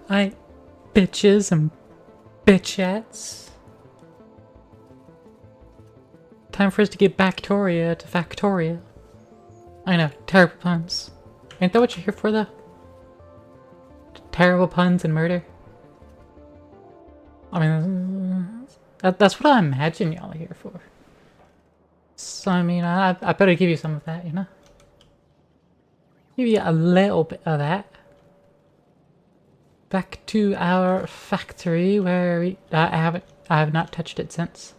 Alright, bitches and bitchettes. Time for us to get Back-torio to Factoria. I know, terrible puns. Ain't that what you're here for, though? Terrible puns and murder? I mean, that's what I imagine y'all are here for. So, I mean, I better give you some of that, you know? Give you a little bit of that. Back to our factory where I have not touched it since.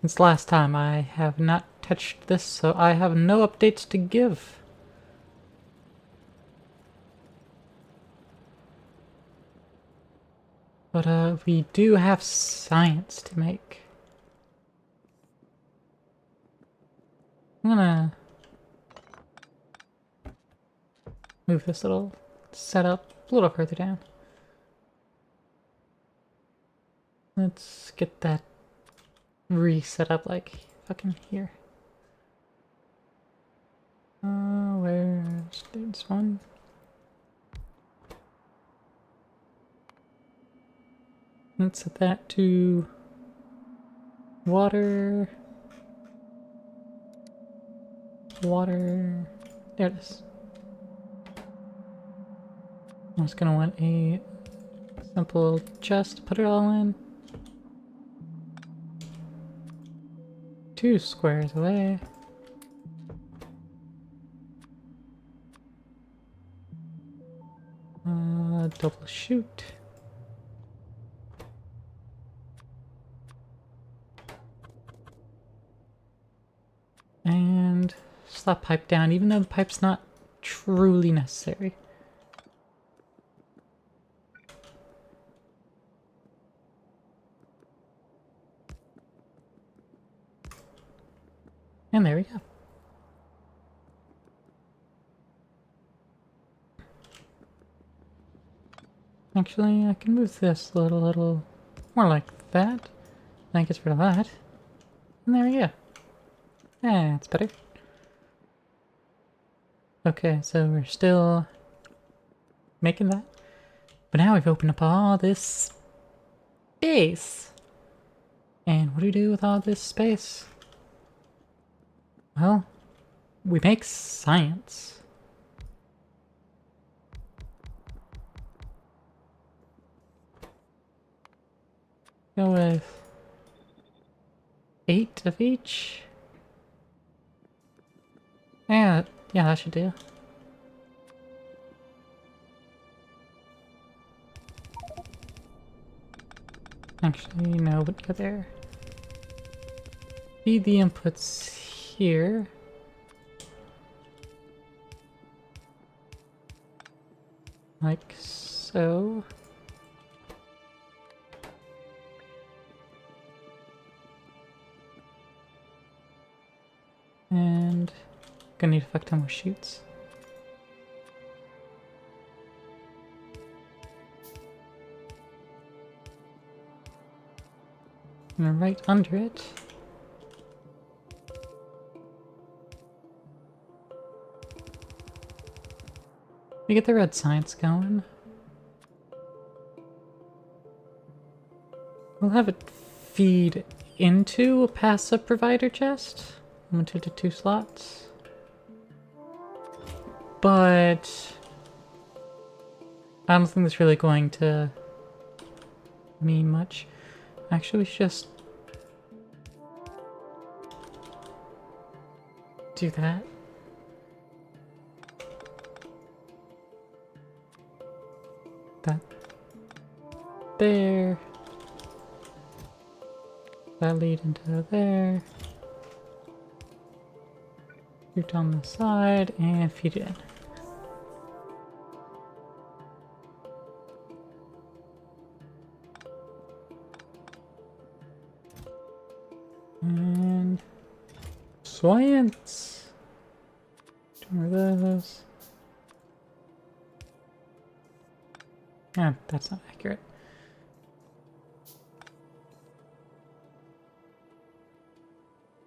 Since last time I have not touched this, so I have no updates to give. But we do have science to make. I'm gonna move this little setup a little further down. Let's get that reset up like fucking here. Where's this one? Let's set that to water. Water. There it is. I'm just gonna want a simple chest, put it all in. 2 squares away. Double shoot. And slap pipe down, even though the pipe's not truly necessary. And there we go. Actually, I can move this a little more like that. That gets rid of that. And there we go. That's better. Okay, so we're still making that. But now we've opened up all this space. And what do we do with all this space? Well, we make science. Go with 8 of each. Yeah, that should do. Actually, no, wouldn't go there. Feed the inputs here. Like so. And gonna need to fuck 10 more shoots. And right under it. We get the red science going. We'll have it feed into a passive provider chest. 1 to 2 slots. But I don't think that's really going to mean much. Actually, we should just do that. That there. That lead into there. Shoot on the side and feed it in. And science. 2 more of those. Yeah, that's not accurate.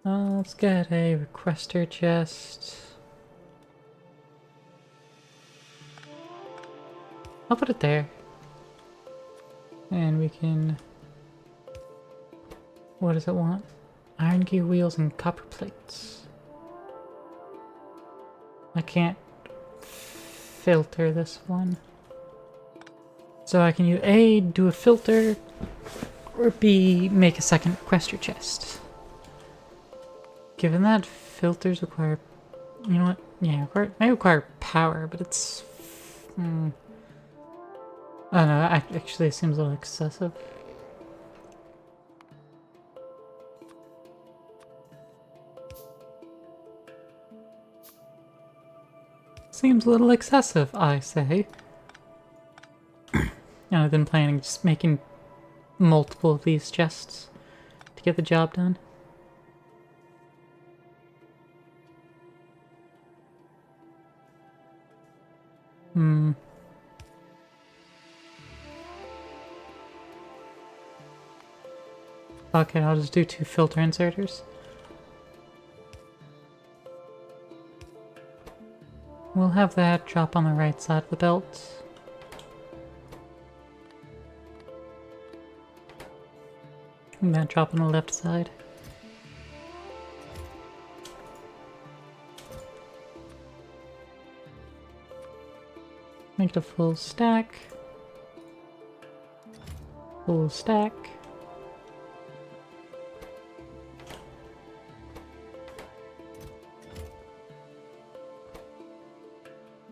Let's get a requester chest. I'll put it there. And we can... What does it want? Iron gear wheels and copper plates. I can't filter this one. So I can either A, do a filter, or B, make a second requester chest. Given that filters require... You know what? Yeah, may require power, but it's... I don't know, actually it seems a little excessive. Seems a little excessive, I say. And I've been planning just making multiple of these chests to get the job done. Okay, I'll just do 2 filter inserters. We'll have that drop on the right side of the belt. And that drop on the left side. Make it a full stack. Full stack.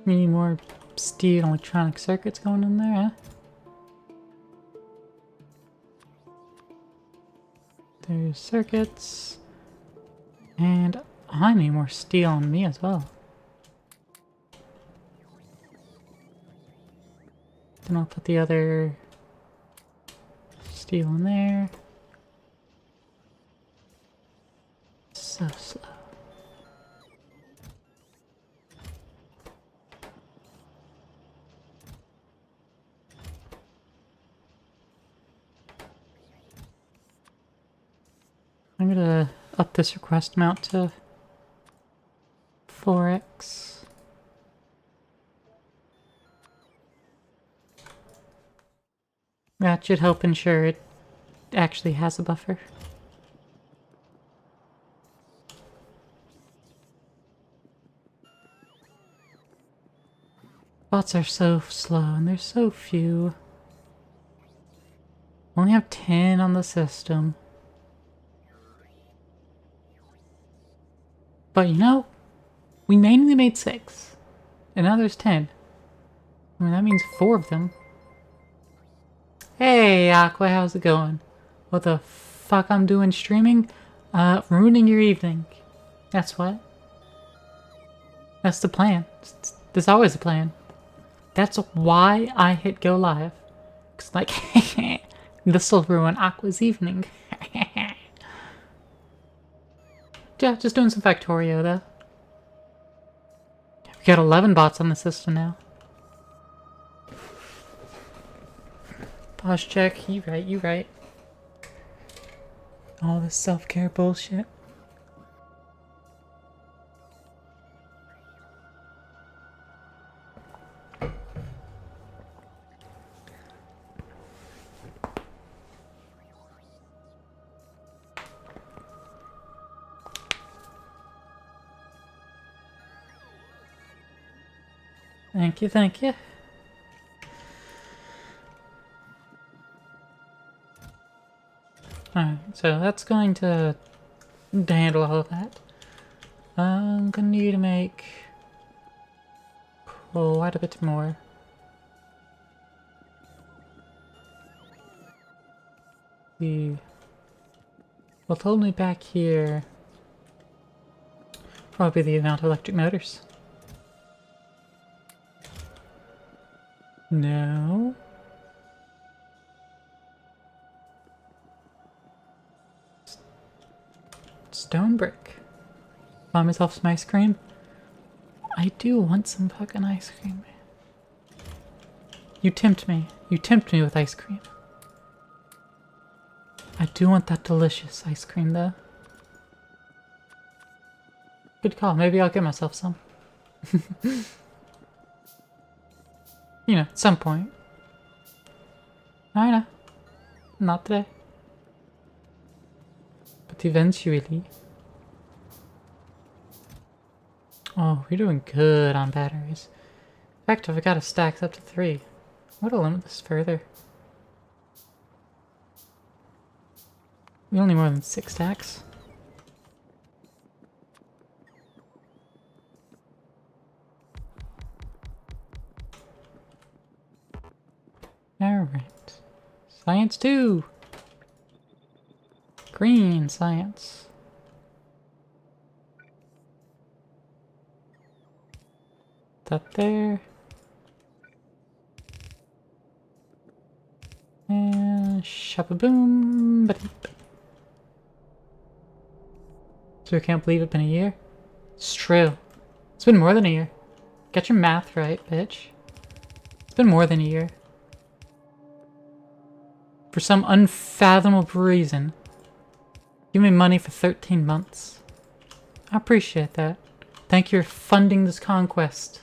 We need more steel electronic circuits going in there, huh? There's circuits. And I need more steel on me as well. Then I'll put the other steel in there. So slow. I'm gonna up this request amount to 4x. That should help ensure it actually has a buffer. Bots are so slow and there's so few. Only have 10 on the system. But you know, we mainly made 6. And now there's 10. I mean, that means 4 of them. Hey, Aqua, how's it going? What the fuck I'm doing streaming? Ruining your evening. That's what. That's the plan. There's always a plan. That's why I hit go live. Cause like, this'll ruin Aqua's evening. Yeah, just doing some Back-torio though. We got 11 bots on the system now. Pause check, you right. All this self-care bullshit. Thank you, thank you. Alright, so that's going to handle all of that. I'm gonna need to make quite a bit more. What's holding me back here? Probably the amount of electric motors. No. Stone brick. Buy myself some ice cream. I do want some fucking ice cream, man. You tempt me. You tempt me with ice cream. I do want that delicious ice cream, though. Good call. Maybe I'll get myself some. You know, at some point. I know. Not today. But eventually. Oh, we're doing good on batteries. In fact, if I got a stack up to 3, I'm gonna limit this further. We only more than 6 stacks. Alright. Science 2! Green science. That there. And shababoom. So I can't believe it's been a year? It's true. It's been more than a year. Get your math right, bitch. It's been more than a year. For some unfathomable reason, give me money for 13 months. I appreciate that. Thank you for funding this conquest.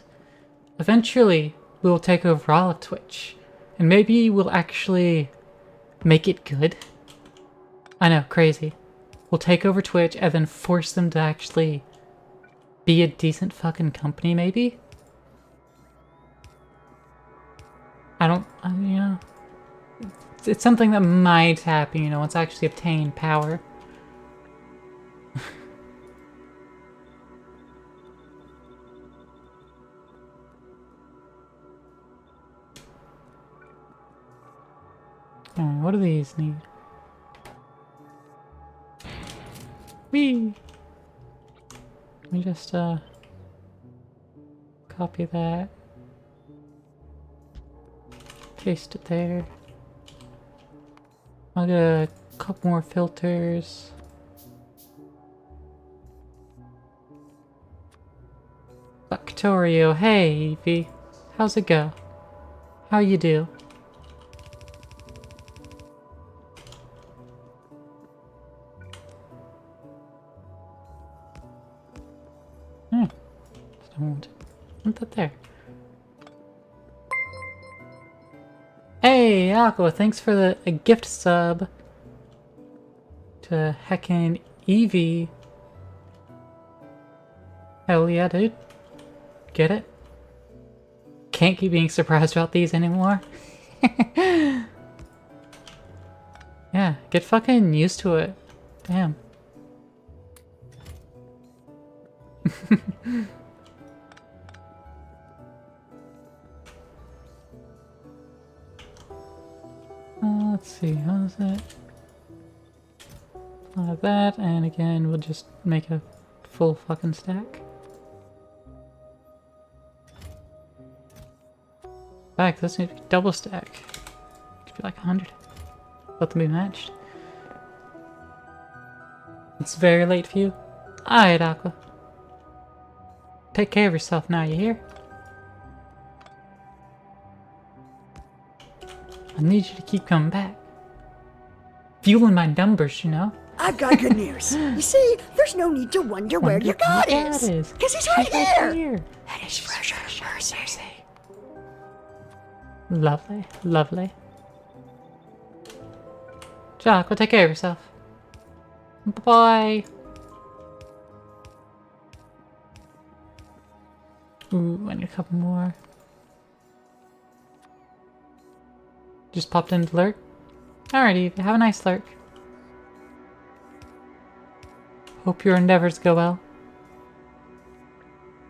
Eventually, we will take over all of Twitch. And maybe we'll actually make it good. I know, crazy. We'll take over Twitch and then force them to actually be a decent fucking company, maybe? I don't, you know. It's something that might happen, you know, once I actually obtain power. Alright, what do these need? Whee! Let me just, copy that. Paste it there. I'll get a couple more filters. Back-torio, hey Evie. How's it go? How you do? Don't want that there. Hey, Aqua, thanks for the a gift sub to heckin' Evie. Hell yeah, dude. Get it? Can't keep being surprised about these anymore. Yeah, get fucking used to it. Damn. Let's see, how's that? Like that, and again, we'll just make a full fucking stack. Back, this needs to be double stack. Could be like 100. Let them be matched. It's very late for you. Alright, Aqua. Take care of yourself now, you hear? I need you to keep coming back. Fueling my numbers, you know? I've got good news. You see, there's no need to wonder where your god is. Because he's right here. And his fresh mercy. Lovely, lovely. Jack, well, take care of yourself. Bye-bye. Ooh, I need a couple more. Just popped in to lurk. Alrighty, have a nice lurk. Hope your endeavors go well.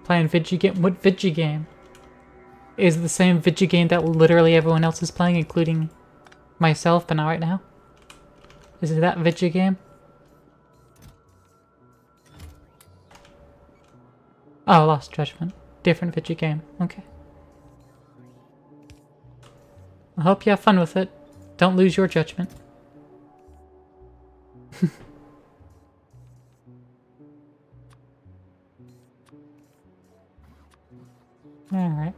Playing video game. What video game? Is it the same video game that literally everyone else is playing, including myself, but not right now? Is it that video game? Oh, Lost Judgment. Different video game. Okay. I hope you have fun with it. Don't lose your judgment. Alright.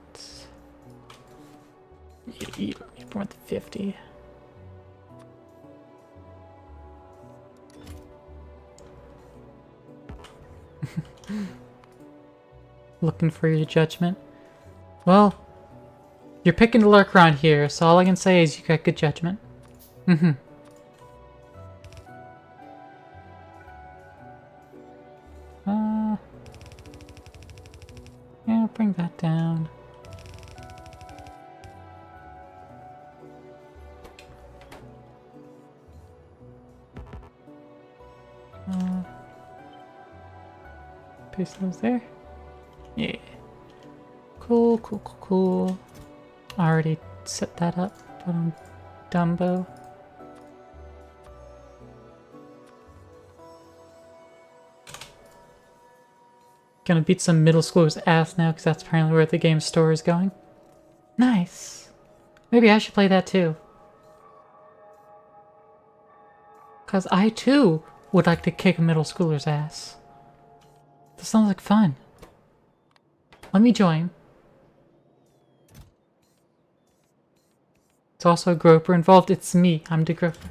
You more than 50. Looking for your judgment. Well, You're picking to lurk around here, so all I can say is you got good judgment. Mm-hmm. Yeah, bring that down. Paste those there. Yeah. Cool, cool, cool, cool. I already set that up. Put on Dumbo. Gonna beat some middle schoolers' ass now, because that's apparently where the game store is going. Nice. Maybe I should play that too. Because I too would like to kick a middle schooler's ass. This sounds like fun. Let me join. It's also a groper involved. It's me. I'm the groper.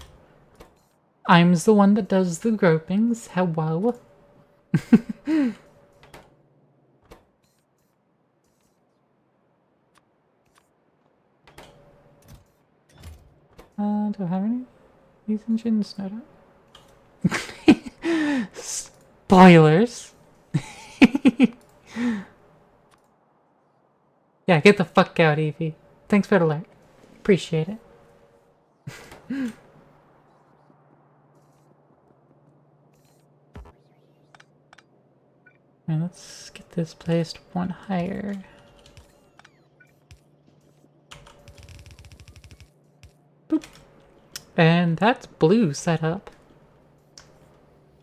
I'm the one that does the gropings. Hello. Do I have any? These engines? No, don't. Spoilers. Yeah, get the fuck out, Evie. Thanks for the alert. Appreciate it. And let's get this placed one higher. Boop. And that's blue set up.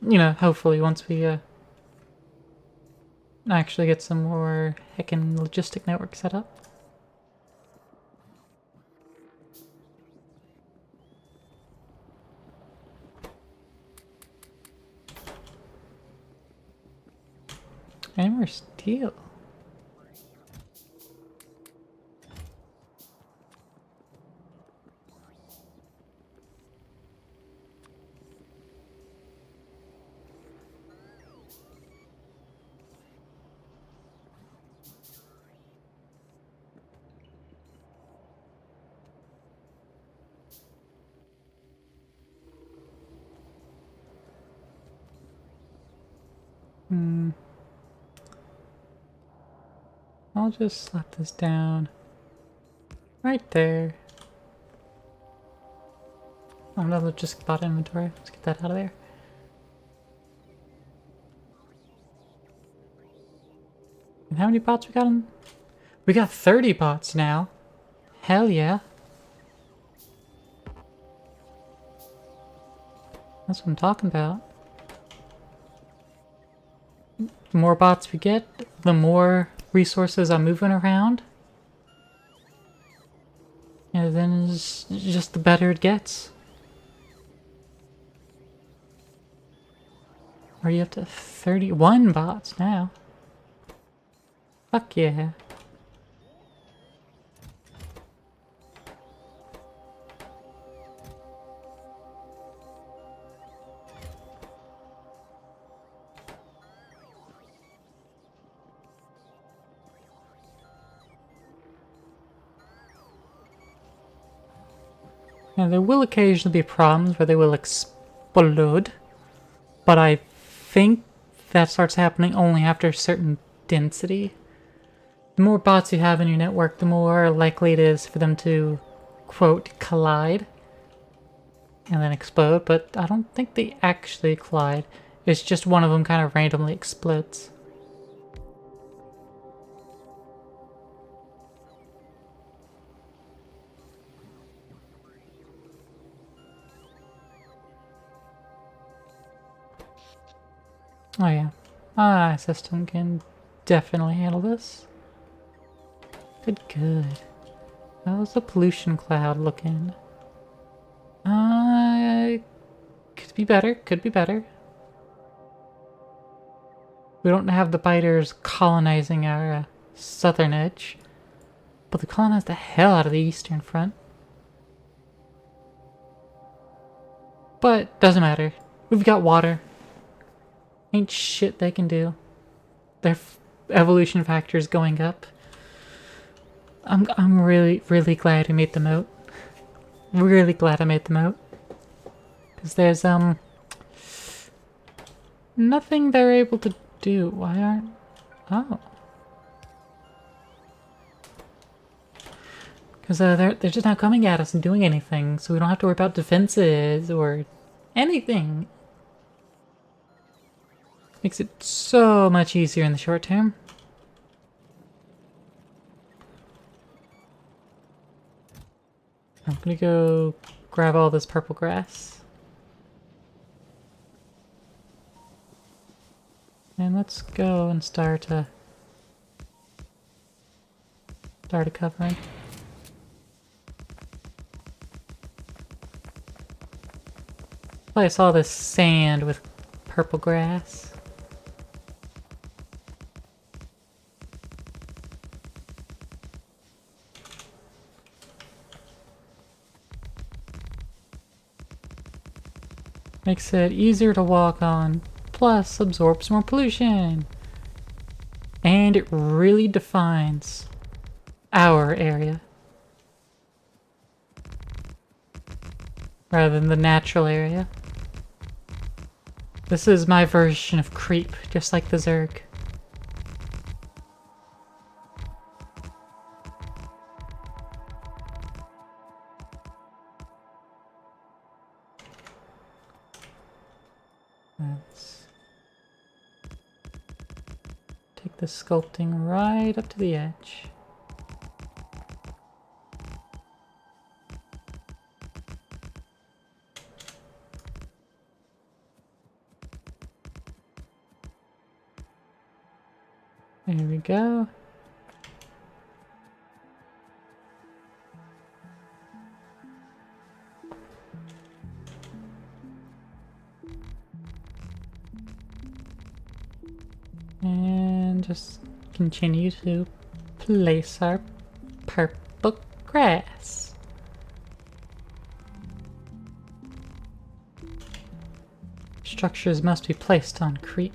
You know, hopefully once we actually get some more heckin' logistic network set up. And we're steel. I'll just slap this down right there. Oh, another just bought inventory. Let's get that out of there. And how many bots we got in? We got 30 bots now. Hell yeah. That's what I'm talking about. The more bots we get, the more resources I'm moving around. And then it's just the better it gets. Are you up to 31 bots now? Fuck yeah. Now, there will occasionally be problems where they will explode, but I think that starts happening only after a certain density. The more bots you have in your network, the more likely it is for them to, quote, collide and then explode, but I don't think they actually collide. It's just one of them kind of randomly explodes. Oh yeah, my system can definitely handle this. Good, good. How's the pollution cloud looking? Could be better, could be better. We don't have the biters colonizing our southern edge, but they colonize the hell out of the eastern front. But doesn't matter. We've got water. Ain't shit they can do. Their evolution factor is going up. I'm really glad we made the moat. Really glad I made the moat. Because there's nothing they're able to do. Why aren't... Oh. Because they're just not coming at us and doing anything, so we don't have to worry about defenses or anything. Makes it so much easier in the short term. I'm gonna go grab all this purple grass. And let's go and start a covering. I saw this sand with purple grass. Makes it easier to walk on, plus absorbs more pollution. And it really defines our area. Rather than the natural area. This is my version of creep, just like the Zerg. Let's take the sculpting right up to the edge. There we go. And just continue to place our purple grass. Structures must be placed on creep.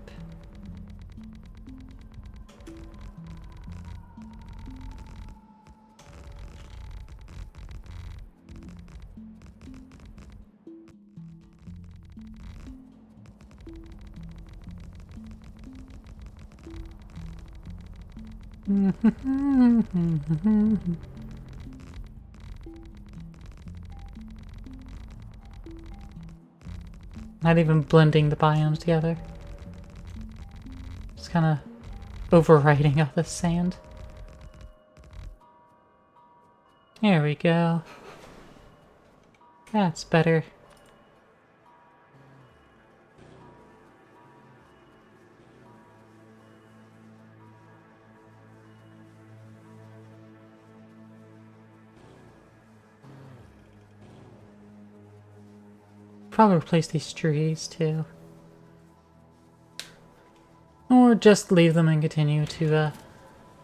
Not even blending the biomes together. Just kind of overwriting all this sand. There we go. That's better. Probably replace these trees too. Or just leave them and continue to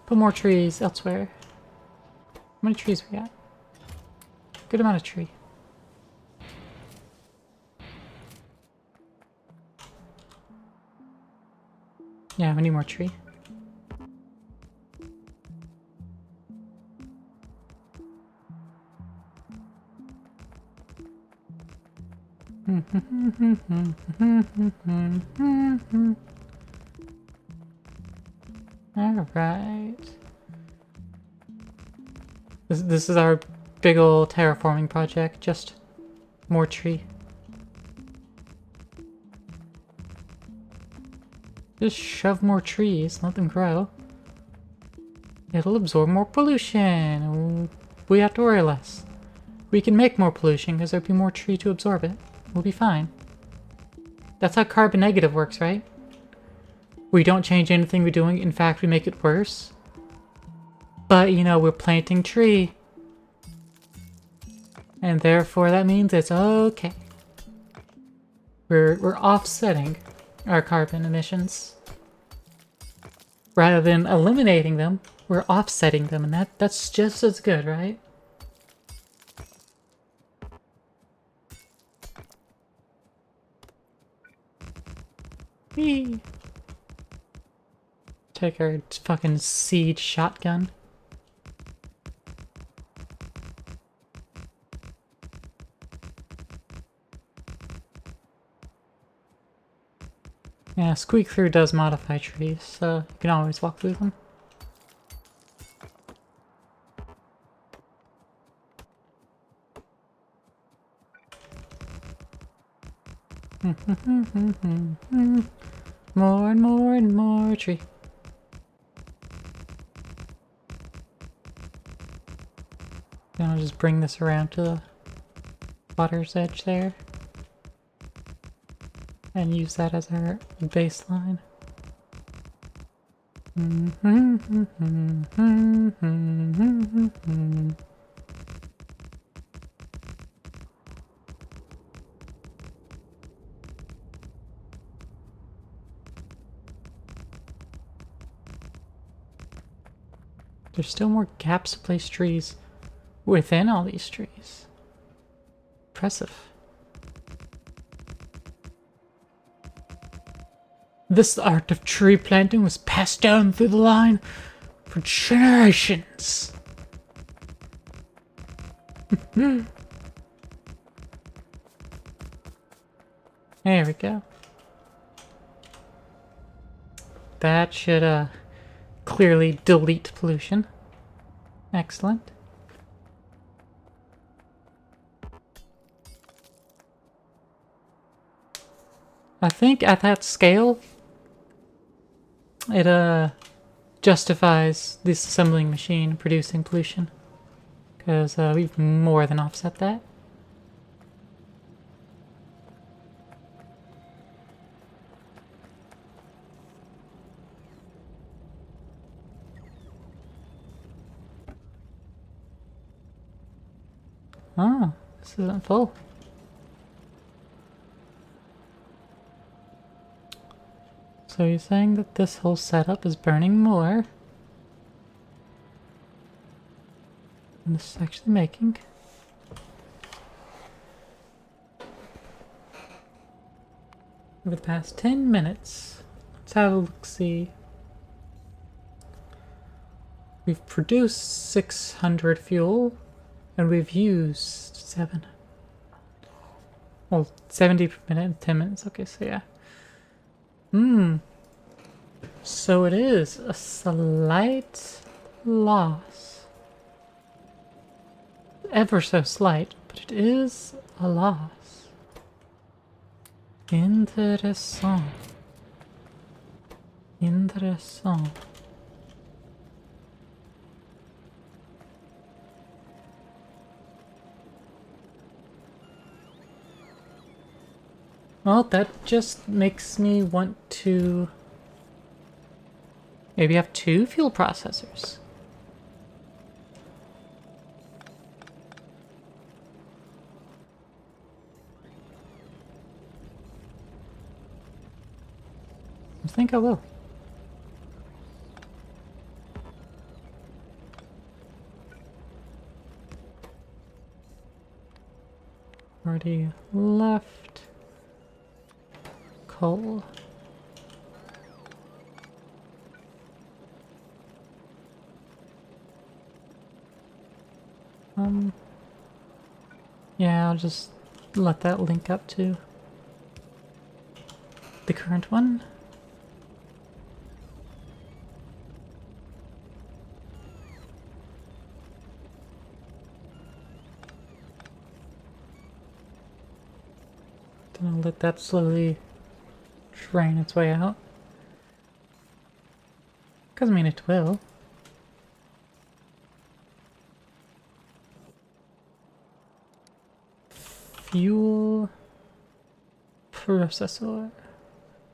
put more trees elsewhere. How many trees we got? Good amount of tree. Yeah, we need more tree. Alright. This is our big ol' terraforming project, just more tree. Just shove more trees, let them grow. It'll absorb more pollution. We have to worry less. We can make more pollution because there'll be more tree to absorb it. We'll be fine. That's how carbon negative works, right? We don't change anything we're doing. In fact, we make it worse. But, you know, we're planting tree. And therefore that means it's okay. We're offsetting our carbon emissions. Rather than eliminating them, we're offsetting them, and that's just as good, right? Whee! Take our fucking siege shotgun. Yeah, squeak through does modify trees, so you can always walk through them. More and more and more tree. Then I'll just bring this around to the water's edge there. And use that as our baseline. There's still more gaps to place trees within all these trees. Impressive. This art of tree planting was passed down through the line for generations. There we go. That should clearly delete pollution. Excellent. I think at that scale, it justifies this assembling machine producing pollution. Because we've more than offset that. Oh, this isn't full. So you're saying that this whole setup is burning more than this is actually making? Over the past 10 minutes. Let's have a look-see. We've produced 600 fuel, and we've used 7. Well, 70 per minute, 10 minutes. Okay, so yeah. So it is a slight loss. Ever so slight, but it is a loss. Interessant. Interessant. Well, that just makes me want to maybe have 2 fuel processors. I think I will. Already left. Coal. Yeah, I'll just let that link up to the current one. Then I'll let that slowly drain its way out. Because I mean it will. Fuel processor.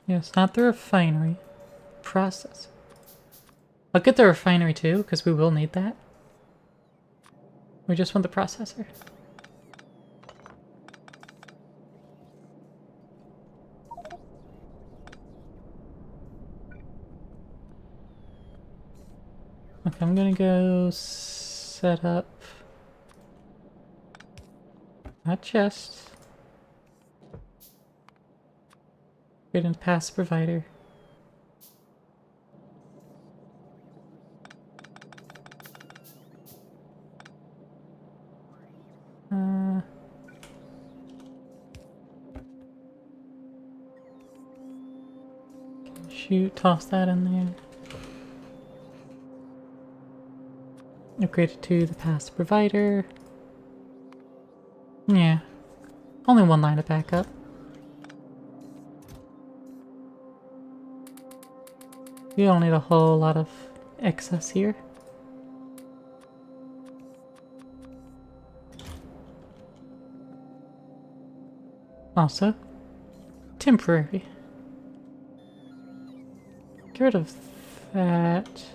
Yes, not the refinery. Processor. I'll get the refinery too, because we will need that. We just want the processor. Okay, I'm gonna go set up that chest. Get into pass provider. Shoot, toss that in there. Upgrade it to the past provider. Yeah. Only one line of backup. You don't need a whole lot of excess here. Also, temporary. Get rid of that.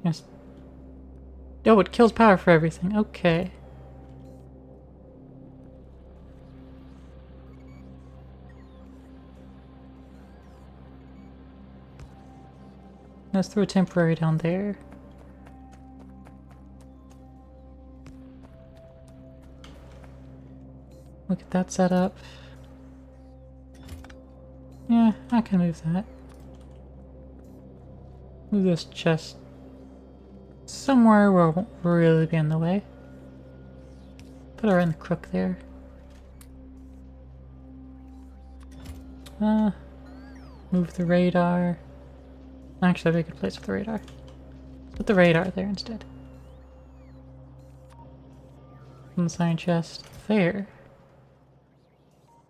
Yes. Oh, it kills power for everything. Okay. Let's throw a temporary down there. Look at that setup. Yeah, I can move that. Move this chest somewhere where it won't really be in the way. Put her in the crook there. Move the radar. Actually, that'd be a good place for the radar. Put the radar there instead. And the sign chest there.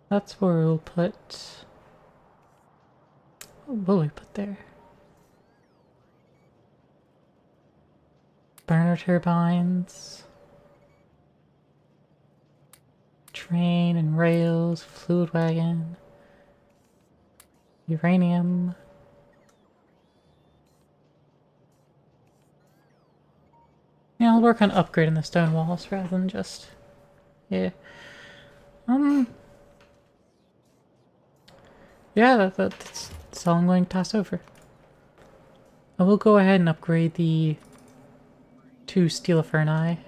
That's where we'll put... What will we put there? Burner turbines. Train and rails. Fluid wagon. Uranium. Yeah, I'll work on upgrading the stone walls rather than just... Yeah. Yeah, that's all I'm going to toss over. I will go ahead and upgrade the 2 Steelaferni.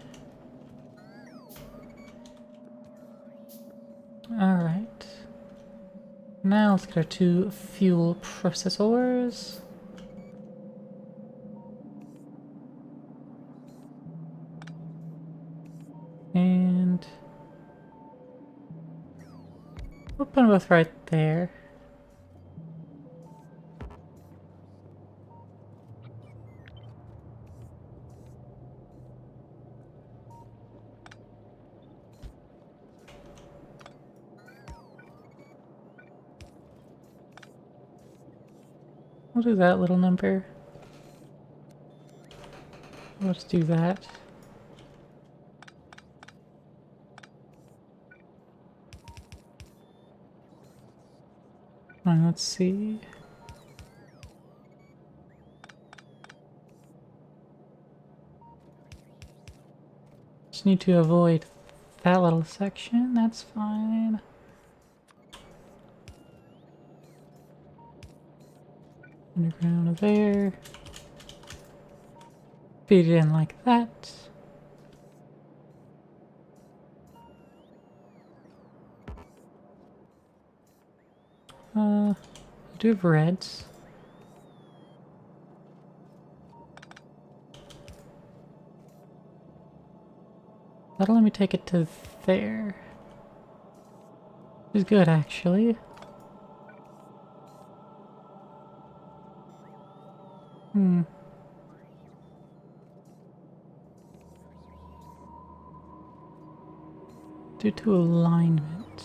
Alright. Now let's get our 2 fuel processors. And we'll put them both right there. We'll do that little number. Let's do that. Let's see. Just need to avoid that little section, that's fine. Underground there. Feed it in like that. Do have reds. That'll let me take it to there. Which is good, actually. Due to alignment,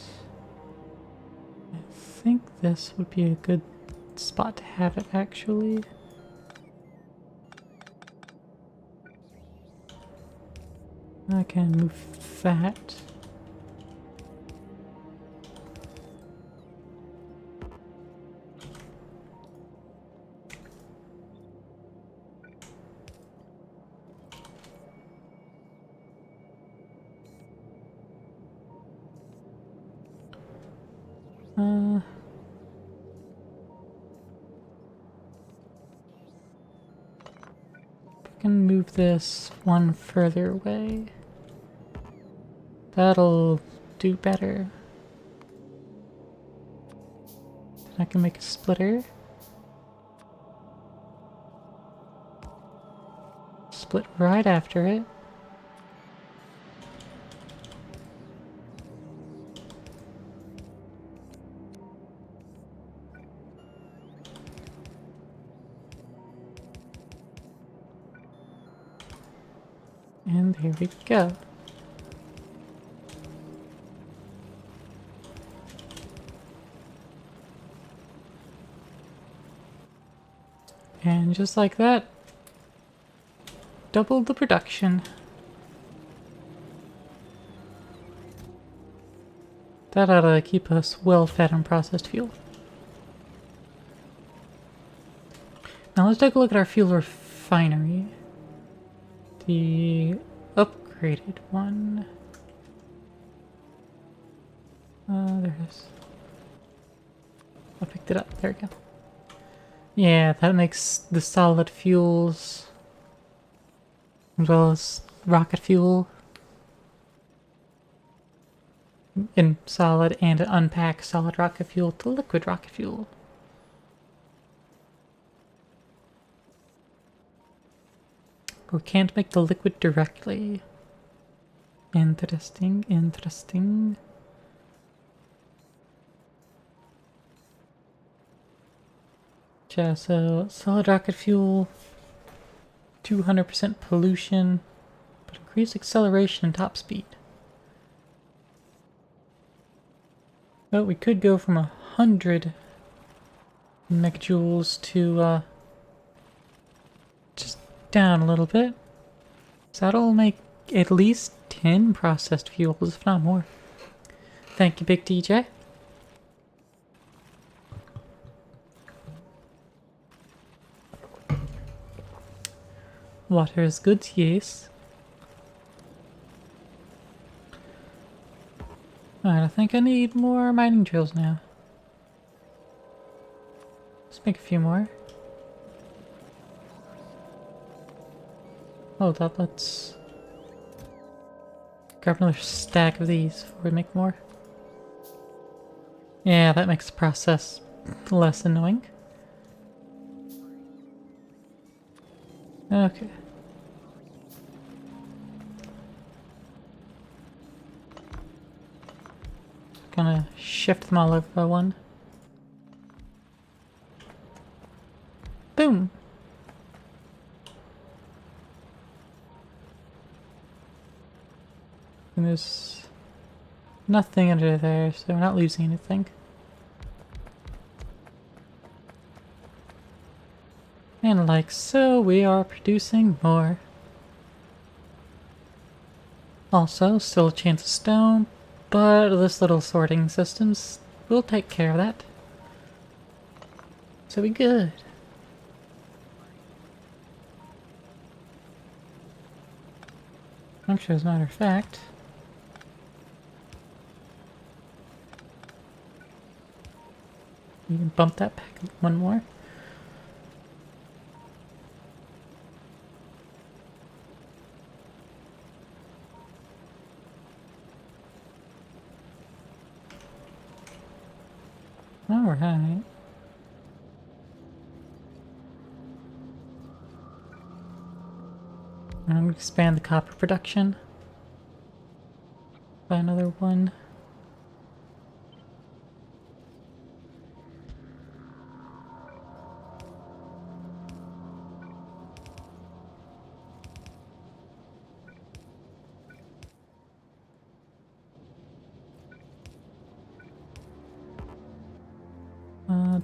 I think this would be a good spot to have it, actually. I can move that. I can move this one further away. That'll do better. I can make a splitter. Split right after it. And there we go. And just like that, doubled the production. That ought to keep us well fed on processed fuel. Now let's take a look at our fuel refinery. The upgraded one. There it is. I picked it up. There we go. Yeah, that makes the solid fuels as well as rocket fuel in solid and unpack solid rocket fuel to liquid rocket fuel. We can't make the liquid directly. Interesting, interesting. Yeah, so solid rocket fuel, 200% pollution, but increased acceleration and top speed. But we could go from 100 megajoules to just down a little bit. So that'll make at least 10 processed fuels, if not more. Thank you, Big DJ. Water is good, yes. Alright, I think I need more mining drills now. Let's make a few more. Hold up, let's grab another stack of these before we make more. Yeah, that makes the process less annoying. Okay. Gonna shift them all over by one. Boom! And there's nothing under there, so we're not losing anything. And like so, we are producing more. Also, still a chance of stone, but this little sorting systems will take care of that. So we good. Actually, as a matter of fact, you can bump that back one more. Alright. I'm going to expand the copper production by another one.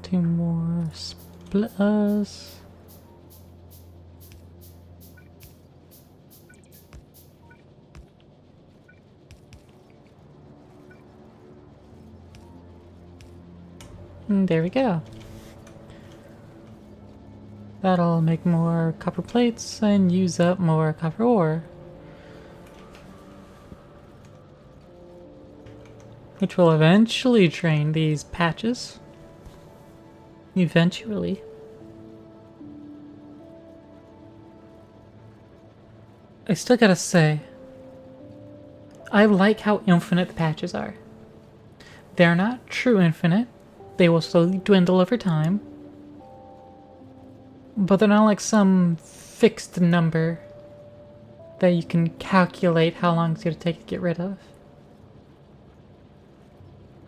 Two more splitters. And there we go. That'll make more copper plates and use up more copper ore. Which will eventually drain these patches. Eventually. I still gotta say, I like how infinite the patches are. They're not true infinite. They will slowly dwindle over time. But they're not like some fixed number that you can calculate how long it's gonna take to get rid of.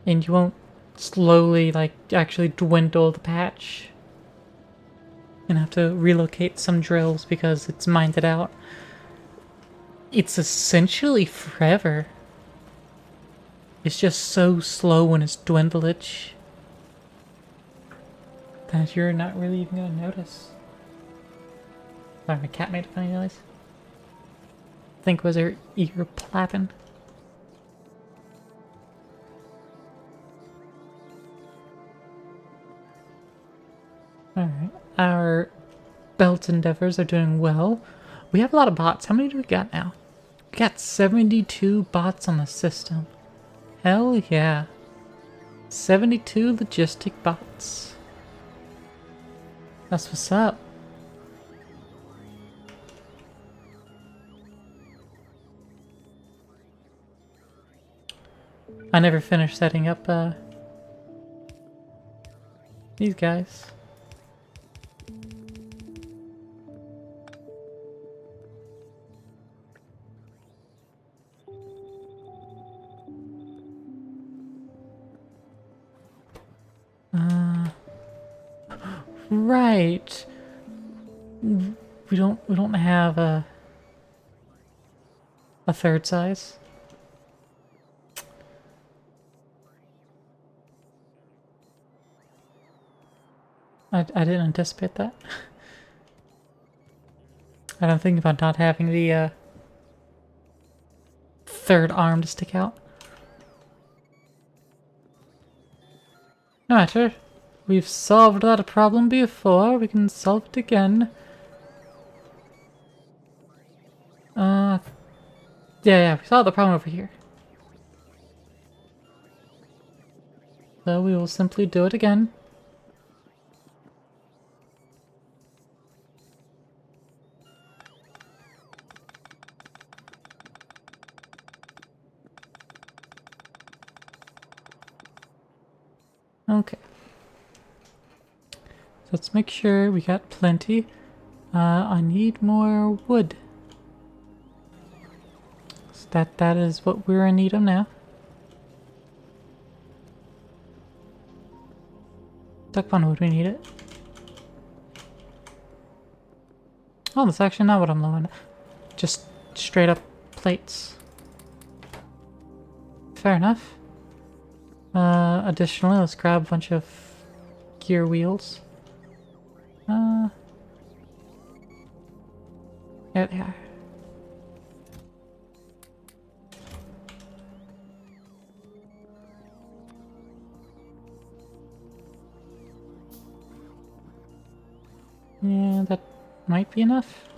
And you won't slowly, like, actually dwindle the patch and have to relocate some drills because it's mined out. It's essentially forever. It's just so slow in its dwindleage that you're not really even gonna notice. Sorry, my cat made a funny noise. I think it was her ear plapping. Alright, our belt endeavors are doing well. We have a lot of bots. How many do we got now? We got 72 bots on the system. Hell yeah. 72 logistic bots. That's what's up. I never finished setting up these guys. Right. We don't have a third size. I didn't anticipate that. I don't think about not having the third arm to stick out. No matter. We've solved that problem before. We can solve it again. Yeah, we solved the problem over here. So we will simply do it again. Okay. So let's make sure we got plenty. I need more wood. So that is what we're in need of now. Duck on wood, we need it. Oh, that's actually not what I'm low on. Just straight up plates. Fair enough. Additionally, let's grab a bunch of gear wheels. There they are. Yeah, that might be enough.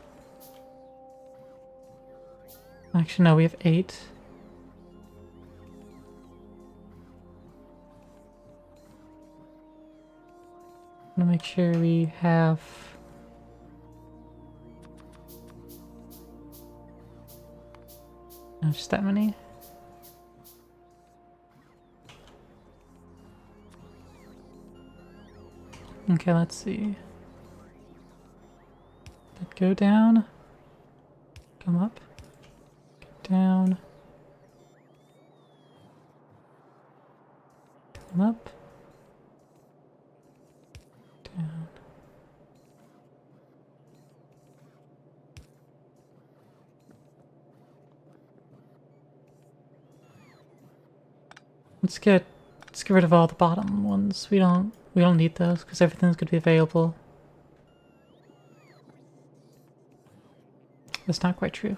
Actually, no, we have 8. I'm gonna make sure we have... No, just that many. Okay, let's see. That go down. Come up. Go down. Come up. Down. Let's get rid of all the bottom ones. We don't need those because everything's gonna be available. That's not quite true.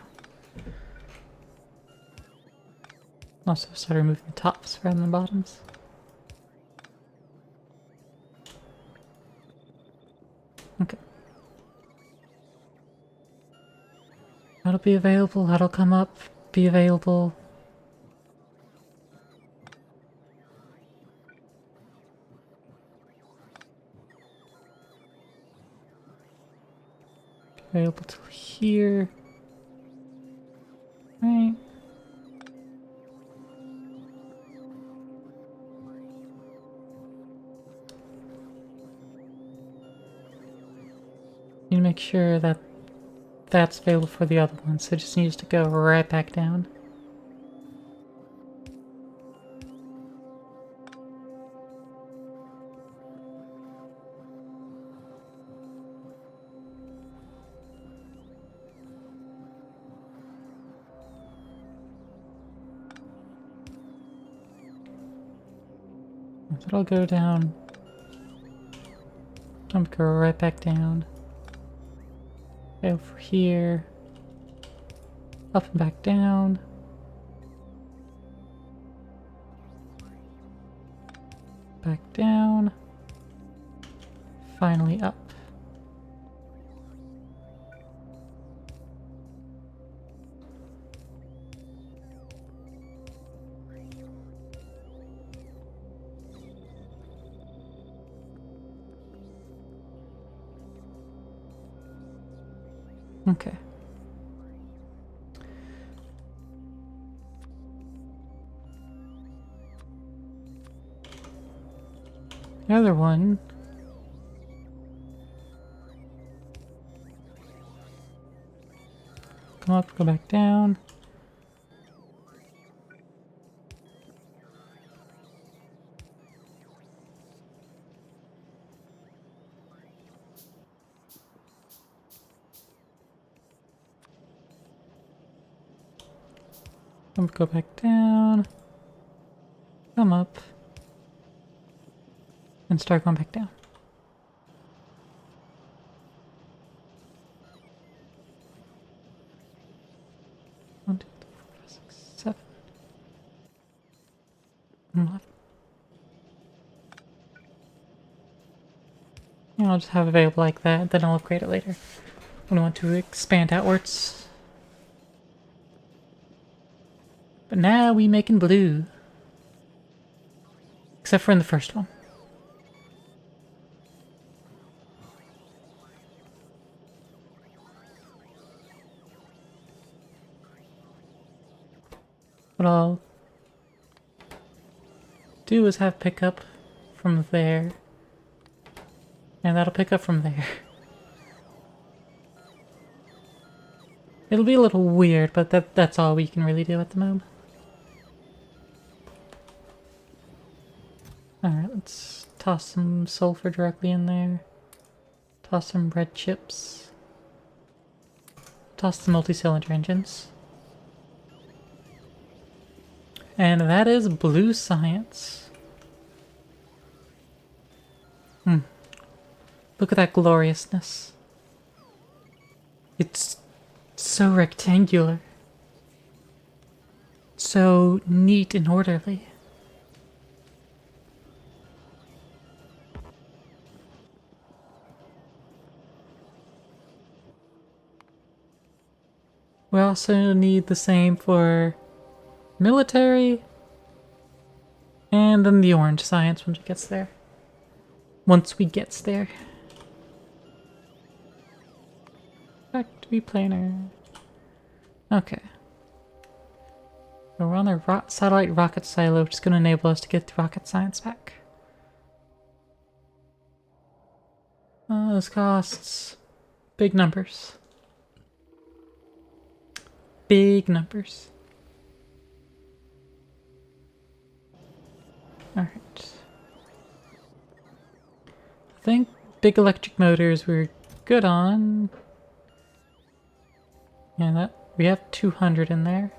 Also start removing the tops rather than the bottoms. Okay. That'll be available, that'll come up, be available. Available till here. Right. Need to make sure that that's available for the other one, so it just needs to go right back down. It'll go down. I'm gonna go right back down. Over here. Up and back down. Back down. Finally up. Okay. The other one. Come up, go back down. Go back down. Come up. And start going back down. 1, 2, 3, 4, 5, 6, 7. And left. Yeah, I'll just have it available like that, then I'll upgrade it later when I want to expand outwards. But now we making blue. Except for in the first one. What I'll do is have pickup from there. And that'll pick up from there. It'll be a little weird, but that's all we can really do at the moment. Alright, let's toss some sulfur directly in there. Toss some red chips. Toss the multi-cylinder engines. And that is blue science. Look at that gloriousness. It's so rectangular. So neat and orderly. We also need the same for military, and then the orange science once it gets there. Once we gets there. Back to be planar. Okay. So we're on the satellite rocket silo, which is going to enable us to get the rocket science back. This costs big numbers. Big numbers. Alright. I think big electric motors we're good on. Yeah, we have 200 in there.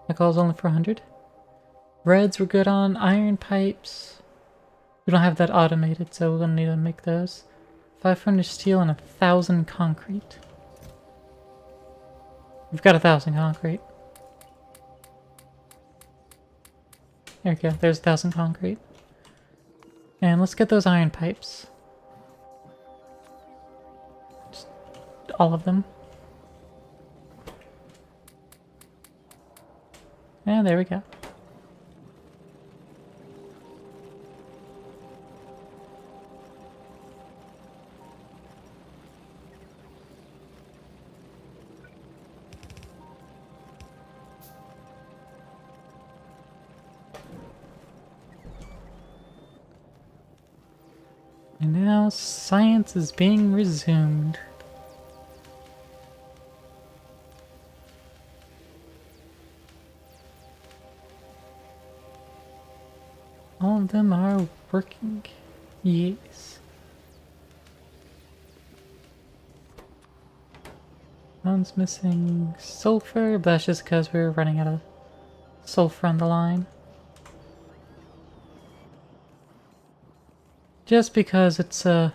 That calls only for 100. Reds we're good on. Iron pipes. We don't have that automated, so we're gonna need to make those. 500 steel and 1,000 concrete. We've got 1,000 concrete. There we go, there's 1,000 concrete. And let's get those iron pipes. Just all of them. And there we go. And now science is being resumed. All of them are working. Yes. One's missing sulfur, but that's just because we're running out of sulfur on the line. Just because it's a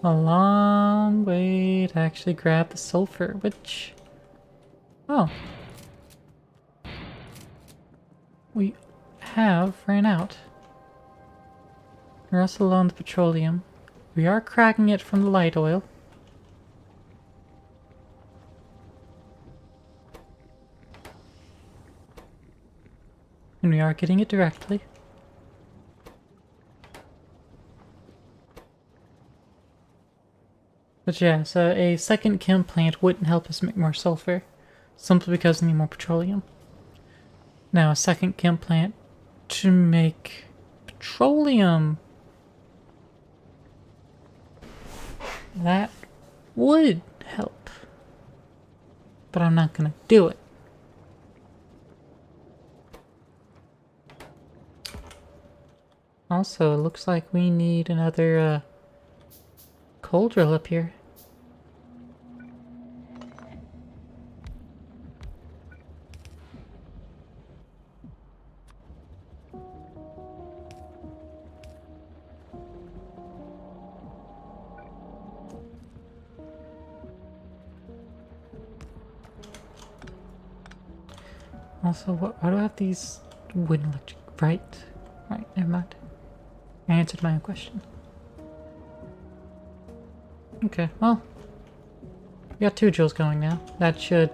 long way to actually grab the sulfur, which... Oh. We have ran out. We're also low on the petroleum. We are cracking it from the light oil. And we are getting it directly. But yeah, so a second chem plant wouldn't help us make more sulfur, simply because we need more petroleum. Now a second chem plant to make petroleum. That would help. But I'm not gonna do it. Also, it looks like we need another coal drill up here. Also, why do I have these wooden electric... Right, never mind. I answered my own question. Okay, well. We got 2 drills going now. That should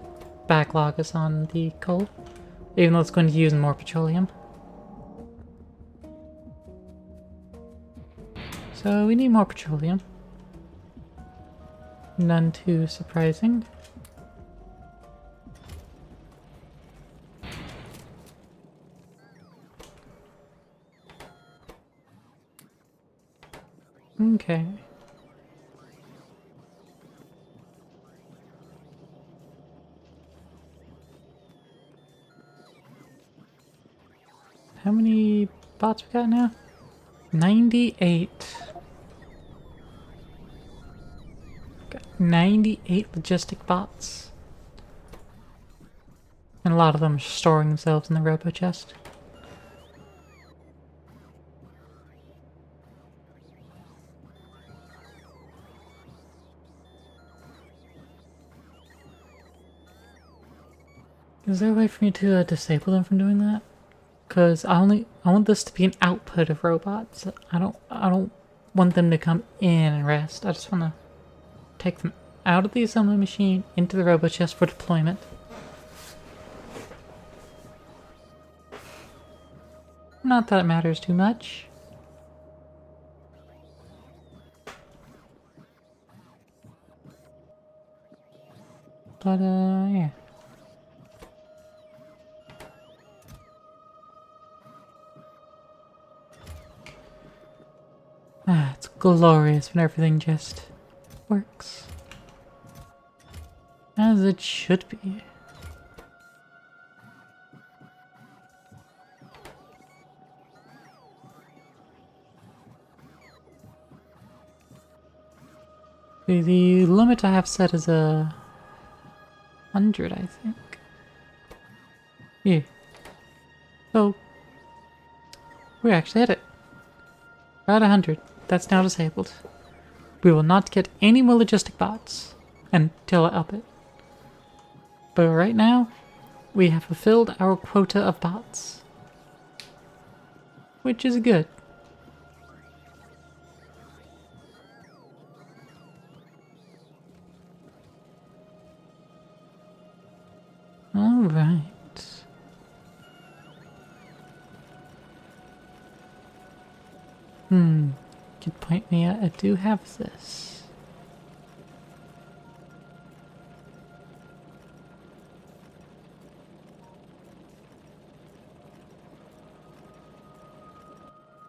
backlog us on the coal. Even though it's going to use more petroleum. So we need more petroleum. None too surprising. Okay. How many bots we got now? 98. Got 98 logistic bots. And a lot of them are storing themselves in the robo chest. Is there a way for me to disable them from doing that? Because I want this to be an output of robots. I don't want them to come in and rest. I just want to take them out of the assembly machine into the robo chest for deployment. Not that it matters too much. But yeah. Ah, it's glorious when everything just works. As it should be. The limit I have set is 100, I think. Yeah. So, we actually hit it. We're at 100. That's now disabled. We will not get any more logistic bots until I up it. But right now, we have fulfilled our quota of bots. Which is good. Alright. Could point me at, I do have this.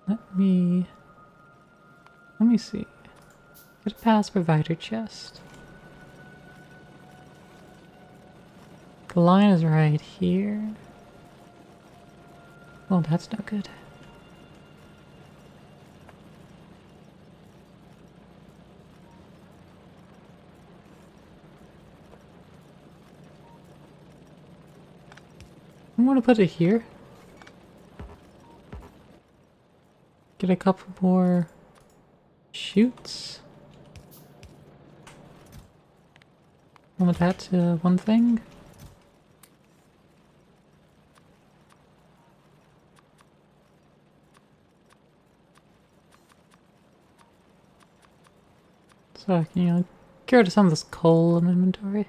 Let me see. Get a pass provider chest. The line is right here. Well, that's no good. I want to put it here. Get a couple more shoots. Limit that to one thing. So I can, get rid of some of this coal in inventory.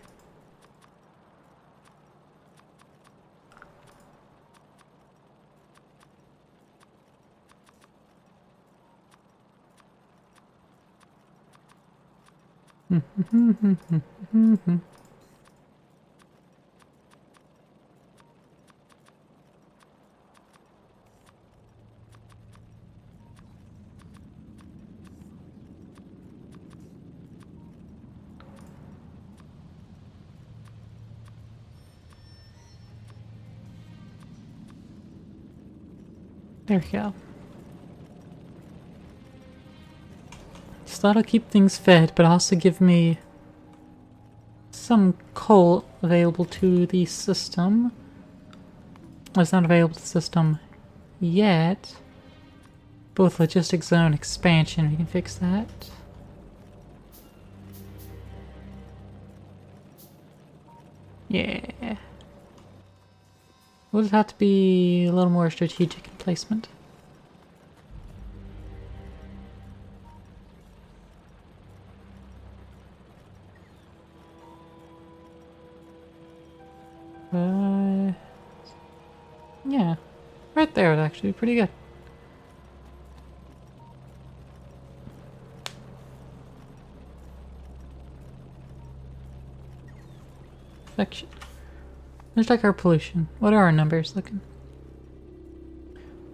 There we go. So that'll keep things fed, but also give me some coal available to the system. It's not available to the system yet. Both logistics zone expansion, we can fix that. Yeah. We'll just have to be a little more strategic in placement. Yeah. Right there would actually be pretty good. Section. Let's check our pollution. What are our numbers looking?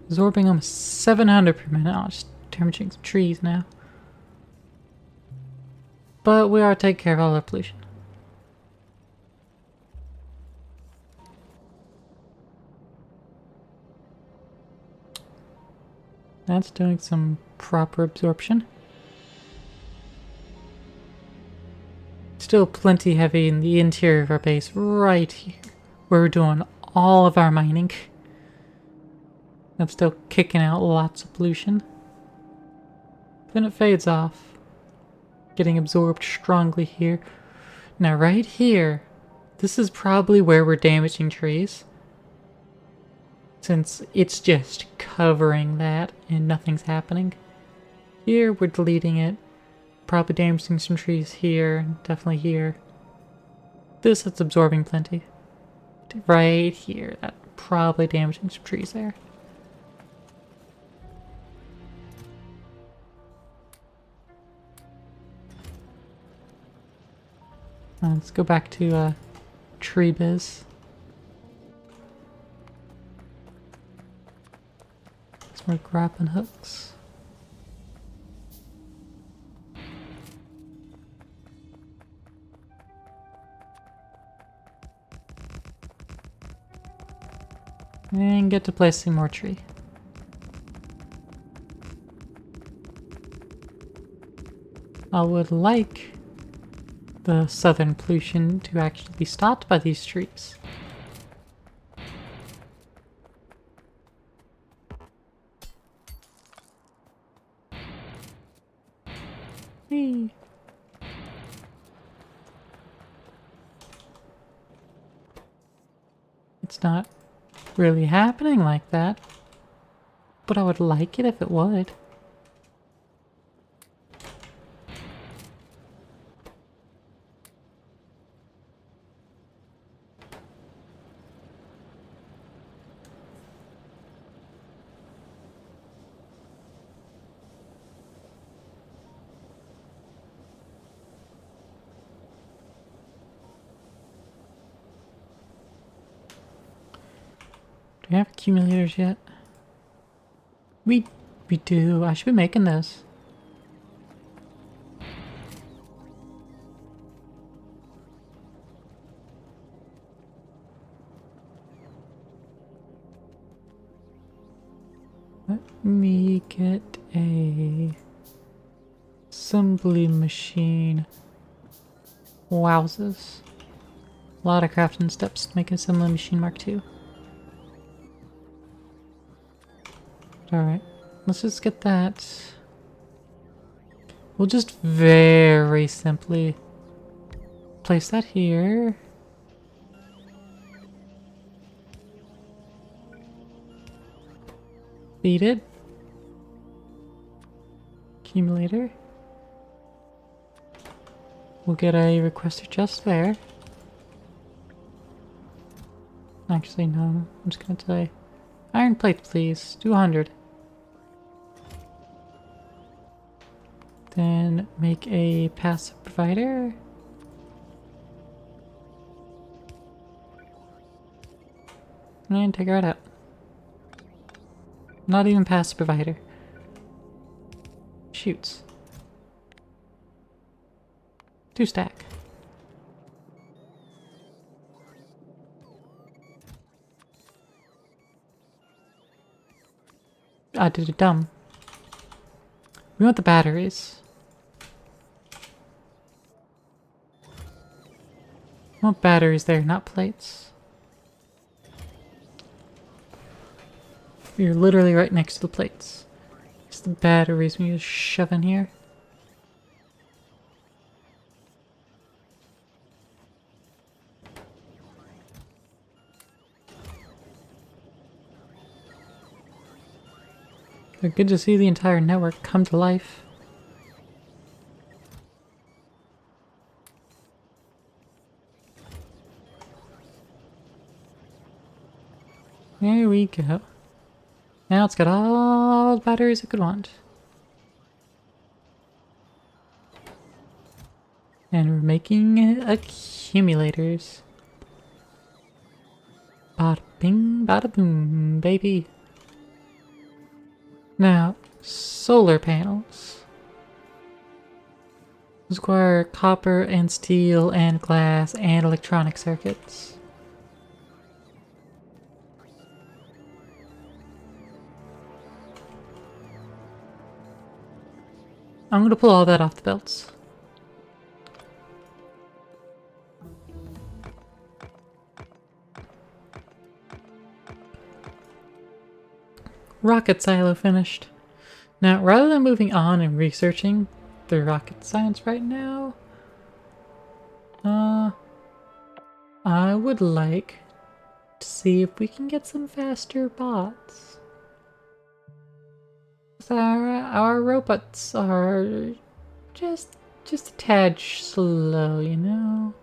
Absorbing almost 700 per minute. Oh, just damaging some trees now. But we are taking care of all our pollution. That's doing some proper absorption. Still plenty heavy in the interior of our base, right here, where we're doing all of our mining. I'm still kicking out lots of pollution. Then it fades off, getting absorbed strongly here. Now right here, this is probably where we're damaging trees, since it's just covering that and nothing's happening. Here we're deleting it. Probably damaging some trees here, definitely here. This it's absorbing plenty. Right here, that probably damaging some trees there. Let's go back to tree biz. Some more grappling hooks. And get to placing more tree. I would like the southern pollution to actually be stopped by these trees. Whee! It's not really happening like that, but I would like it if it would. Do we have accumulators yet? We do. I should be making this. Let me get a assembly machine. Wowzers. A lot of crafting steps to make an assembly machine Mark II. Alright. let's just get that. We'll just very simply place that here. Feed it. Accumulator. We'll get a requester just there. Actually, no. I'm just gonna tell you. Iron plate, please. 200. Then make a passive provider. And take her right out. Not even passive provider. Shoots. 2 stack. I did it dumb. We want the batteries. We want batteries there, not plates. You're literally right next to the plates. It's the batteries we need to shove in here. They're good to see the entire network come to life. There we go. Now it's got all the batteries it could want. And we're making accumulators. Bada bing, bada boom, baby. Now, solar panels. Require copper and steel and glass and electronic circuits. I'm gonna pull all that off the belts. Rocket silo finished. Now, rather than moving on and researching the rocket science right now, I would like to see if we can get some faster bots. Our robots are just a tad slow, you know?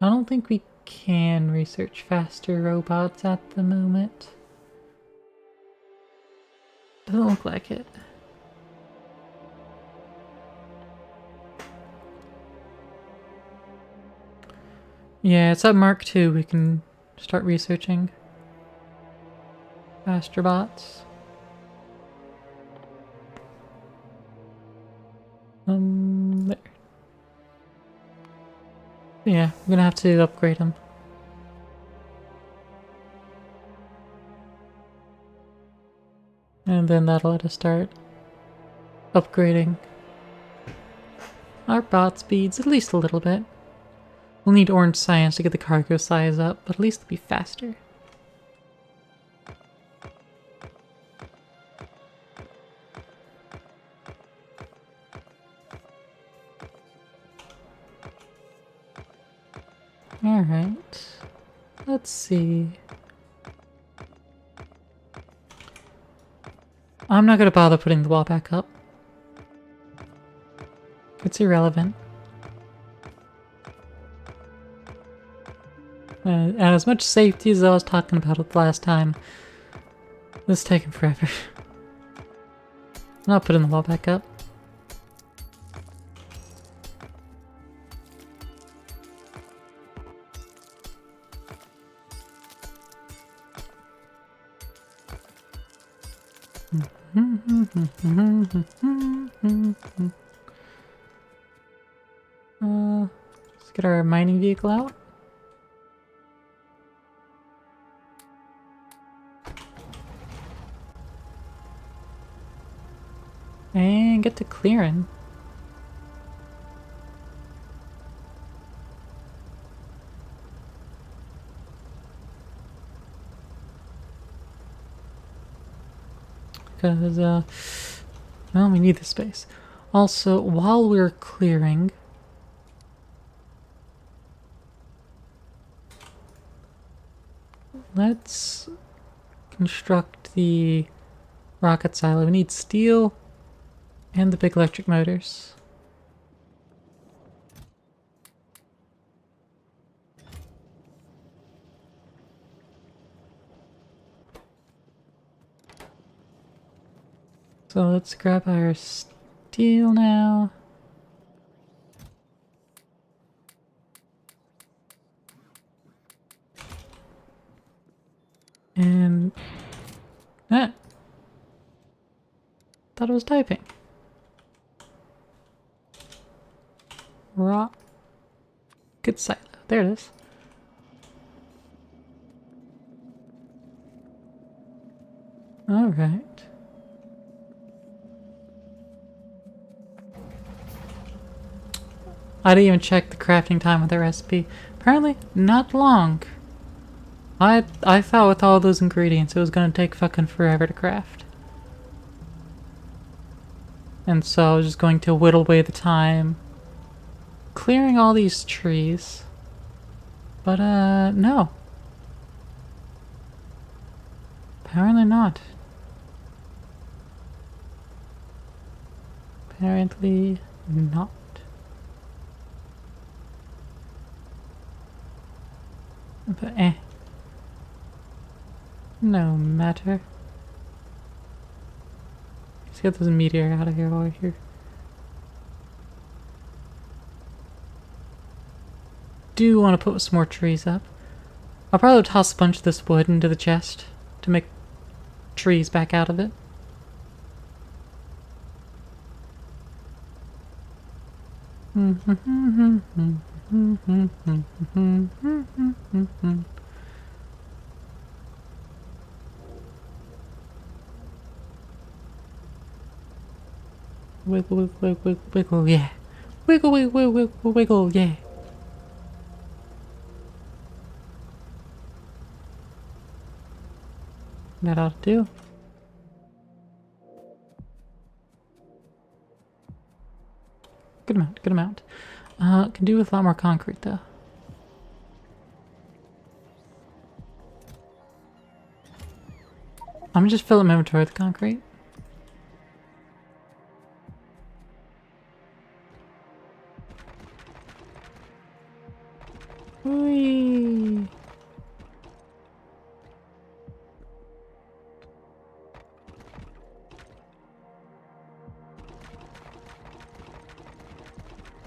I don't think we can research faster robots at the moment. Doesn't look like it. Yeah, it's at Mark 2 we can start researching faster bots. There. Yeah, I'm gonna have to upgrade them. And then that'll let us start upgrading our bot speeds at least a little bit. We'll need orange science to get the cargo size up, but at least it'll be faster. Alright. Let's see. I'm not gonna bother putting the wall back up. It's irrelevant. And as much safety as I was talking about it the last time, this is taking forever. I'm not putting the wall back up. Let's get our mining vehicle out. And get to clearing. because, well, we need the space. Also, while we're clearing, let's construct the rocket silo. We need steel and the big electric motors. So let's grab our steel now. And that. Thought it was typing. Rocket silo. There it is. Alright. I didn't even check the crafting time of the recipe. Apparently, not long. I thought with all those ingredients it was gonna take fucking forever to craft. And so I was just going to whittle away the time, clearing all these trees. But, no. Apparently not. Apparently not. But, no matter. Let's get this meteor out of here while we're here. Do want to put some more trees up. I'll probably toss a bunch of this wood into the chest to make trees back out of it. Wiggle, wiggle, wiggle, wiggle, yeah. Wiggle, wiggle, wiggle, wiggle, yeah. That ought to do. Good amount, good amount. Can do with a lot more concrete though. I'm gonna just fill up my inventory with concrete. Whee!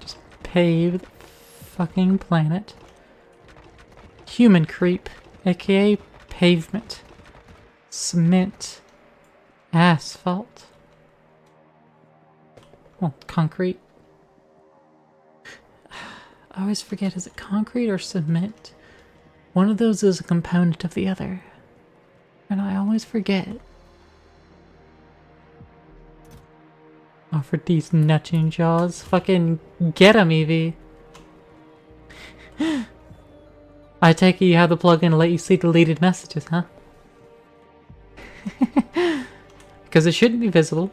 Just pave the fucking planet. Human creep, aka pavement. Cement. Asphalt. Well, concrete. I always forget, is it concrete or cement? One of those is a component of the other. And I always forget. Oh, for these nutting jaws. Fucking get 'em, Evie. I take it you have the plugin to let you see deleted messages, huh? Because it shouldn't be visible.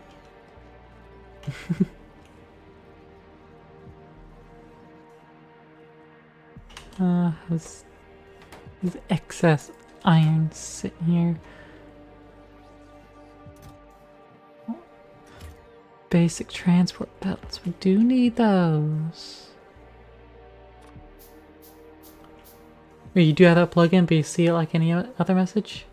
Has excess iron sitting here. Basic transport belts. We do need those. Wait, you do have that plugin, but you see it like any other message?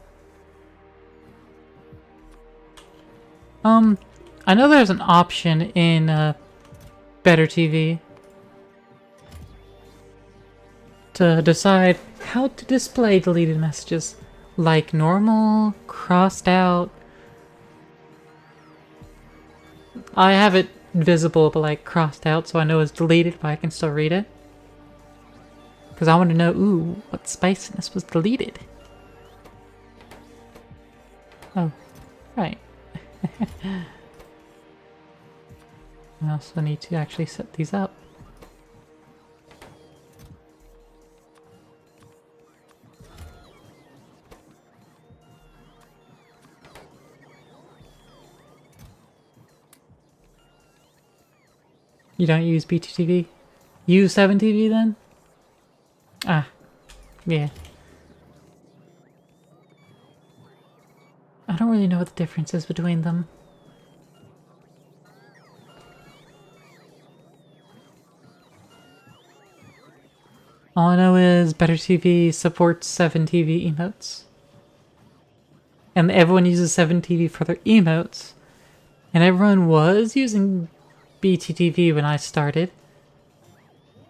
I know there's an option in Better TV to decide how to display deleted messages, like normal, crossed out. I have it visible but like crossed out so I know it's deleted but I can still read it. Because I want to know, ooh, what spiciness was deleted. Oh, right. I also need to actually set these up. You don't use BTTV? Use 7TV then? Ah, yeah. I don't really know what the difference is between them. All I know is Better TV supports 7TV emotes. And everyone uses 7TV for their emotes. And everyone was using BTTV when I started.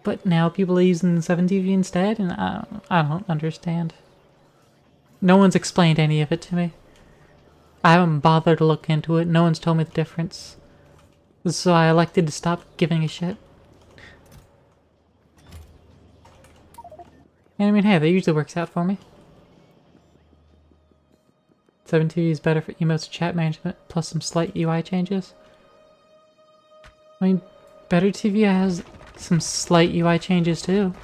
But now people are using 7TV instead, and I don't understand. No one's explained any of it to me. I haven't bothered to look into it. No one's told me the difference. So I elected to stop giving a shit. And I mean, hey, that usually works out for me. 7TV is better for emotes and chat management, plus some slight UI changes. I mean, Better TV has some slight UI changes too.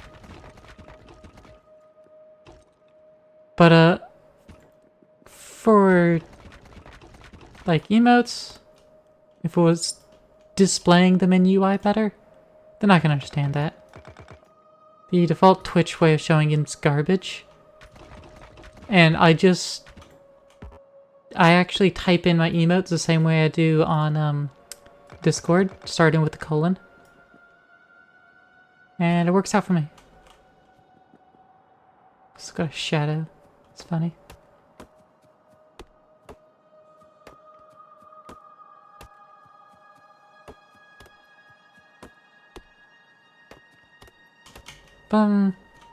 But, for, like, emotes, if it was displaying them in UI better, then I can understand that. The default Twitch way of showing it's garbage. And I actually type in my emotes the same way I do on Discord, starting with the colon. And it works out for me. It's got a shadow. It's funny.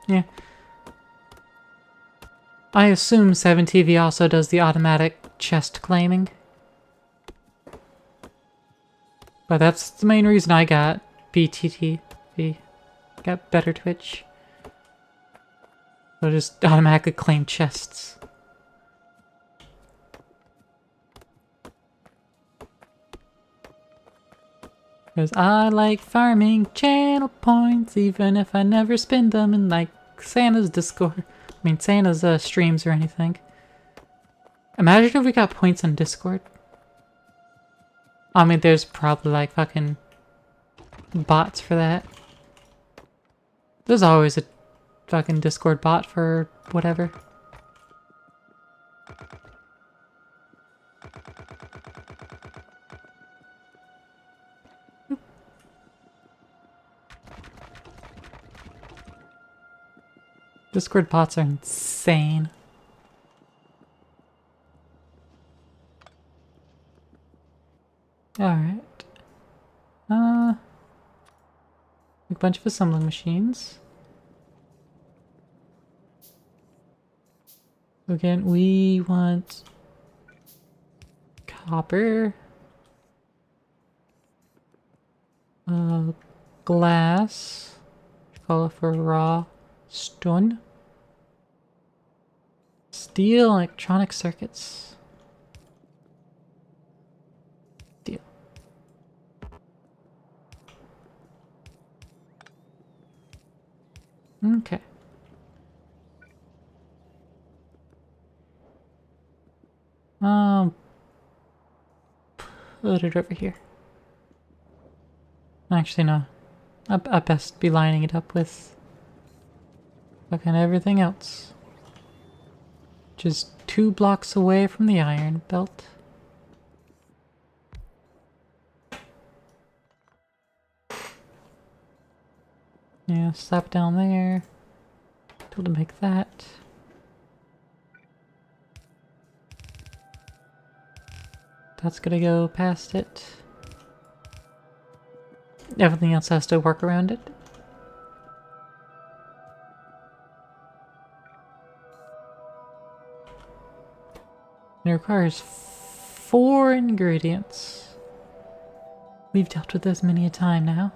Yeah. I assume 7TV also does the automatic chest claiming. But that's the main reason I got BTTV. Got Better Twitch. So just automatically claim chests. Because I like farming channel points, even if I never spend them in, like, Santa's Discord. I mean, Santa's streams or anything. Imagine if we got points on Discord. I mean, there's probably, like, fucking bots for that. There's always a fucking Discord bot for whatever. Discord bots are insane. Alright. A bunch of assembling machines. Again, we want copper. Glass. Call it for raw stone. Steel, electronic circuits. Steel. Okay. Put it over here. Actually, no. I best be lining it up with fucking everything else. Just 2 blocks away from the iron belt. Yeah, slap down there. Able to make that. That's gonna go past it. Everything else has to work around it. It requires 4 ingredients. We've dealt with this many a time now.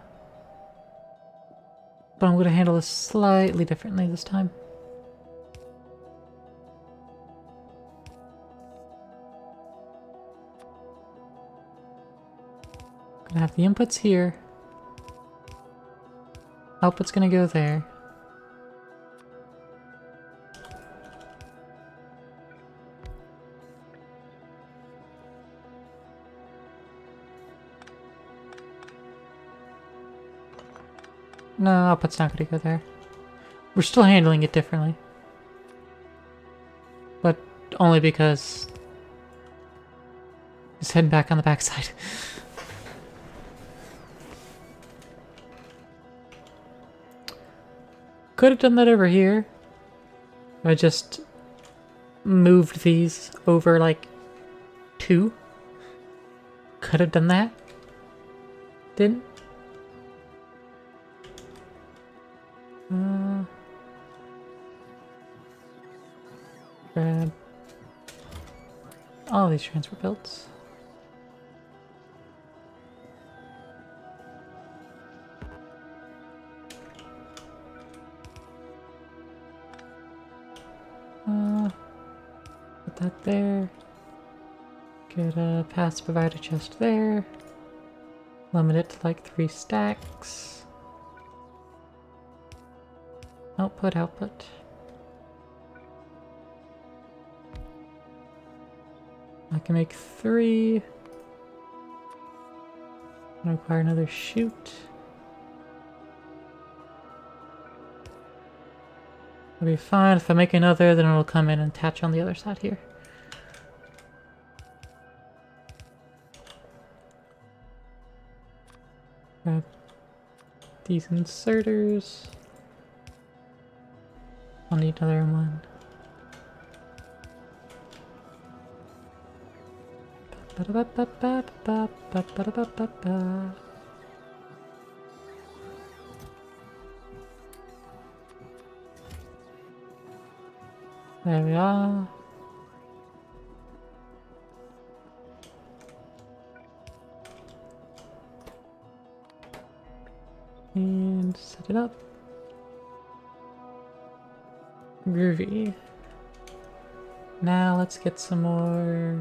But I'm gonna handle this slightly differently this time. Gonna have the inputs here. Output's gonna go there. No, output's not gonna go there. We're still handling it differently. But only because it's heading back on the backside. Could have done that over here. I just moved these over like 2. Could have done that. Didn't. Grab all these transfer belts. Put that there. Get a pass provider chest there. Limit it to like 3 stacks. Output, output. I can make 3. I require another chute. It'll be fine. If I make another, then it'll come in and attach on the other side here. Grab these inserters. I'll need another one. There we are. And set it up. Groovy. Now let's get some more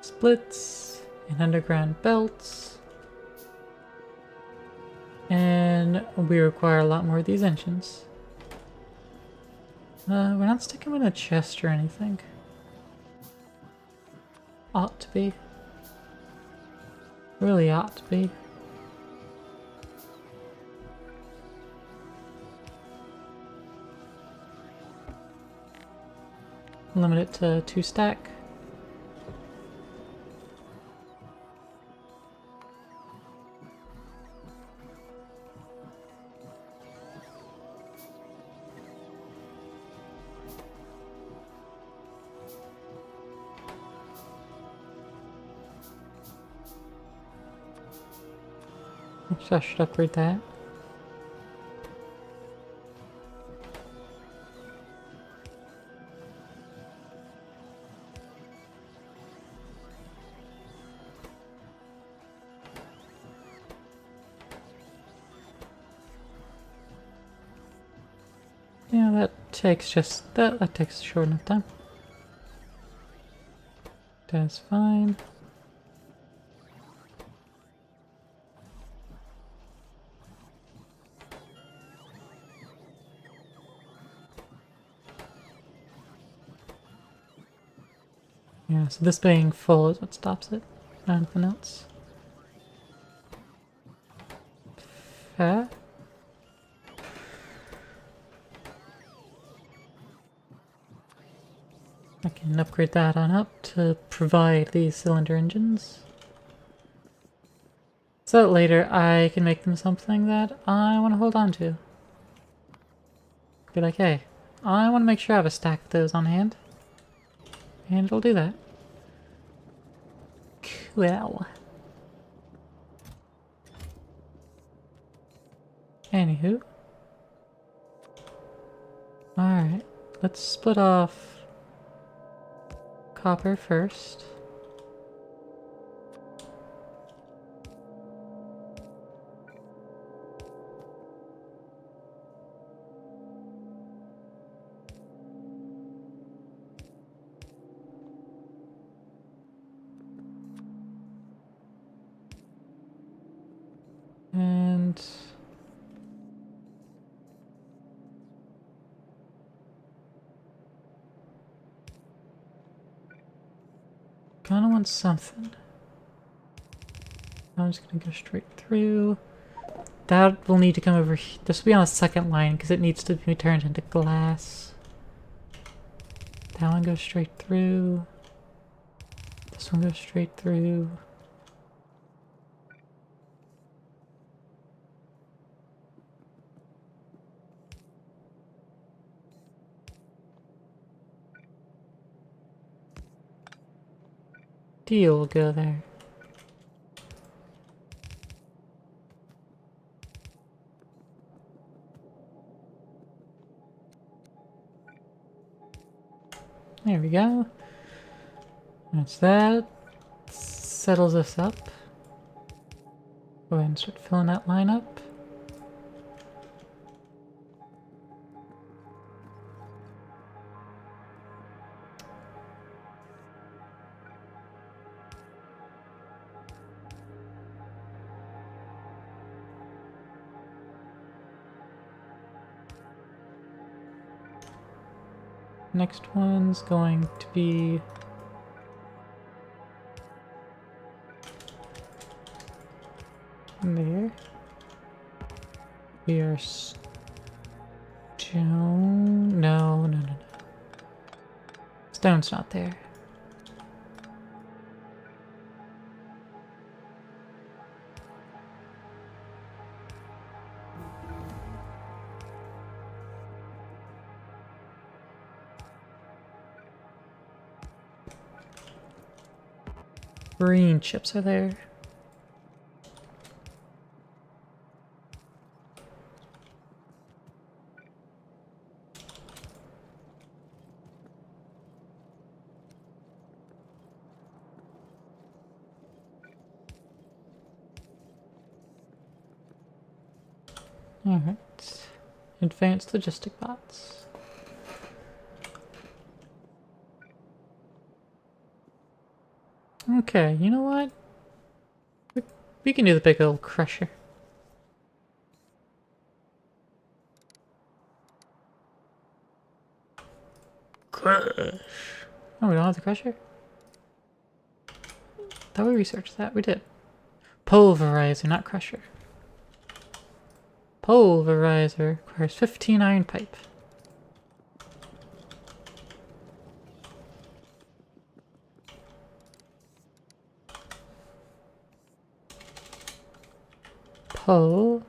splits and underground belts. And we require a lot more of these engines. We're not sticking with a chest or anything. Ought to be. Really ought to be. Limit it to 2 stack. So I should upgrade that. Yeah, that takes just that takes a short enough time. That's fine. Yeah, so this being full is what stops it. Nothing else. Fair. I can upgrade that on up to provide these cylinder engines. So that later I can make them something that I want to hold on to. Be like, hey, I want to make sure I have a stack of those on hand. And it'll do that. Cool. Anywho. Alright, let's split off copper first. And kinda want something. I'm just gonna go straight through. that will need to come over here. This will be on the second line because it needs to be turned into glass. That one goes straight through. This one goes straight through. Deal will go there. There we go. That's that. Settles us up. Go ahead and start filling that line up. Next one's going to be there. We are stone. No. Stone's not there. Green chips are there. Alright. Advanced logistic bots. Okay, you know what? We can do the big old crusher. Crush. Oh, we don't have the crusher? Thought we researched that. We did. Pulverizer, not crusher. Pulverizer requires 15 iron pipe. Oh,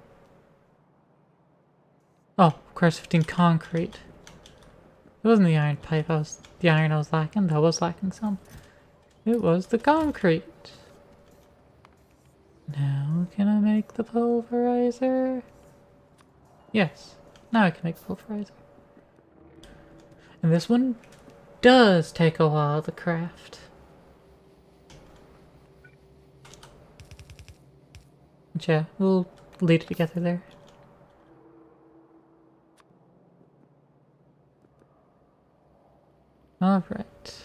requires 15 concrete. It wasn't the iron pipe, the iron I was lacking. That was lacking some. It was the concrete. Now can I make the pulverizer? Yes, now I can make the pulverizer. And this one does take a while to craft. But yeah, we'll lead it together there. Alright.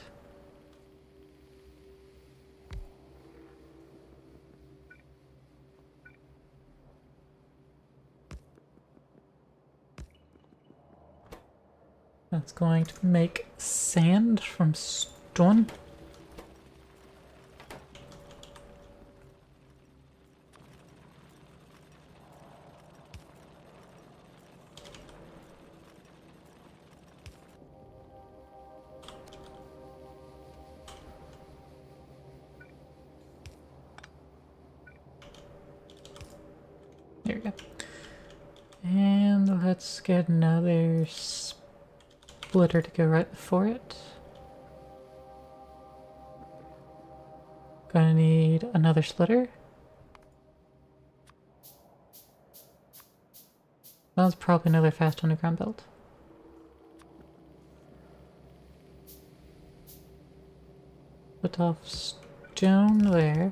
That's going to make sand from stone. There we go. And let's get another splitter to go right before it. Gonna need another splitter. That's probably another fast underground belt. Put off stone there.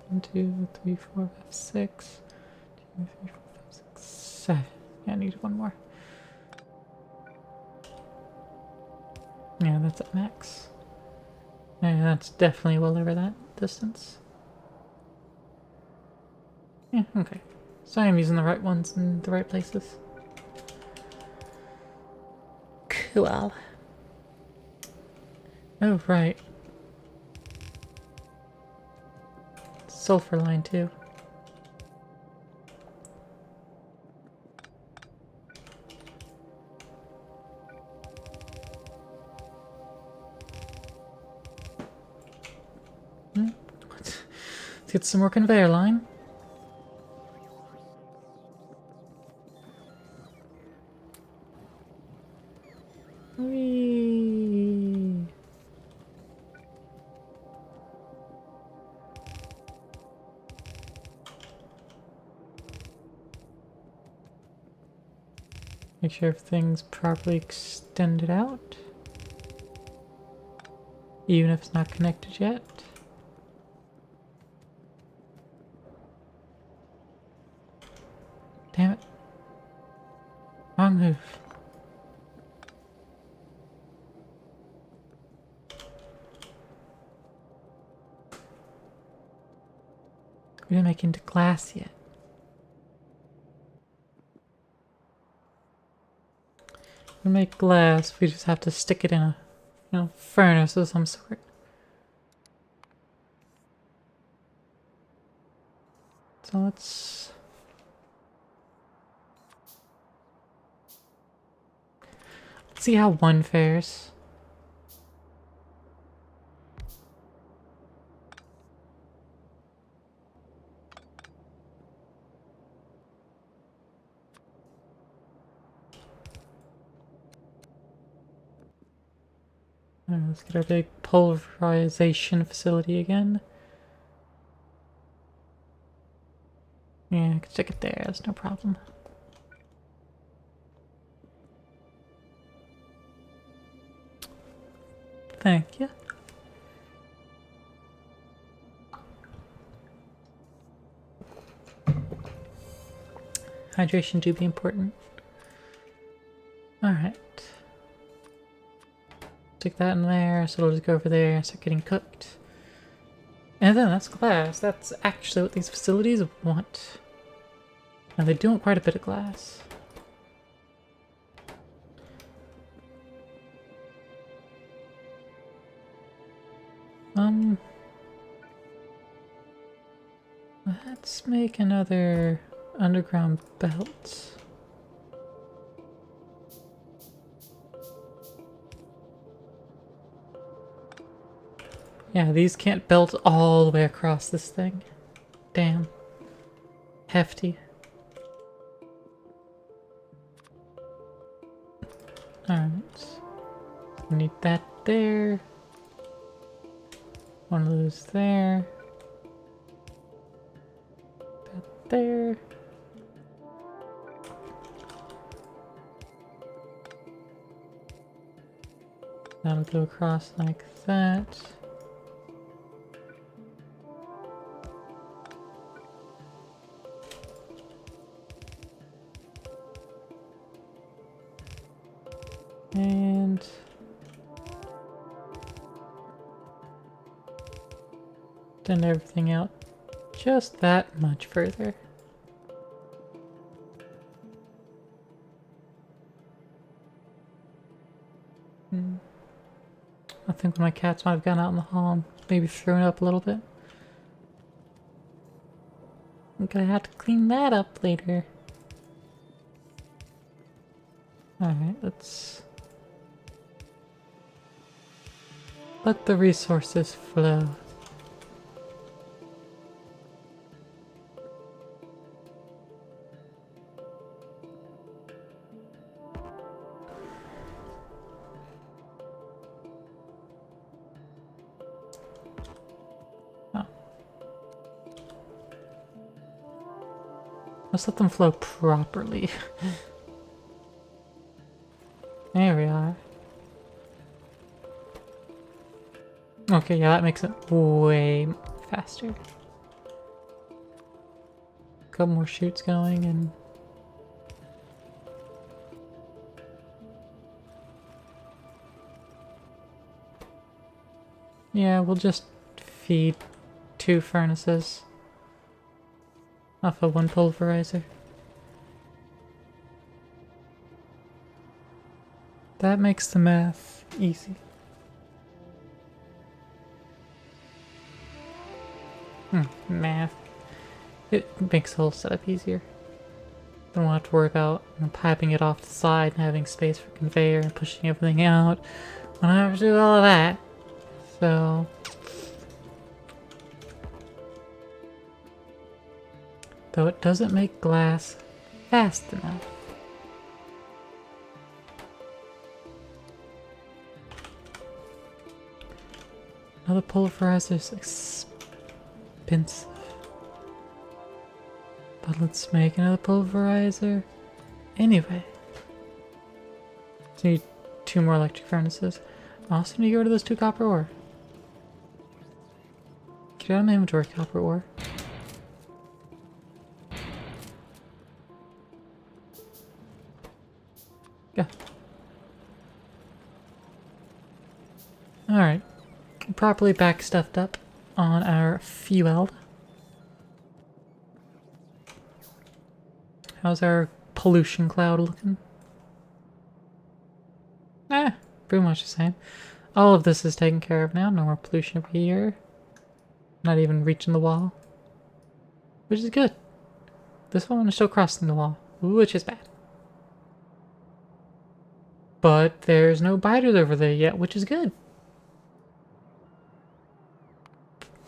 One, two, three, four, five, six. 2, 3, 4, 5, 6, 7. Yeah, I need one more. Yeah, that's at max. Yeah, that's definitely well over that distance. Yeah, okay. So I'm using the right ones in the right places. Cool. Oh, right. Sulfur line, too. Let's get some more conveyor line. Whee! Make sure everything's properly extended out. Even if it's not connected yet. Damn it. Wrong move. We didn't make it into glass yet. We make glass, we just have to stick it in a, furnace of some sort. So let's see how one fares. Alright, let's get our big pulverization facility again. Yeah, I can stick it there, that's no problem. Thank you. Hydration do be important. Alright. Stick that in there, so it'll just go over there and start getting cooked. And then that's glass. That's actually what these facilities want. Now they do want quite a bit of glass. Let's make another underground belt. Yeah, these can't belt all the way across this thing. Damn. Hefty. Alright. We need that there. One of those there. That there. That'll go across like that. And extend everything out just that much further. I think my cats might have gone out in the hall and maybe thrown up a little bit. I'm gonna have to clean that up later. Alright, let's let the resources flow. Oh. Let's let them flow properly. There we are. Okay, yeah, that makes it way faster. Couple more chutes going and Yeah, we'll just feed 2 furnaces off of 1 pulverizer. That makes the math easy. Math. It makes the whole setup easier. Don't have to worry about piping it off the side and having space for conveyor and pushing everything out. I don't have to do all of that. So... though it doesn't make glass fast enough. Another pulverizer is expensive. But let's make another pulverizer. Anyway. So need 2 more electric furnaces. I also need to get rid of those 2 copper ore. Get out of my inventory, copper ore. Go. Alright. Properly back stuffed up on our fuel. How's our pollution cloud looking? Pretty much the same. All of this is taken care of now. No more pollution over here. Not even reaching the wall. Which is good. This one is still crossing the wall, which is bad. But there's no biters over there yet, which is good.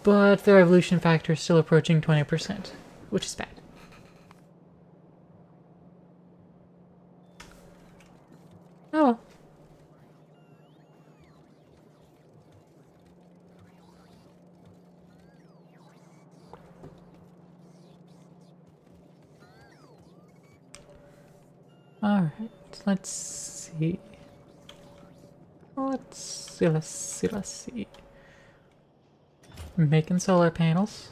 But their evolution factor is still approaching 20%, which is bad. Oh well. Alright, let's see. Let's see. Making solar panels.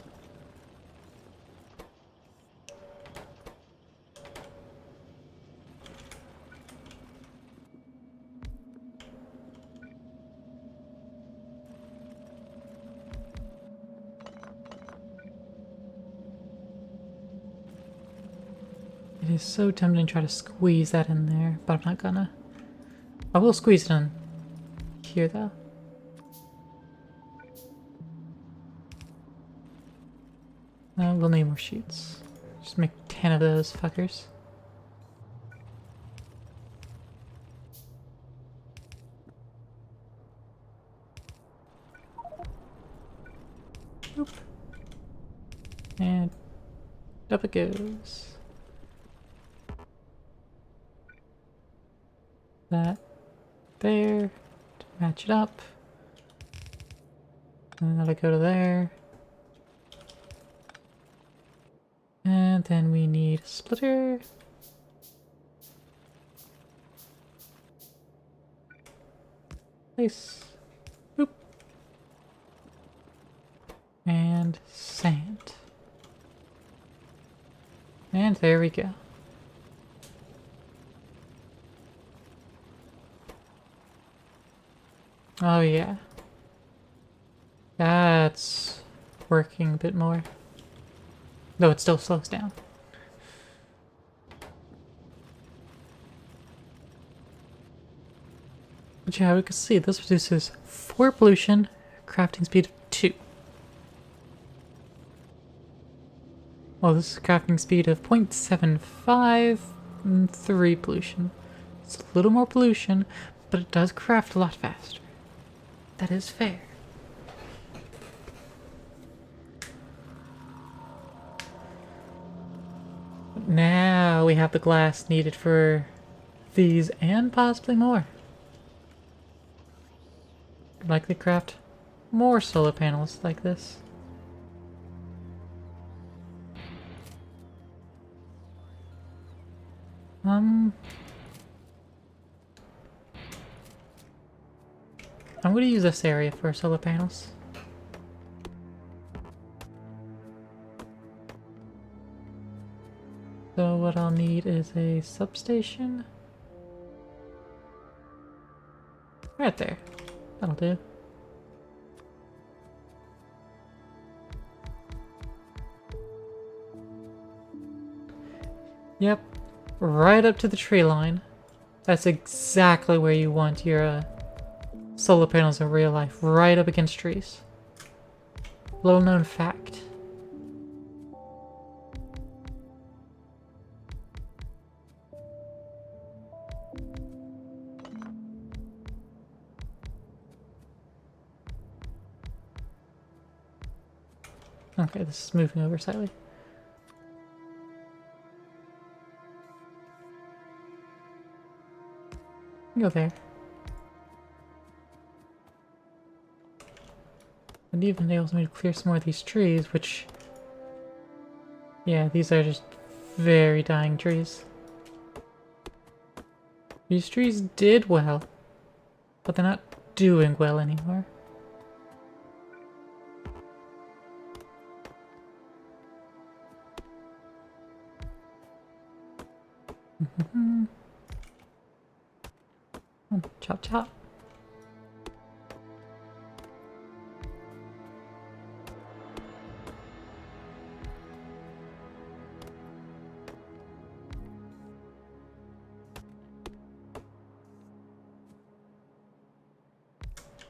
It is so tempting to try to squeeze that in there, but I'm not gonna. I will squeeze it in here though. We'll need more sheets. Just make 10 of those fuckers. Oop. And up it goes. That there to match it up. And that'll go to there. And then we need a splitter. Place. Boop. And sand. And there we go. Oh yeah. That's working a bit more. Though it still slows down. But yeah, we can see this reduces 4 pollution, crafting speed of 2. Well, this is crafting speed of 0.75 and 3 pollution. It's a little more pollution, but it does craft a lot faster. That is fair. Now we have the glass needed for these and possibly more. Likely craft more solar panels like this. I'm going to use this area for solar panels. So what I'll need is a substation. Right there. That'll do. Yep, right up to the tree line. That's exactly where you want your solar panels in real life, right up against trees. Little known fact. Okay, this is moving over slightly. Go there. And even enables me to clear some more of these trees, which... yeah, these are just very dying trees. These trees did well, but they're not doing well anymore. Chop chop.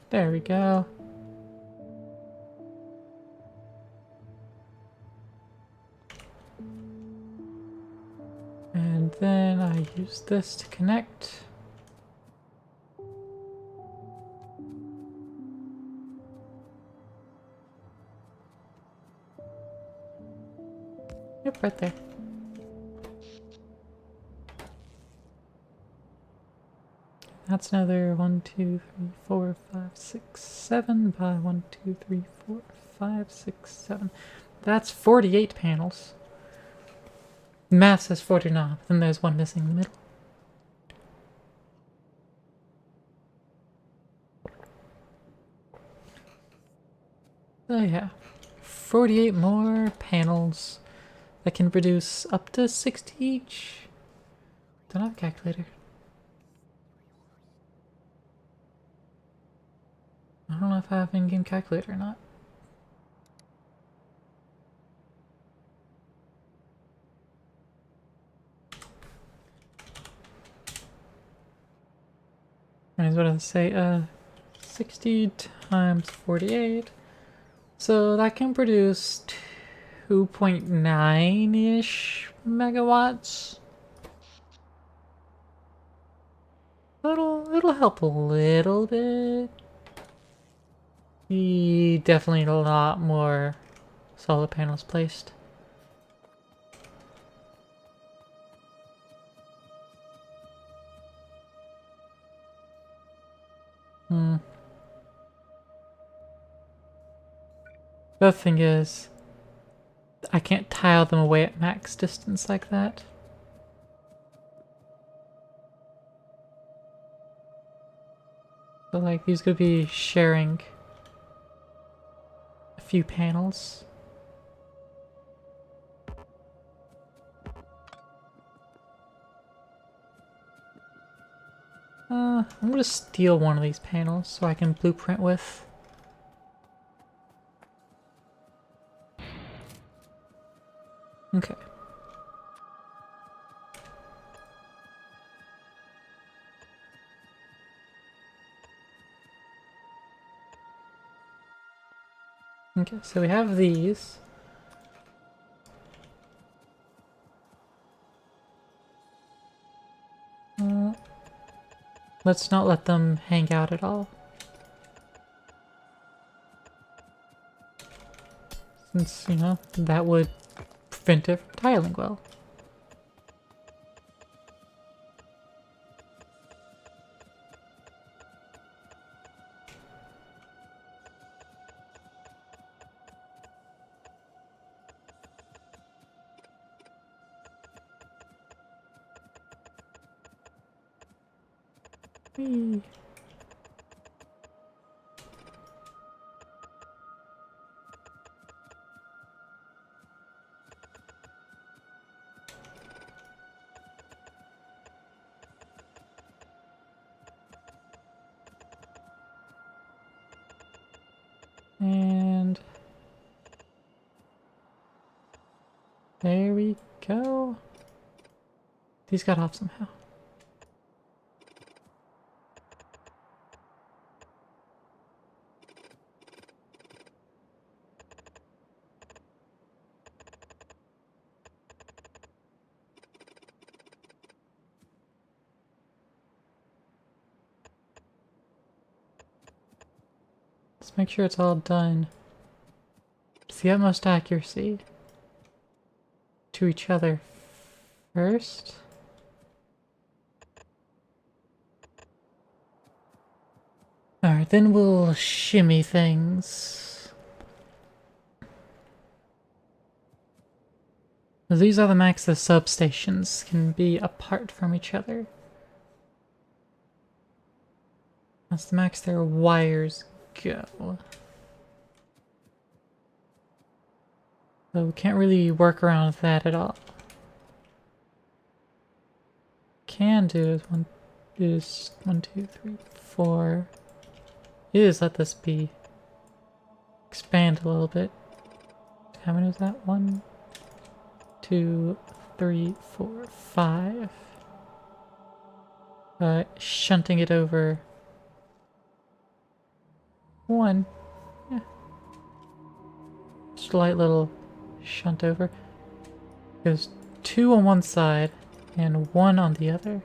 There we go. And then I use this to connect. Yep, right there. That's another 1, 2, 3, 4, 5, 6, 7 by 1, 2, 3, 4, 5, 6, 7. That's 48 panels. Math says 49, but then there's one missing in the middle. So yeah, 48 more panels that can produce up to 60 each. Don't have a calculator. I don't know if I have an in-game calculator or not. Might as well say 60 times 48. So that can produce 2.9-ish megawatts. It'll help a little bit. You definitely need a lot more solar panels placed. The other thing is, I can't tile them away at max distance like that. So like, these could be sharing a few panels. I'm gonna steal one of these panels so I can blueprint with. Okay. Okay, so we have these. Let's not let them hang out at all. Since, you know, that would prevent it from tiling well. Whee. And there we go. These got off somehow. Let's make sure it's all done to the utmost accuracy to each other first. Alright, then we'll shimmy things. These are the max the substations can be apart from each other. That's the max their wires go. So we can't really work around that at all. Can do is 1, 2, 3, 4. Is let this be expand a little bit. How many was that? 1, 2, 3, 4, 5. Shunting it over 1. Yeah. Slight little shunt over. Goes 2 on one side and 1 on the other.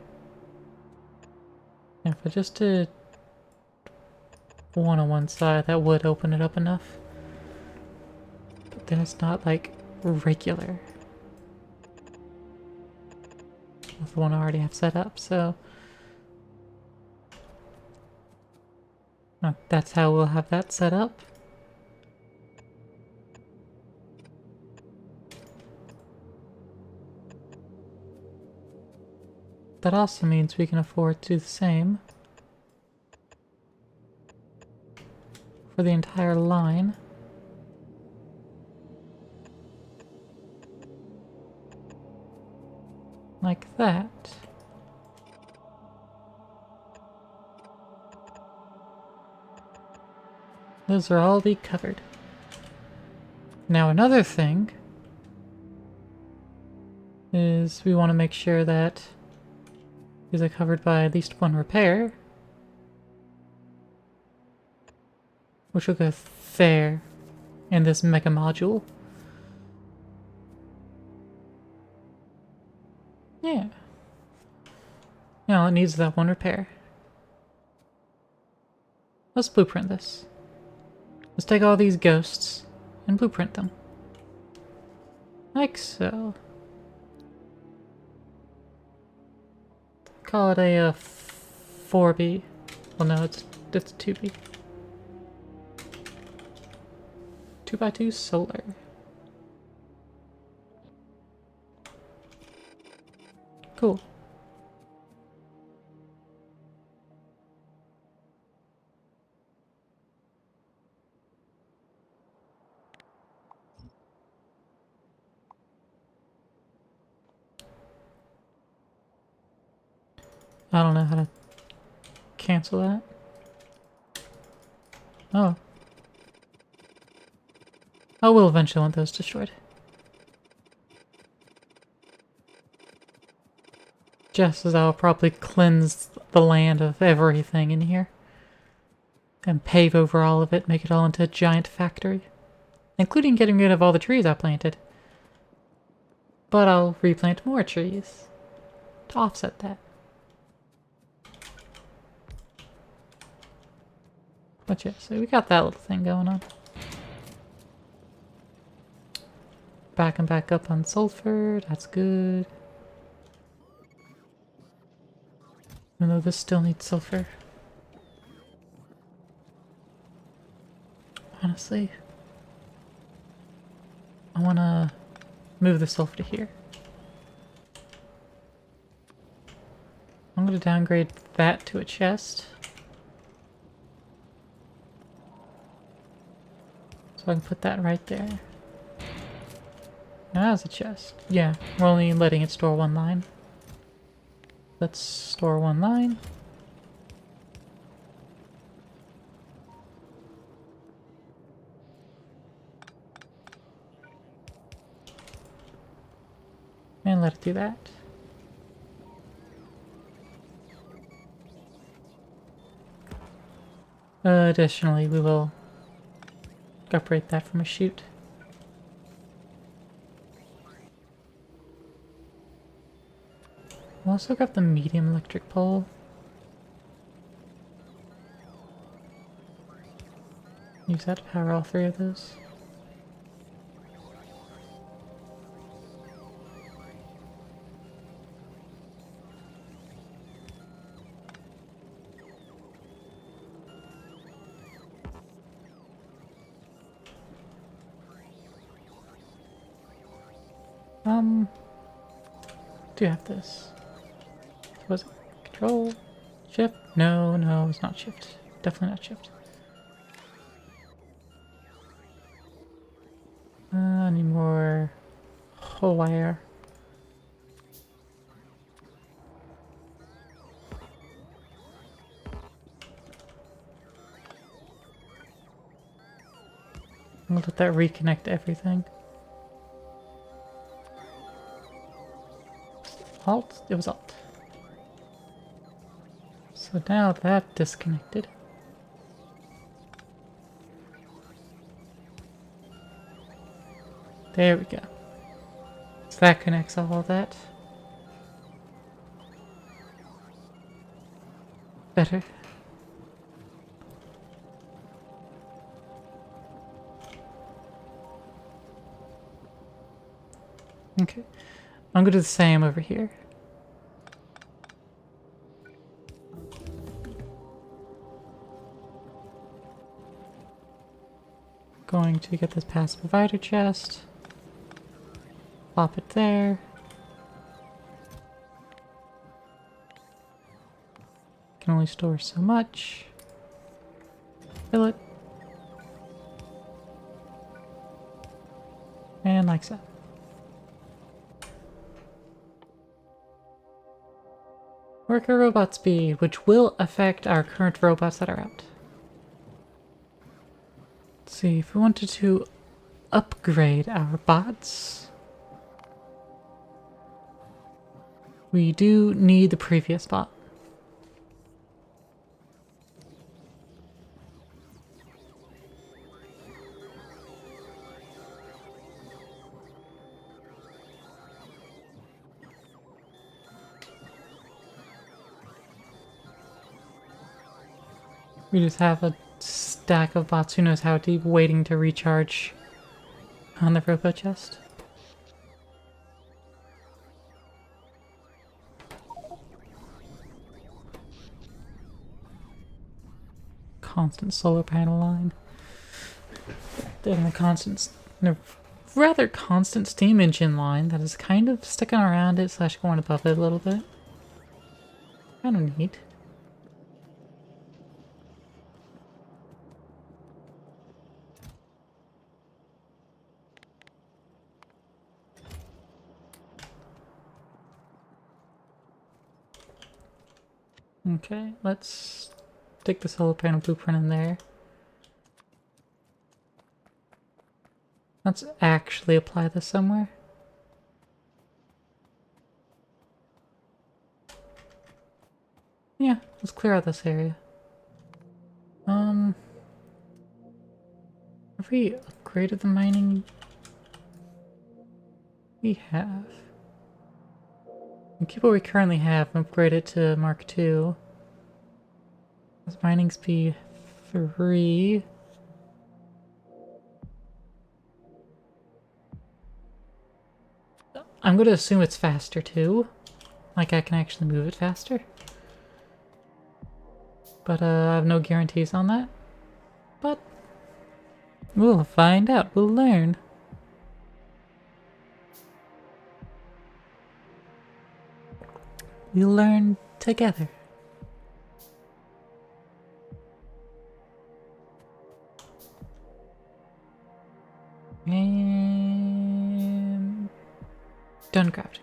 And if I just did 1 on one side, that would open it up enough. But then it's not like regular with the one I already have set up, so that's how we'll have that set up. That also means we can afford to do the same for the entire line. Like that. Those are all be covered. Now another thing is we want to make sure that these are covered by at least 1 repair, which will go there in this mega module. Yeah. Now it needs that 1 repair. Let's blueprint this. Let's take all these ghosts and blueprint them. Like so. Call it a 4B. Well, no, it's 2B. 2x2 solar. Cool. I don't know how to cancel that. Oh. I will eventually want those destroyed. Just as I'll probably cleanse the land of everything in here. And pave over all of it, make it all into a giant factory. Including getting rid of all the trees I planted. But I'll replant more trees to offset that. But yeah, so we got that little thing going on. Backing back up on sulfur, that's good. Even though this still needs sulfur. Honestly, I want to move the sulfur to here. I'm going to downgrade that to a chest. So I can put that right there. Now that's a chest. Yeah, we're only letting it store 1 line. Let's store 1 line. And let it do that. Additionally, we will upgrade that from a chute. We'll also grab the medium electric pole. Use that to power all three of those. Do you have this? Was it control? Shift? No, no, it's not shift. Definitely not shift. I need more wire. We'll let that reconnect everything. Alt? It was Alt. So now that disconnected. There we go. So that connects all of that. Better. Okay. I'm gonna do the same over here. Going to get this pass provider chest. Plop it there. Can only store so much. Fill it. And like so. Worker robot speed, which will affect our current robots that are out. Let's see, if we wanted to upgrade our bots, we do need the previous bot. We just have a stack of bots, who knows how deep, waiting to recharge on the robot chest. Constant solar panel line. Then the constant, rather constant steam engine line that is kind of sticking around it slash going above it a little bit. Kind of neat. Okay, let's stick the solar panel blueprint in there. Let's actually apply this somewhere. Yeah, let's clear out this area. Have we upgraded the mining? We have. And keep what we currently have and upgrade it to Mark II. That's mining speed 3. I'm gonna assume it's faster too. Like I can actually move it faster. But I have no guarantees on that. But we'll find out. We'll learn. We'll learn together. And done crafting.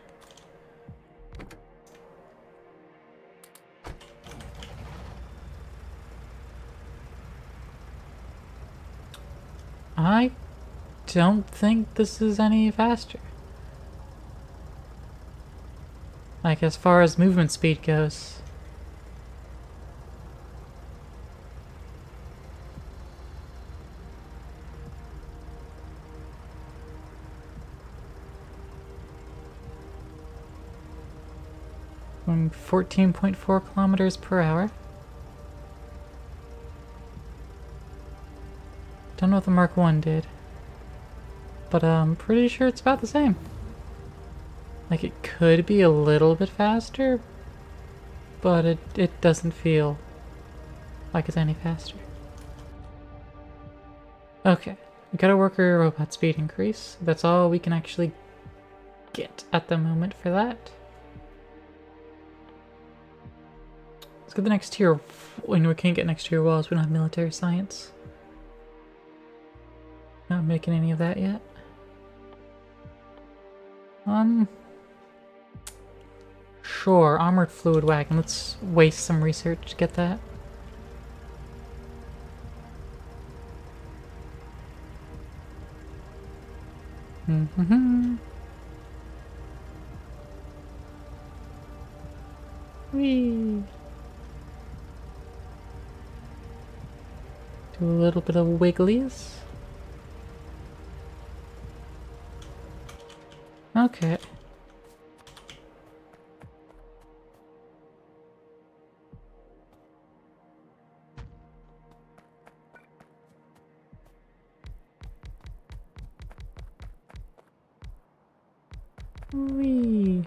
I don't think this is any faster. Like, as far as movement speed goes. Going 14.4 kilometers per hour. Don't know what the Mark 1 did. But I'm pretty sure it's about the same. Like, it could be a little bit faster, but it doesn't feel like it's any faster. Okay, we gotta work our robot speed increase. That's all we can actually get at the moment for that. Let's get the next tier. When we can't get next tier walls, we don't have military science. Not making any of that yet. Sure, armored fluid wagon. Let's waste some research to get that. Whee! Do a little bit of wigglies. Okay. Whee!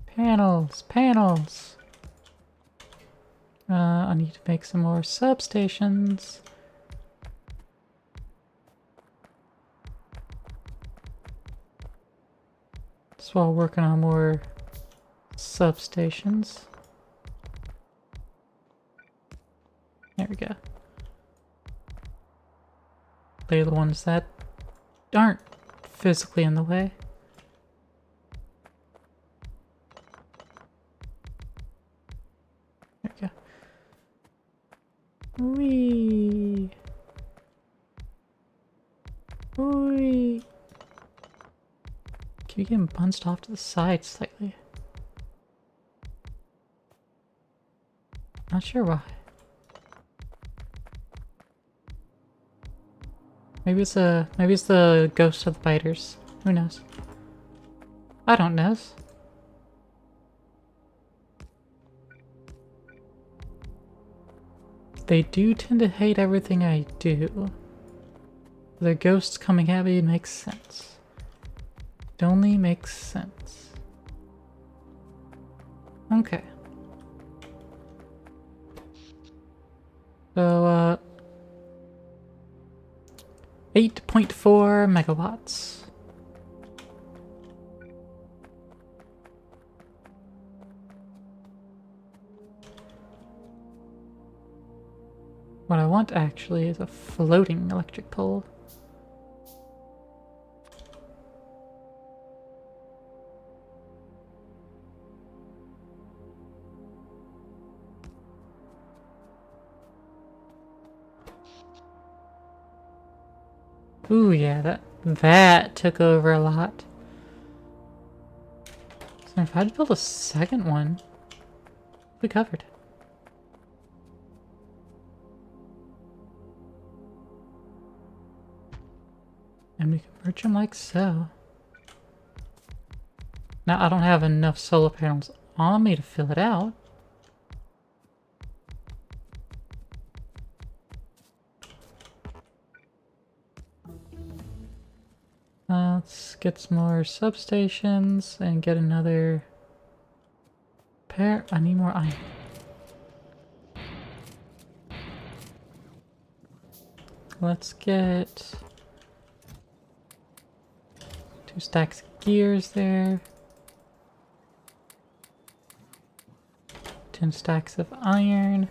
Panels, panels! I need to make some more substations. Just while working on more substations. There we go. They're the ones that aren't physically in the way. There we go. Whee! Whee! Keep getting bunched off to the side slightly. Not sure why. Maybe it's the ghost of the biters. Who knows? I don't know. They do tend to hate everything I do. The ghosts coming at me makes sense. It only makes sense. Okay. So, 8.4 megawatts. What I want actually is a floating electric pole. Ooh, yeah, that took over a lot. So if I had to build a second one, we covered. And we can merge them like so. Now, I don't have enough solar panels on me to fill it out. Let's get some more substations and get another pair. I need more iron. Let's get 2 stacks of gears there. 10 stacks of iron.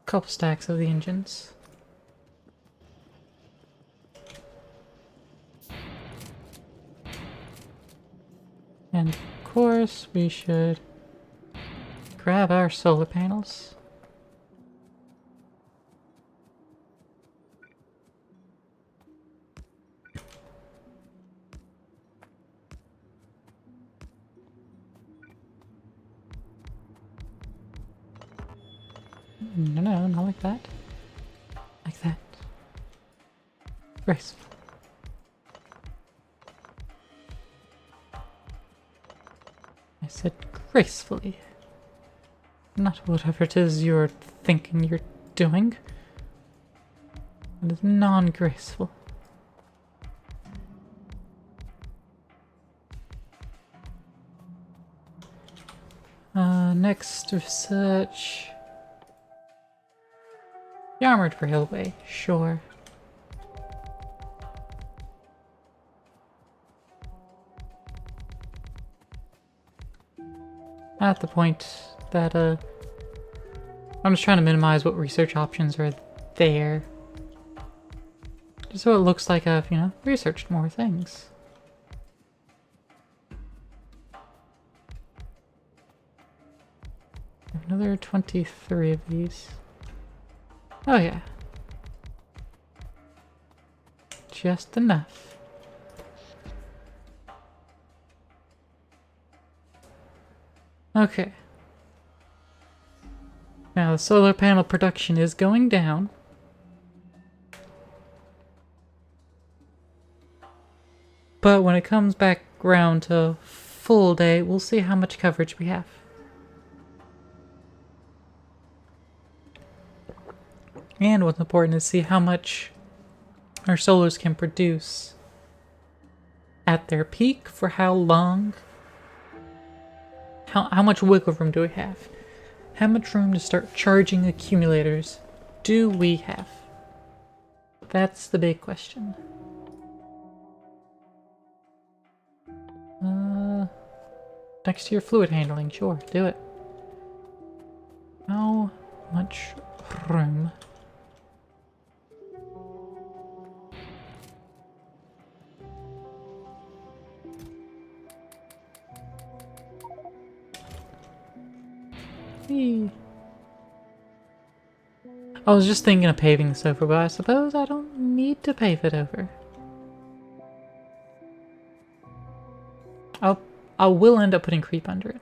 Couple stacks of the engines. And of course, we should grab our solar panels. No, not like that. Like that. Graceful. I said gracefully. Not whatever it is you're thinking you're doing. It is non-graceful. Next research. The armored railway, sure. At the point that, I'm just trying to minimize what research options are there. Just so it looks like I've, you know, researched more things. Another 23 of these. Oh yeah. Just enough. Okay. Now the solar panel production is going down. But when it comes back around to full day, we'll see how much coverage we have. And what's important is see how much our solars can produce at their peak, for how long, how much wiggle room do we have? How much room to start charging accumulators do we have? That's the big question. Next to your fluid handling, sure, do it. How much room? I was just thinking of paving this over, but I suppose I don't need to pave it over. I will end up putting creep under it.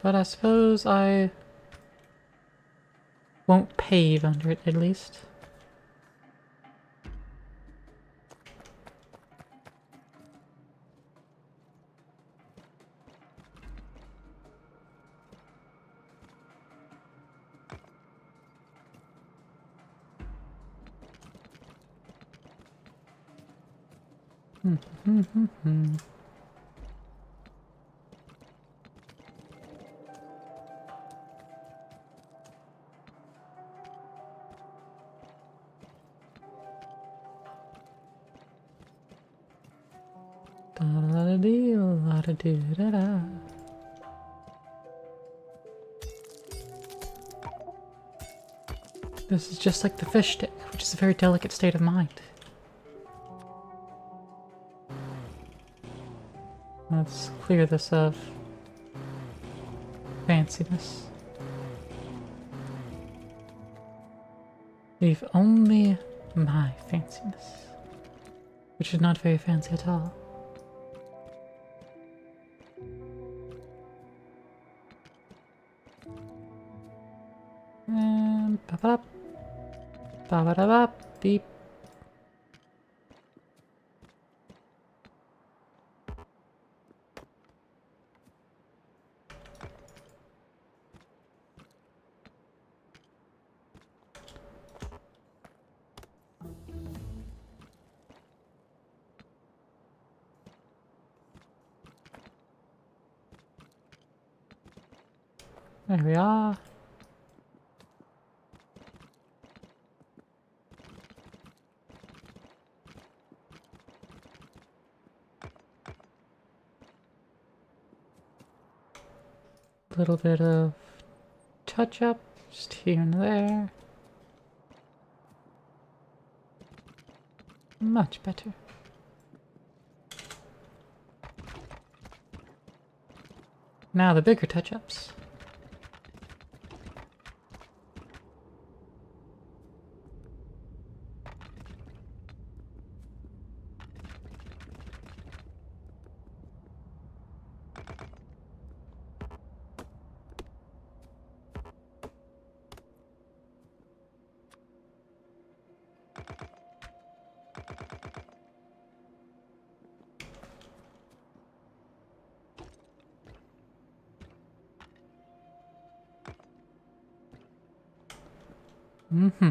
But I suppose I won't pave under it, at least. Da-da-da-dee-la-da-doo-da-da. This is just like the fish stick, which is a very delicate state of mind. Let's clear this of fanciness. Leave only my fanciness, which is not very fancy at all. And ba-ba-da, ba-ba-da-ba, beep. There we are. A little bit of touch up just here and there. Much better. Now the bigger touch ups. Mm-hmm.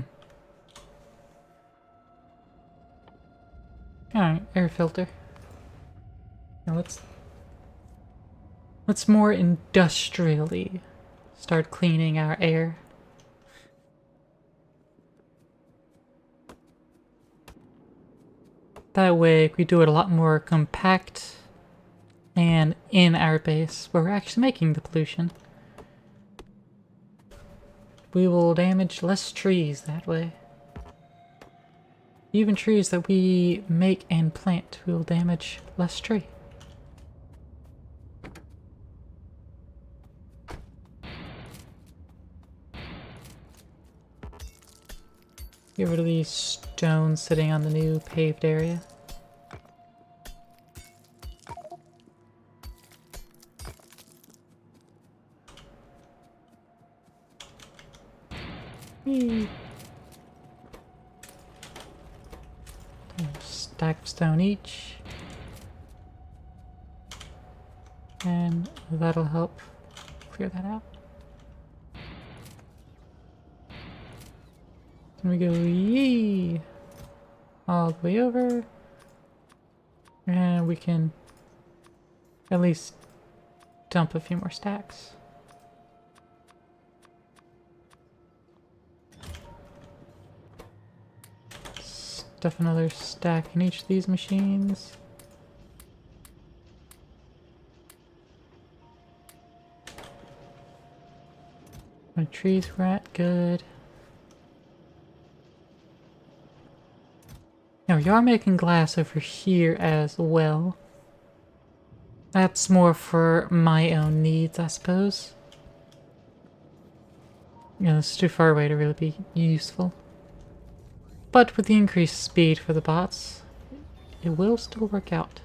Alright, air filter. Now let's more industrially start cleaning our air. That way we do it a lot more compact and in our base where we're actually making the pollution. We will damage less trees that way. Even trees that we make and plant, we will damage less tree. Get rid of these stones sitting on the new paved area. Stack of stone each. And that'll help clear that out. Then we go yee all the way over. And we can at least dump a few more stacks. Stuff another stack in each of these machines. My trees were at good. Now we are making glass over here as well. That's more for my own needs, I suppose. Yeah, it's too far away to really be useful. But with the increased speed for the bots, it will still work out.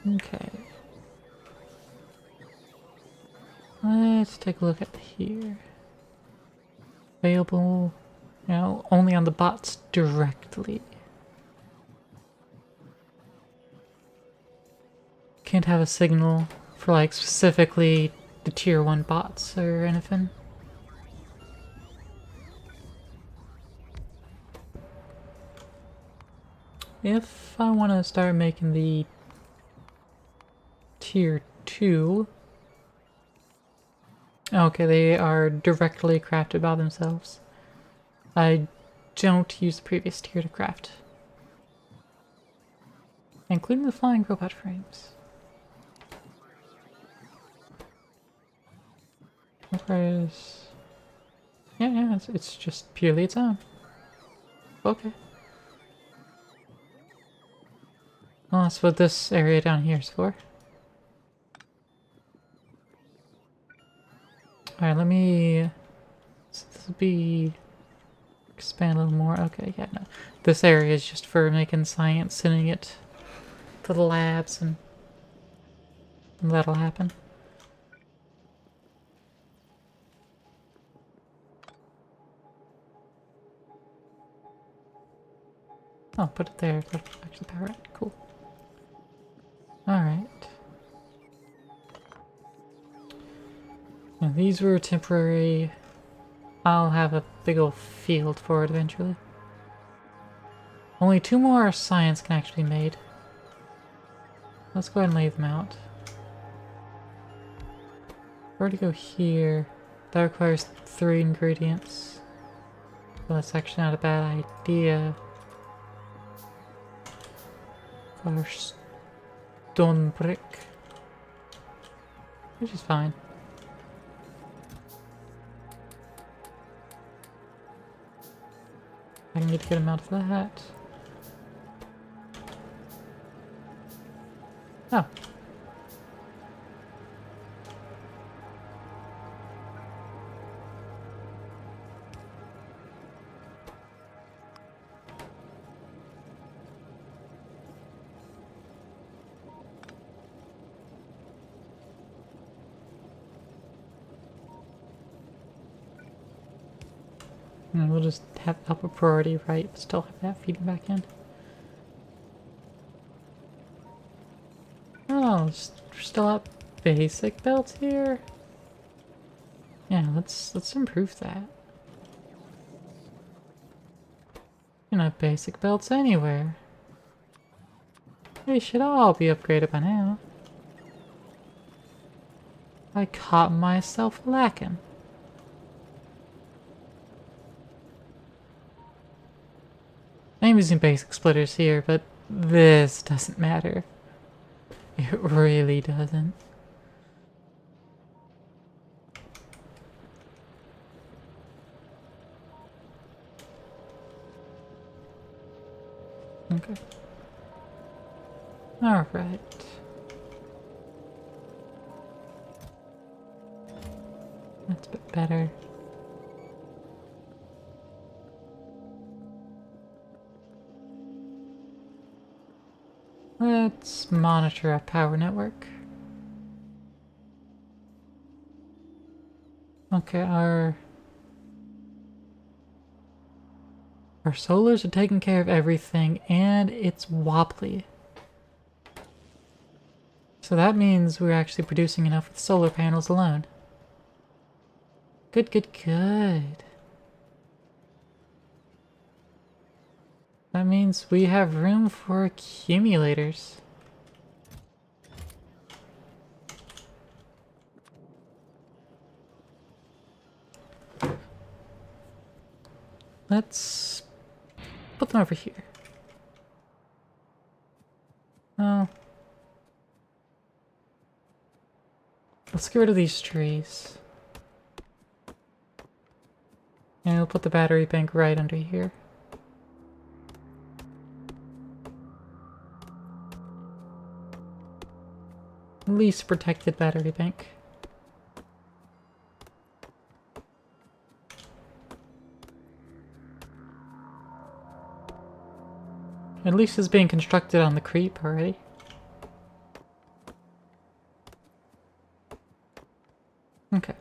Okay. Let's take a look at here. Available, only on the bots directly. Can't have a signal for like specifically the tier 1 bots or anything. If I want to start making the tier 2... Okay, they are directly crafted by themselves. I don't use the previous tier to craft. Including the flying robot frames. Requires... Yeah, it's just purely its own. Okay. Well, that's what this area down here is for. Alright, let me... So this will be... Expand a little more. Okay, yeah, no. This area is just for making science, sending it to the labs, and that'll happen. Oh, put it there. That'll actually power it. Cool. Alright. Now, these were temporary. I'll have a big old field for it eventually. Only 2 more science can actually be made. Let's go ahead and lay them out. Where to go here? That requires 3 ingredients. Well, that's actually not a bad idea. Requires stone brick. Which is fine. I can get a good amount of that. Oh. And we'll just have upper priority right, but still have that feeding back in. Oh, we're still at basic builds here? Yeah, let's improve that. You know, basic belts anywhere. They should all be upgraded by now. I caught myself lacking. I'm using basic splitters here, but this doesn't matter. It really doesn't. Okay. Alright. That's a bit better. Let's monitor our power network. Okay, our solars are taking care of everything, and it's wobbly. So that means we're actually producing enough with solar panels alone. Good, good, good. That means we have room for accumulators. Let's put them over here. Oh. Let's get rid of these trees. And we'll put the battery bank right under here. Least protected battery bank. At least it's being constructed on the creep already. Okay.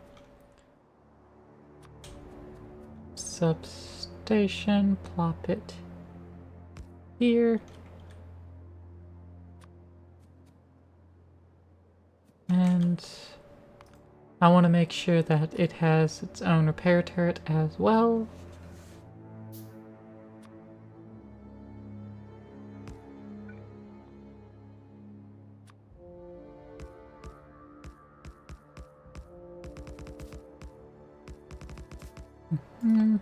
Substation, plop it here. And I want to make sure that it has its own repair turret as well. Hmm.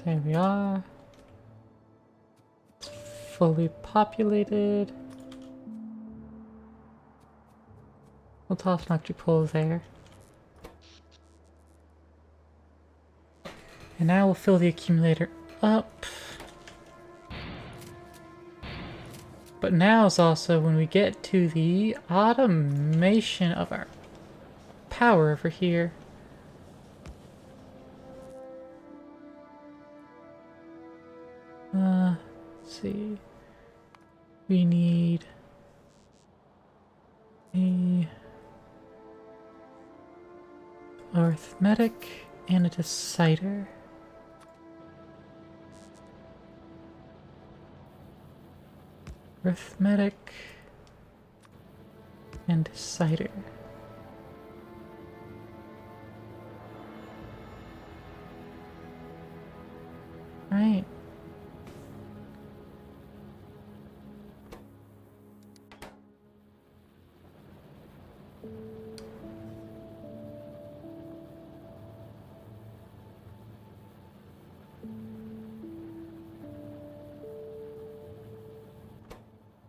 There we are. It's fully populated. We'll toss an electric pole there. And now we'll fill the accumulator up. But now is also when we get to the automation of our power over here. Let's see. We need a arithmetic and a decider. Arithmetic and decider. Right.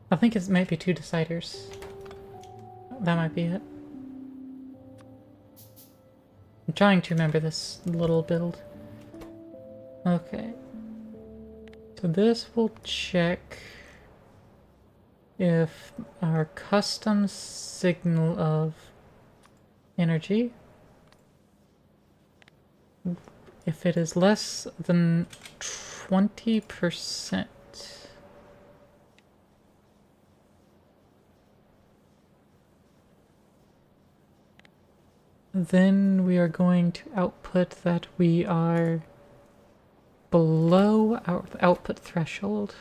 I think it might be 2 deciders. That might be it. I'm trying to remember this little build. Okay. So this will check if our custom signal of energy, if it is less than 20%, then we are going to output that we are below our output threshold.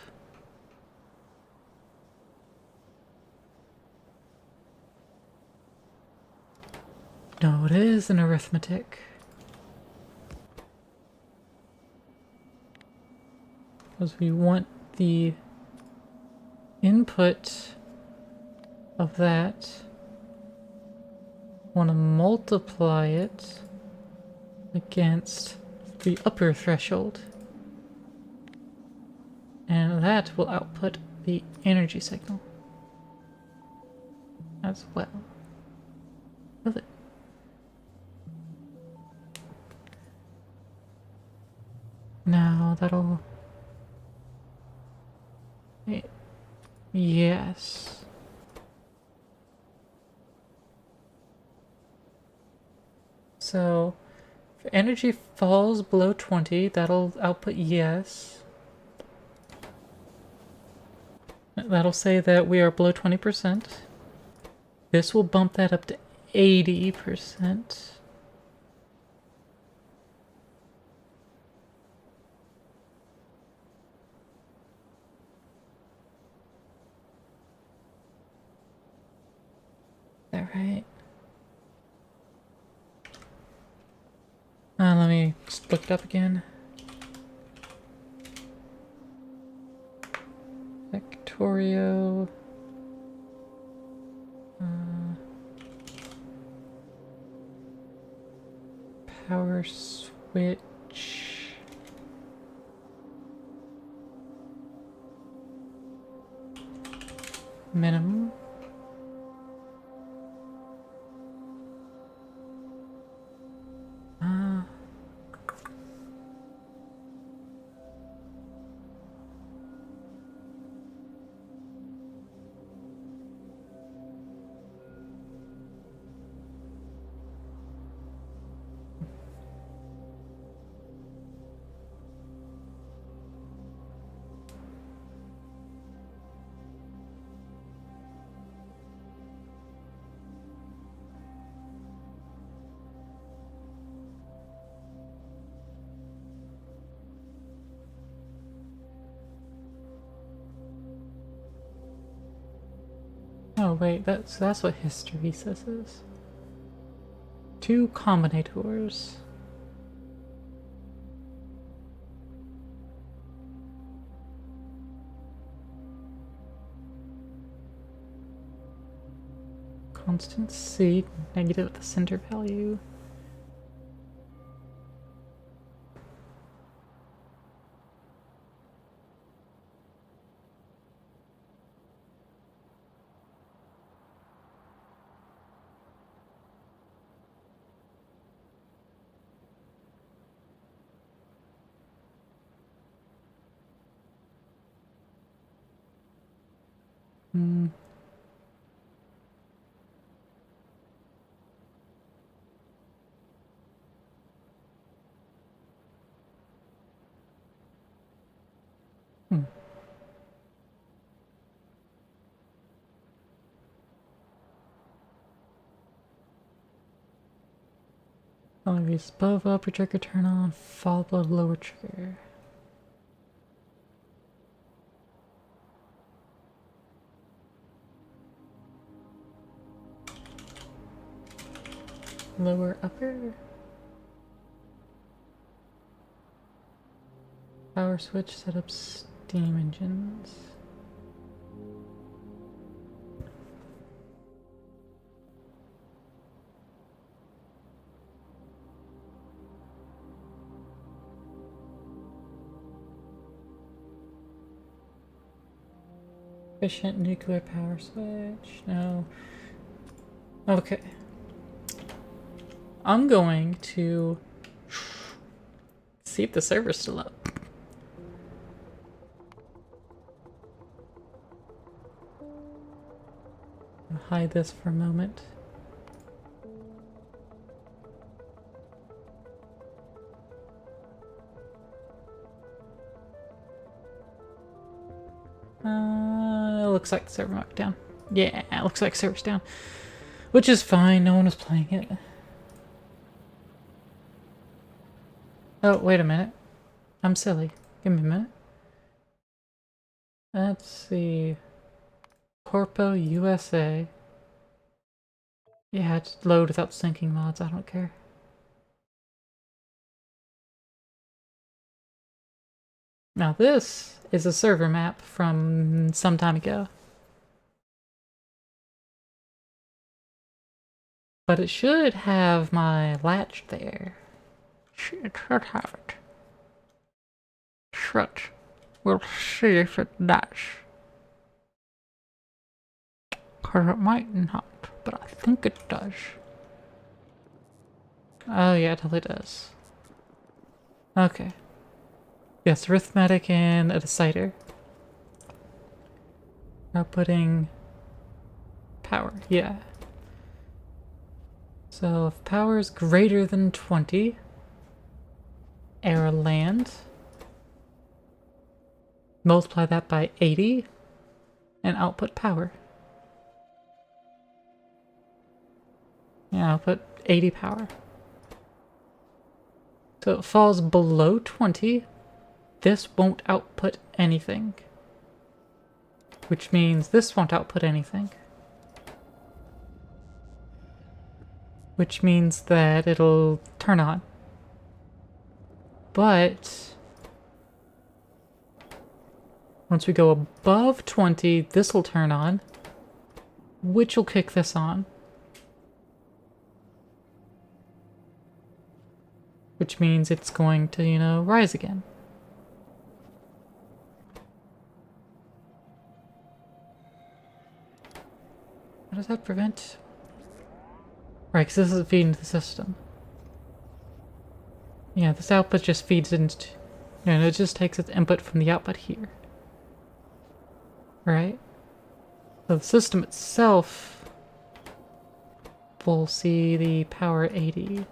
No, it is an arithmetic. Because we want the input of that, want to multiply it against the upper threshold. And that will output the energy signal as well. Will it? Now that'll... Yes. So, if energy falls below 20, that'll output yes. That'll say that we are below 20%. This will bump that up to 80%. Is that right? Let me just look it up again. Back-torio. Power switch. Minimum. Oh wait, that's what hysteresis is. 2 combinators. Constant C, negative at the center value. Hmm. Always above upper trigger turn on, followed by lower trigger. Lower upper. Power switch set up steam engines. Efficient nuclear power switch. No. Okay. I'm going to see if the server's still up. I'll hide this for a moment. It looks like the server might be down. Yeah, it looks like the server's down. Which is fine, no one was playing it. Oh, wait a minute. I'm silly. Give me a minute. Let's see. Corpo USA. Yeah, it's load without syncing mods. I don't care. Now this is a server map from some time ago. But it should have my latch there. It should have it. Should. We'll see if it does. Cause it might not, but I think it does. Oh yeah, it totally does. Okay. Yes, arithmetic and a decider. Outputting power, yeah. So if power is greater than 20, error land. Multiply that by 80 and output power. Yeah, output 80 power. So it falls below 20. This won't output anything. Which means this won't output anything. Which means that it'll turn on. But once we go above 20, this will turn on, which will kick this on. Which means it's going to, you know, rise again. What does that prevent? Right, because this is feeding the system. Yeah, this output just feeds into... No, it just takes its input from the output here. Right? So the system itself will see the power 80.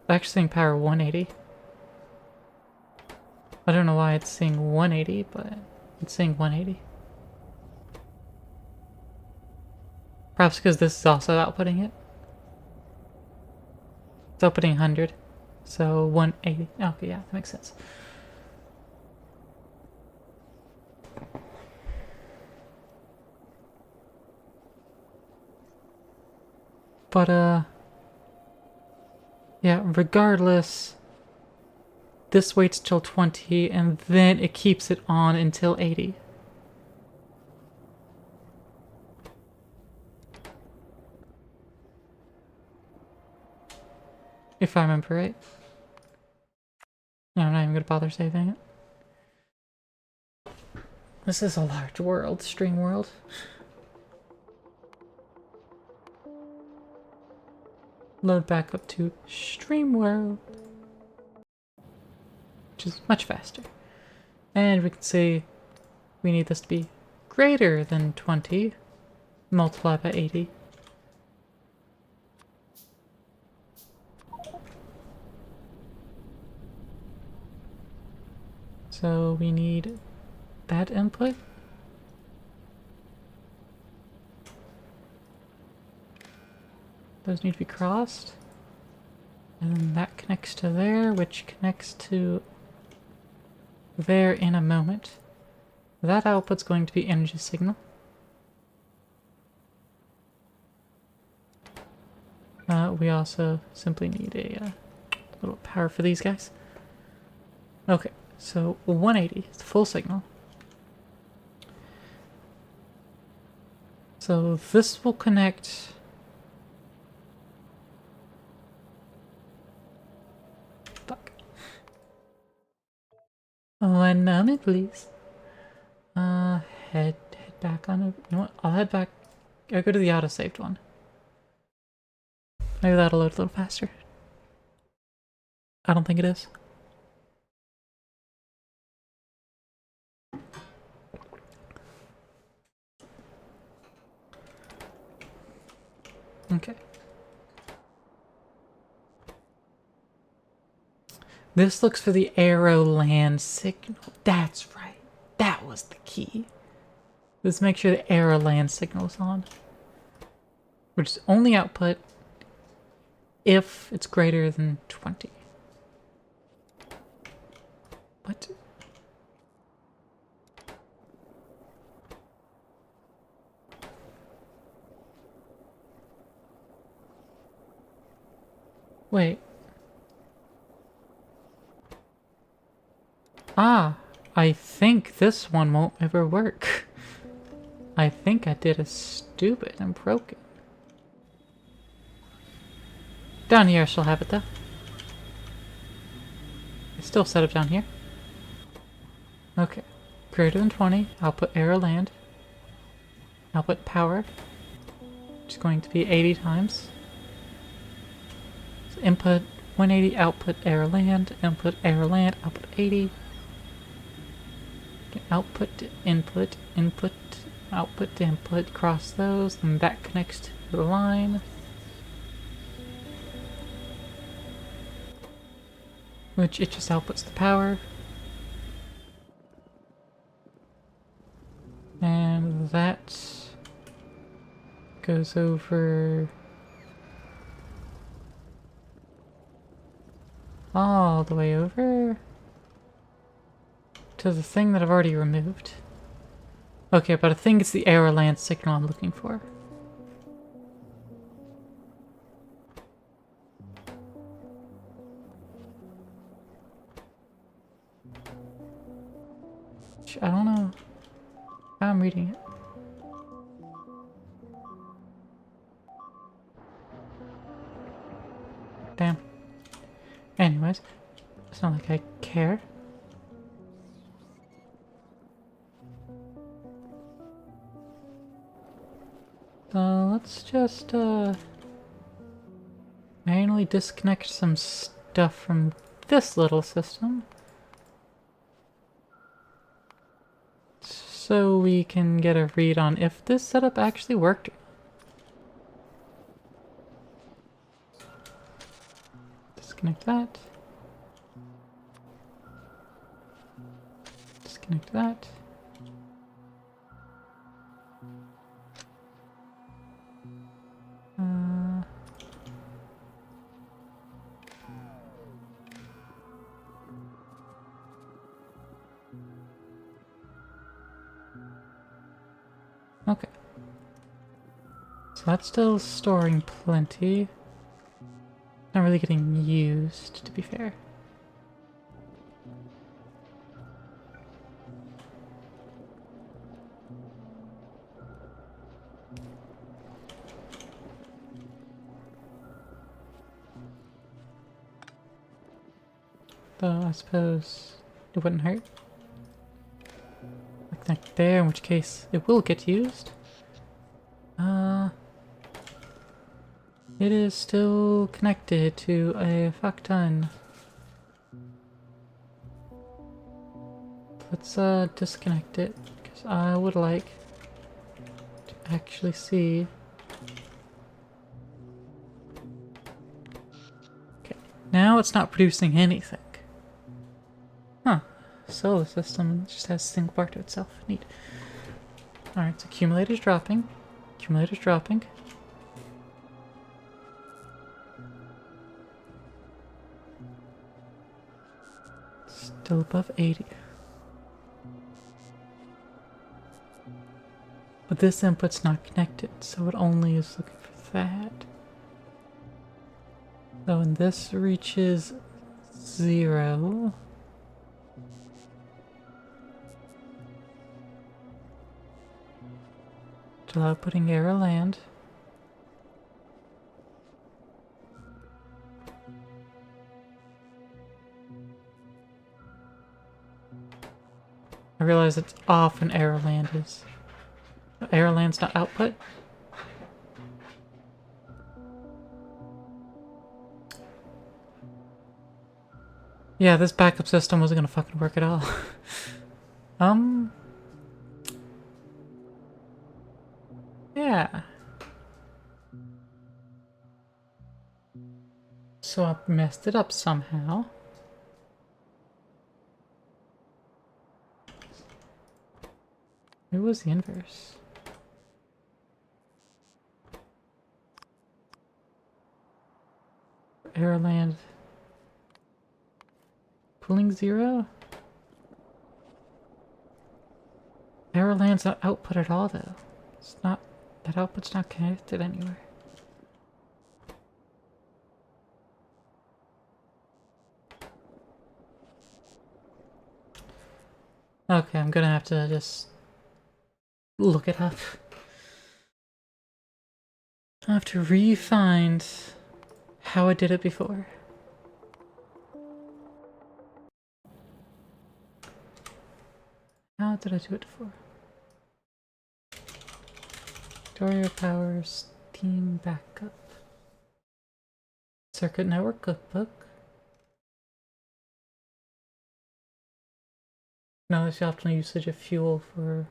Actually seeing power 180. I don't know why it's seeing 180, but it's seeing 180. Perhaps because this is also outputting it. It's outputting 100. So 180. Okay, yeah, that makes sense. But, yeah, regardless, this waits till 20 and then it keeps it on until 80. If I remember right. No, I'm not even gonna bother saving it. This is a large world, stream world. Load back up to stream world. Which is much faster. And we can see we need this to be greater than 20. Multiply by 80. So we need that input. Those need to be crossed. And then that connects to there, which connects to there in a moment. That output's going to be energy signal. We also simply need a little power for these guys. Okay, so 180 is the full signal. So this will connect... Fuck. 1 moment, please. Head back on it. You know what? I'll head back. I'll go to the autosaved one. Maybe that'll load a little faster. I don't think it is. Okay. This looks for the arrow land signal. That's right. That was the key. Let's make sure the arrow land signal is on. Which is only output if it's greater than 20. What? Wait. Ah, I think this one won't ever work. I think I did a stupid and broke it. Down here she'll have it though. It's still set up down here. Okay. Greater than 20. Output air or land. Output power. Which is going to be 80 times. So input 180, output air or land. Input air or land, output 80. Output to input, input, output to input, cross those, and that connects to the line. Which it just outputs the power. And that goes over all the way over to the thing that I've already removed. Okay, but I think it's the air or land signal I'm looking for. I don't know how I'm reading it. Damn. Anyways, it's not like I care. So let's just manually disconnect some stuff from this little system. So we can get a read on if this setup actually worked. Disconnect that. Disconnect that. Okay. So that's still storing plenty. Not really getting used, to be fair. Though I suppose it wouldn't hurt. Like there, in which case it will get used. It is still connected to a fuck ton. Let's disconnect it, because I would like to actually see. Okay, now it's not producing anything. Huh. Solar system just has a single part to itself. Neat. Alright, so accumulators dropping. Accumulators dropping. Still above 80. But this input's not connected, so it only is looking for that. So when this reaches 0, to allow putting air or land. I realize it's off when air or land is. Air or land's not output. Yeah, this backup system wasn't gonna fucking work at all. Yeah. So I messed it up somehow. It was the inverse. Airland. Pulling 0? Airland's not output at all though. It's not, that output's not connected anywhere. Okay, I'm gonna have to just look it up. I have to re-find how I did it before. How did I do it before? Back-torio power, Steam backup. Circuit network cookbook. Knowledge the optimal usage of fuel for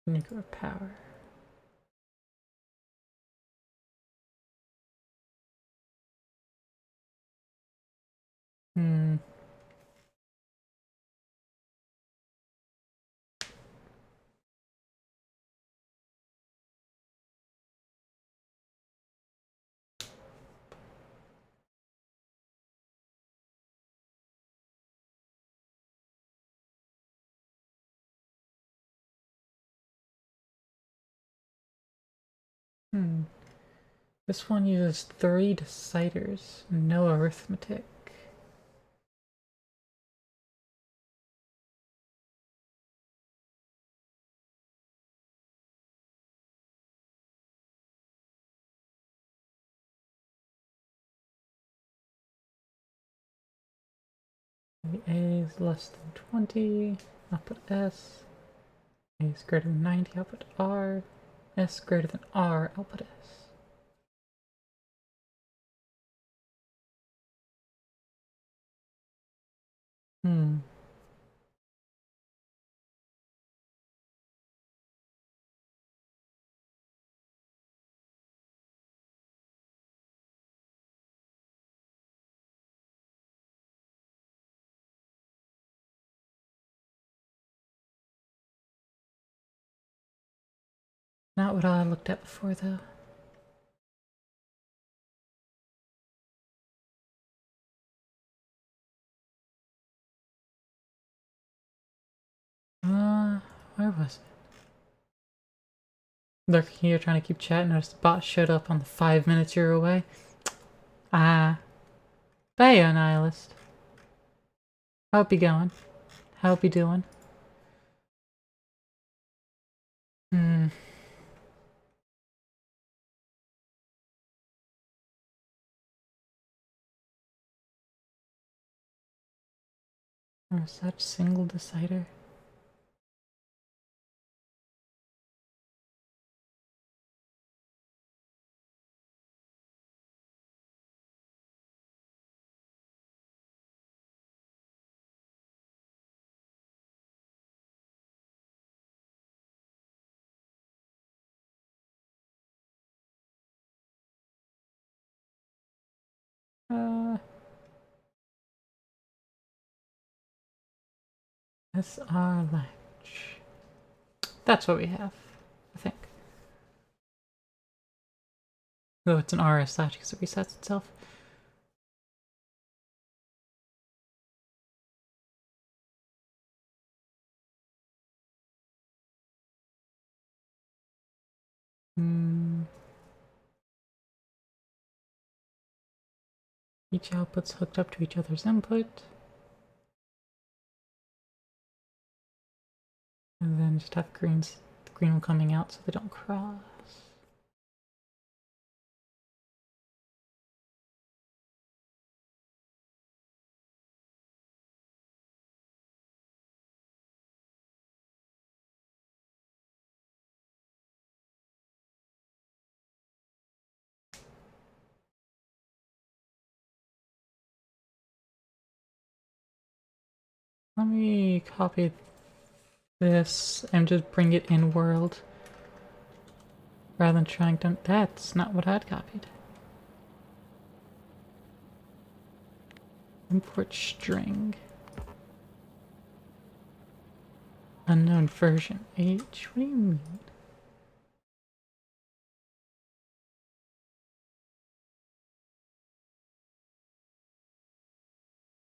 nuclear power. Hmm. This one uses 3 deciders, no arithmetic. The A is less than 20, output S. A is greater than 90, output R. S greater than R, output S. Not what I looked at before though. Where was it? Lurking here trying to keep chat, noticed the bot showed up on the 5 minutes you're away. Ah. Bye, Nihilist. How'd be going? How'd be doing? Or such single decider? SR latch. That's what we have, I think. Though it's an RS latch because it resets itself. Each output's hooked up to each other's input. And then just have the green one coming out so they don't cross. Let me copy this and just bring it in world. Rather than trying to... That's not what I'd copied. Import string. Unknown version H? What do you mean?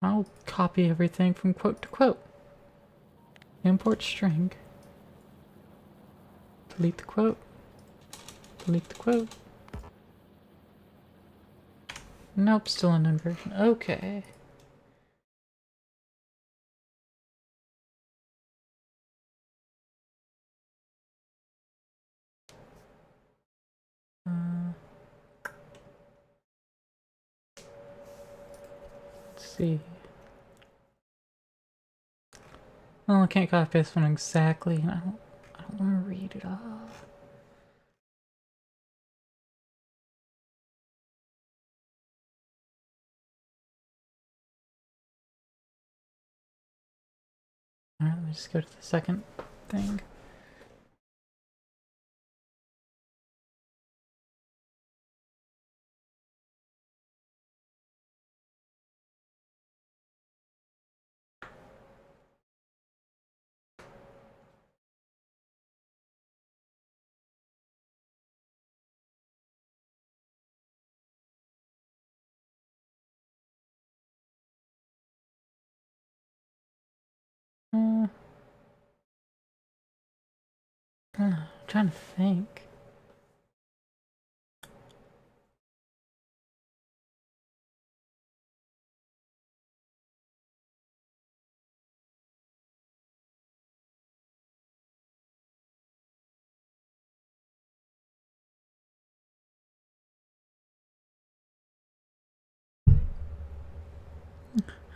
I'll copy everything from quote to quote. Import string. Delete the quote. Delete the quote. Nope, still an inversion. Okay. Let's see. Well, I can't copy this one exactly, and I don't want to read it off. Alright, let me just go to the second thing. I'm trying to think.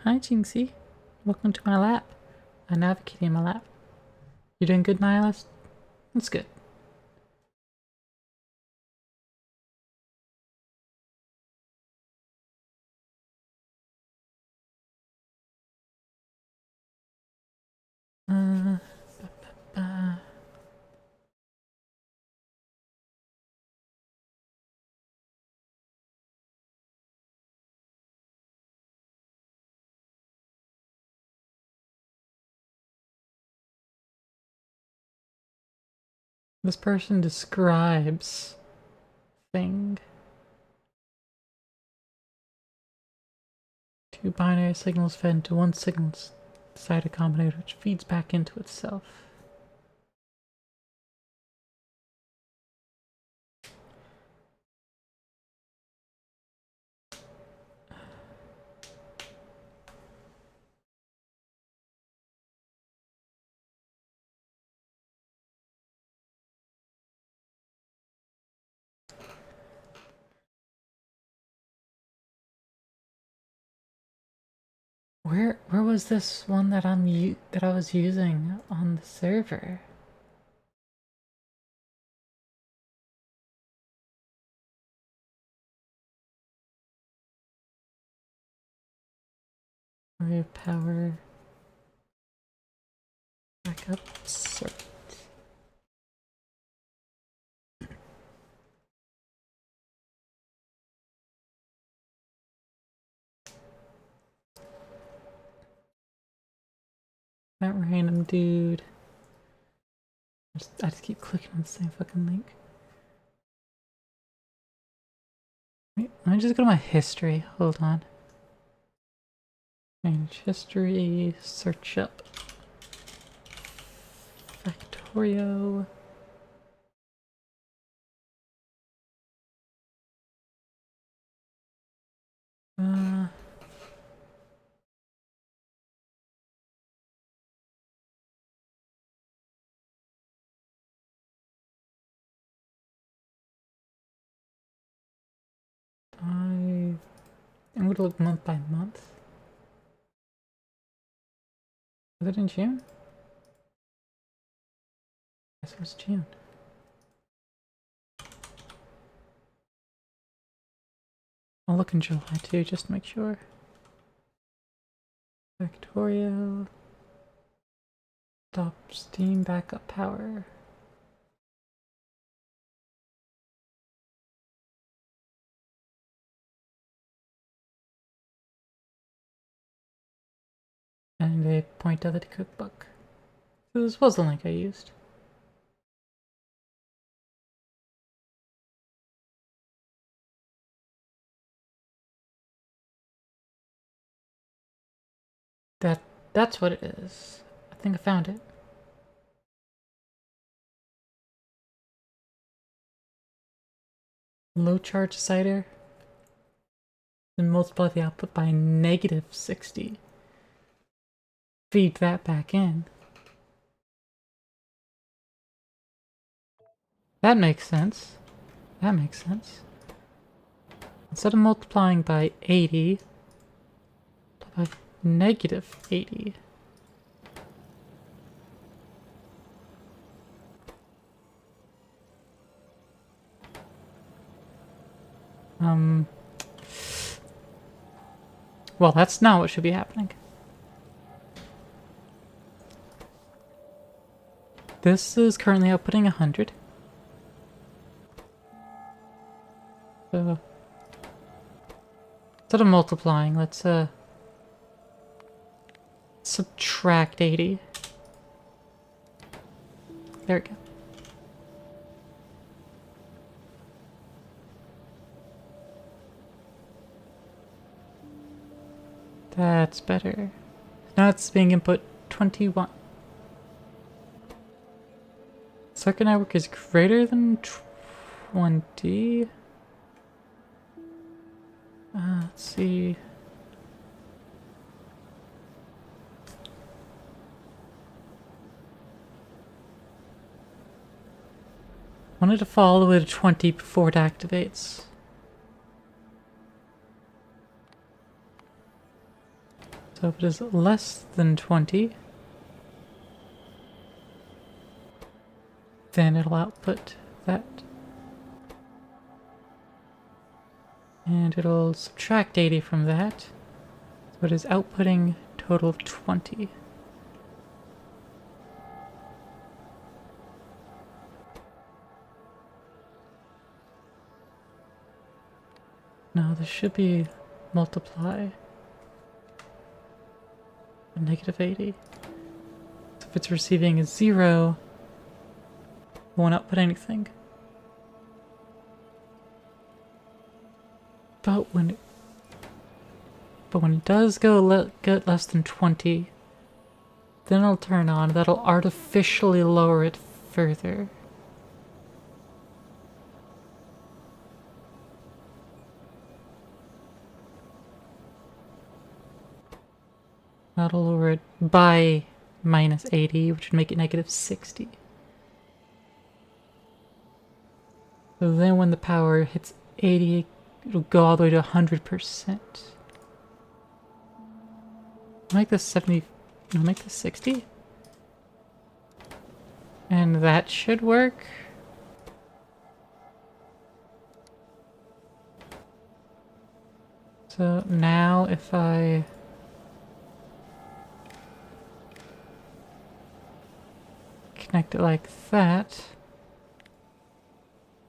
Hi, Jinxie. Welcome to my lap. I'm navigating my lap. You doing good, Nihilist? That's good. This person describes thing. 2 binary signals fed into one signal decided combinator which feeds back into itself. Where was this one that I was using on the server? Array of power backup cert. That random dude. I just keep clicking on the same fucking link. Wait, let me just go to my history. Hold on. Manage history. Search up. Back-torio. I'm gonna look month by month. Was it in June? I guess it was June. I'll look in July too, just to make sure. Back-torio. Stop Steam backup power. And a point to the cookbook. So this was the link I used. That's what it is. I think I found it. Low charge decider. Then multiply the output by -60. Feed that back in. That makes sense. That makes sense. Instead of multiplying by 80, by -80. Well, that's not what should be happening. This is currently outputting 100. So, instead of multiplying, let's subtract 80. There we go. That's better. Now it's being input 21. Circuit network is greater than 20. Let's see. Wanted to fall all the way to 20 before it activates. So if it is less than 20, then it'll output that. And it'll subtract 80 from that. So it is outputting a total of 20. No, this should be multiply. -80. So if it's receiving a 0, it won't output anything. But when it does get less than 20, then it'll turn on. That'll artificially lower it further. That'll lower it by -80, which would make it -60. So then when the power hits 80, it'll go all the way to 100%. Make this 70, no, make this 60. And that should work. So now if I connect it like that,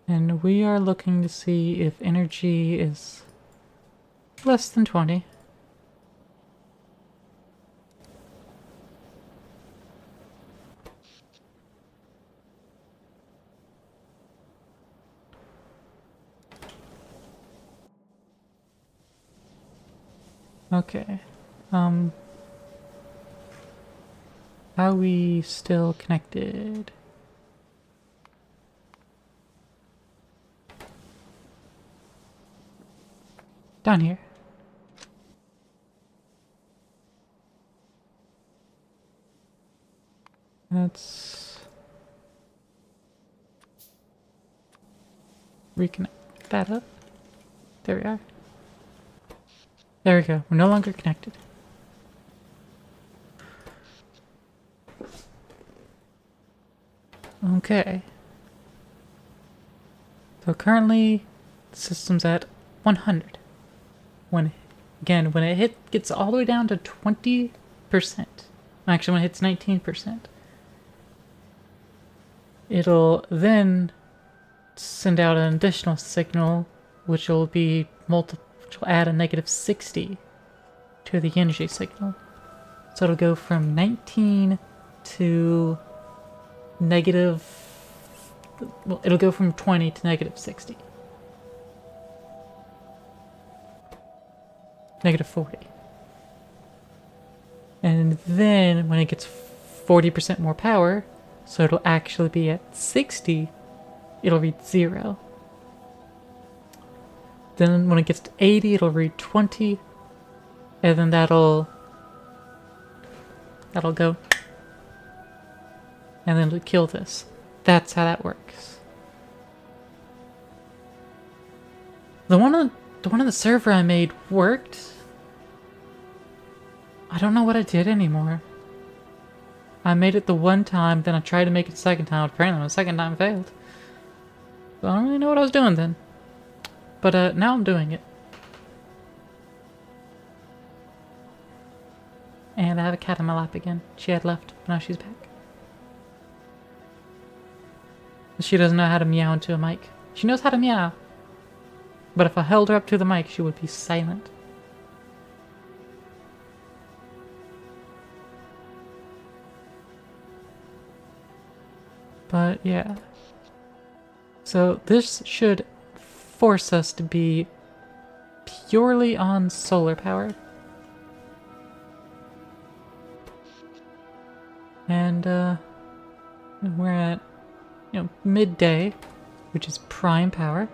and we are looking to see if energy is less than 20. Okay. Are we still connected? Down here. Let's reconnect that up. There we are. There we go. We're no longer connected. Okay. So currently, the system's at 100. When it gets all the way down to 20%. Actually, when it hits 19%. It'll then send out an additional signal, which will be which will add a -60 to the energy signal. So it'll go from 19 to it'll go from 20 to -60. -40. And then when it gets 40% more power, so it'll actually be at 60, it'll read 0. Then when it gets to 80, it'll read 20, and then that'll go, and then it'll kill this. That's how that works. The one on the server I made worked. I don't know what I did anymore. I made it the one time, then I tried to make it the second time. Apparently the second time failed. So I don't really know what I was doing then. But now I'm doing it. And I have a cat in my lap again. She had left, but now she's back. She doesn't know how to meow into a mic. She knows how to meow. But if I held her up to the mic, she would be silent. But yeah. So this should force us to be purely on solar power. And we're at, midday, which is prime power.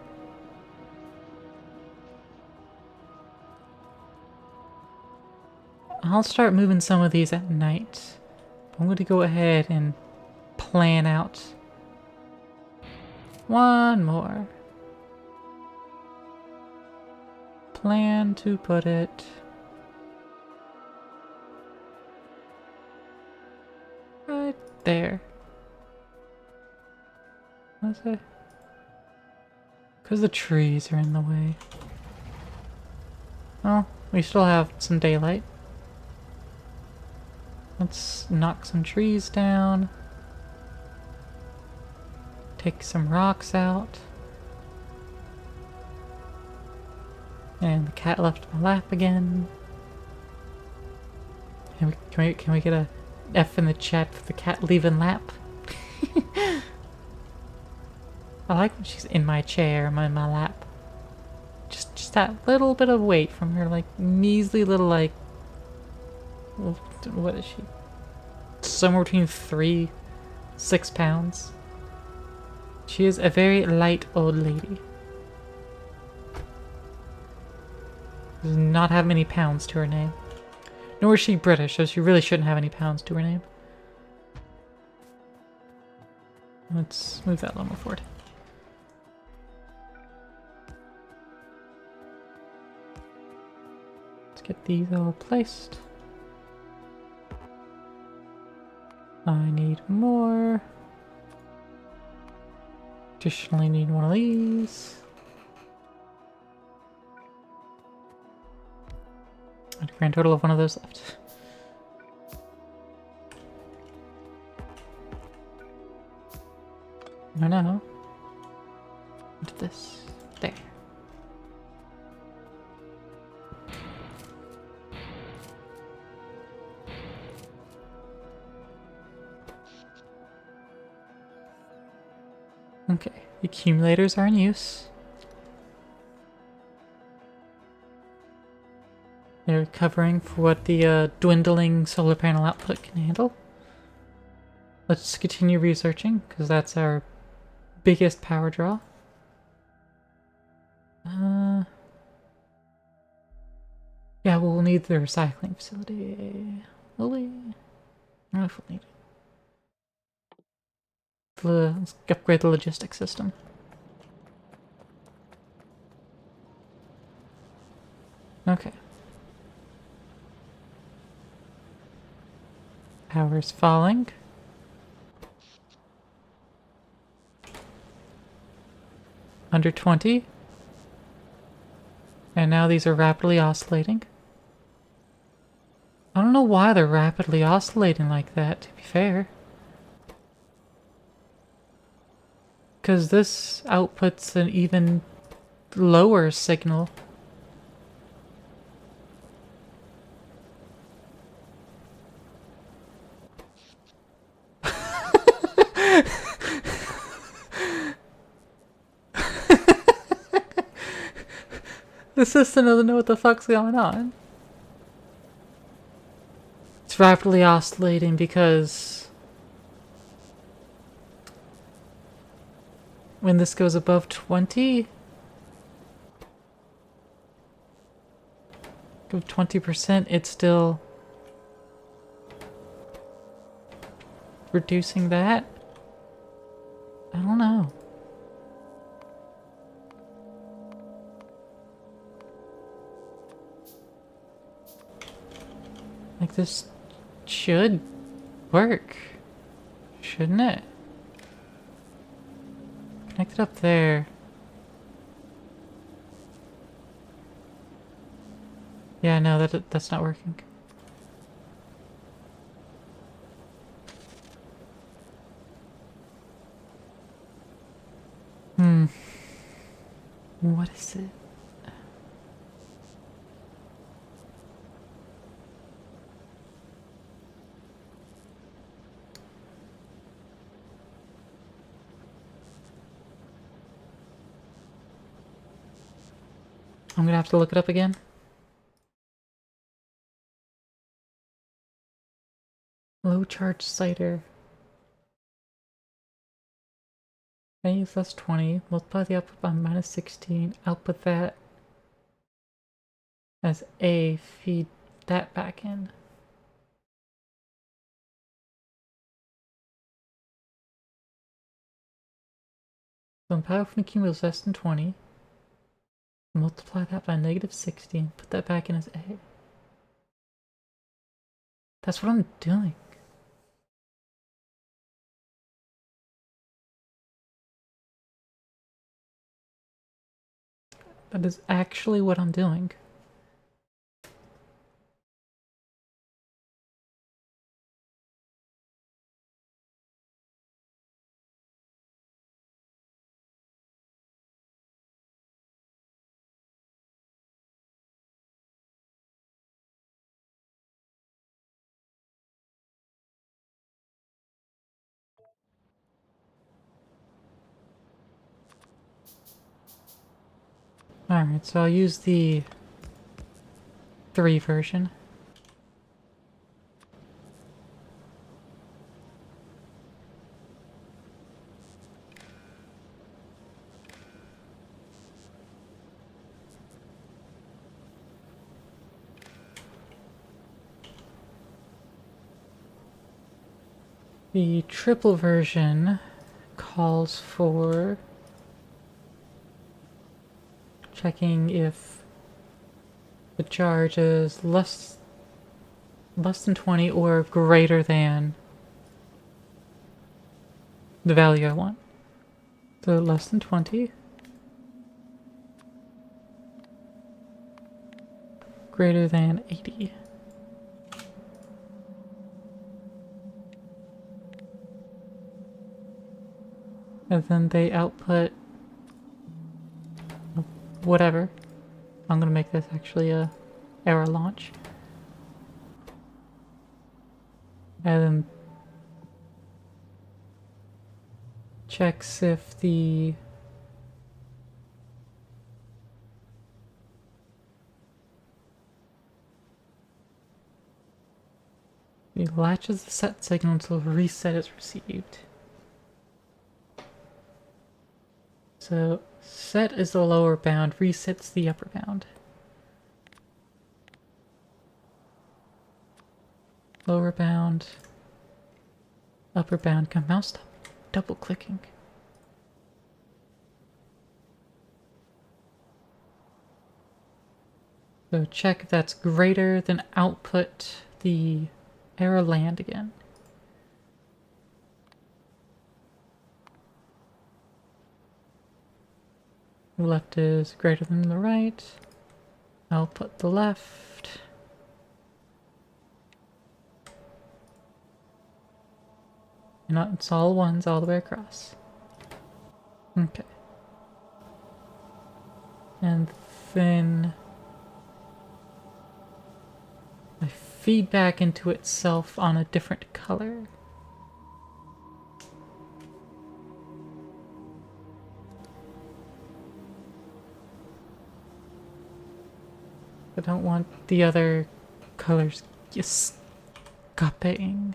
I'll start moving some of these at night. I'm going to go ahead and plan out one more. Plan to put it right there. What's it? Because the trees are in the way. Well, we still have some daylight. Let's knock some trees down. Take some rocks out. And the cat left my lap again. Can we get a F in the chat for the cat leaving lap? I like when she's in my chair, in my lap. Just that little bit of weight from her, like, measly little, like... What is she? Somewhere between 3-6 pounds. She is a very light old lady. Does not have many pounds to her name. Nor is she British, so she really shouldn't have any pounds to her name. Let's move that a little more forward. Let's get these all placed. I need more. Additionally need one of these. A grand total of one of those left. No. Into this. There. Okay, the accumulators are in use. They're covering for what the dwindling solar panel output can handle. Let's continue researching, because that's our biggest power draw. Yeah, we'll need the recycling facility. Will we? I don't know if we'll need it. Let's upgrade the logistics system. Okay. Power's falling. Under 20. And now these are rapidly oscillating. I don't know why they're rapidly oscillating like that, to be fair. Because this outputs an even lower signal. The system doesn't know what the fuck's going on. It's rapidly oscillating because when this goes above 20, 20%, it's still reducing that. I don't know. Like, this should work, shouldn't it? Connect it up there. Yeah, no, that's not working. What is it? I'm gonna have to look it up again. Low charge cider. Phase less 20. Multiply the output by minus 16. Output that as A. Feed that back in. So when power from the cumulative is less than 20. Multiply that by negative 16. Put that back in as A. That's what I'm doing. That is actually what I'm doing. Alright, so I'll use the 3 version. The triple version calls for checking if the charge is less than 20 or greater than the value I want. So less than 20. Greater than 80. And then they output whatever. I'm gonna make this actually a error launch. And then checks if the latches the set signal until reset is received. So set is the lower bound, reset's the upper bound. Lower bound, upper bound, come mouse double clicking. So check if that's greater than output the error land again. The left is greater than the right. Output the left. And it's all ones all the way across. Okay. And then I feed back into itself on a different color. I don't want the other colors just copying.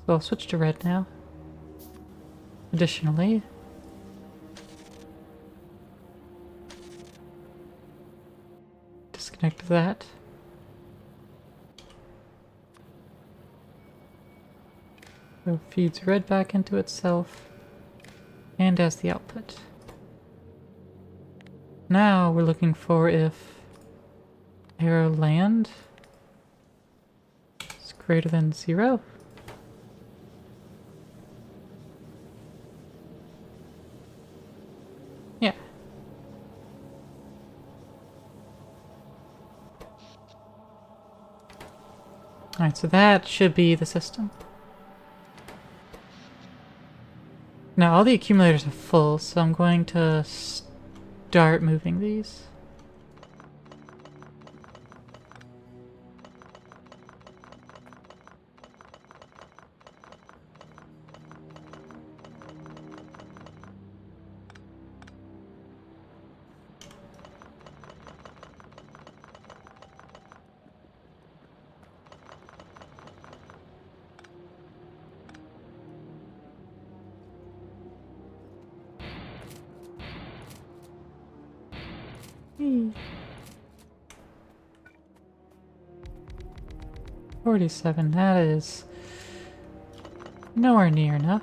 So I'll switch to red now. Additionally, disconnect that. So it feeds red back into itself and as the output. Now we're looking for if arrow land is greater than 0. Yeah. Alright, so that should be the system. Now all the accumulators are full, so I'm going to start moving these. Hmm. 47, that is nowhere near enough.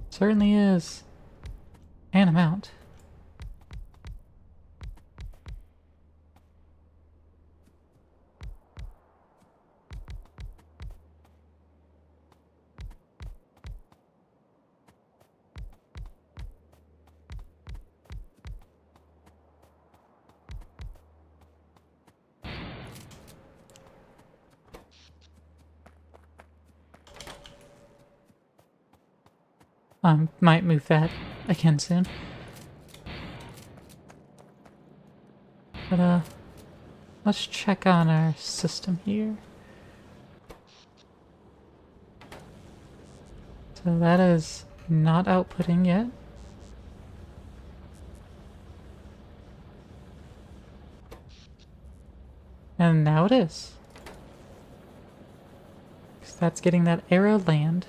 Certainly is an amount. Might move that again soon. But let's check on our system here. So that is not outputting yet. And now it is. So that's getting that arrow land.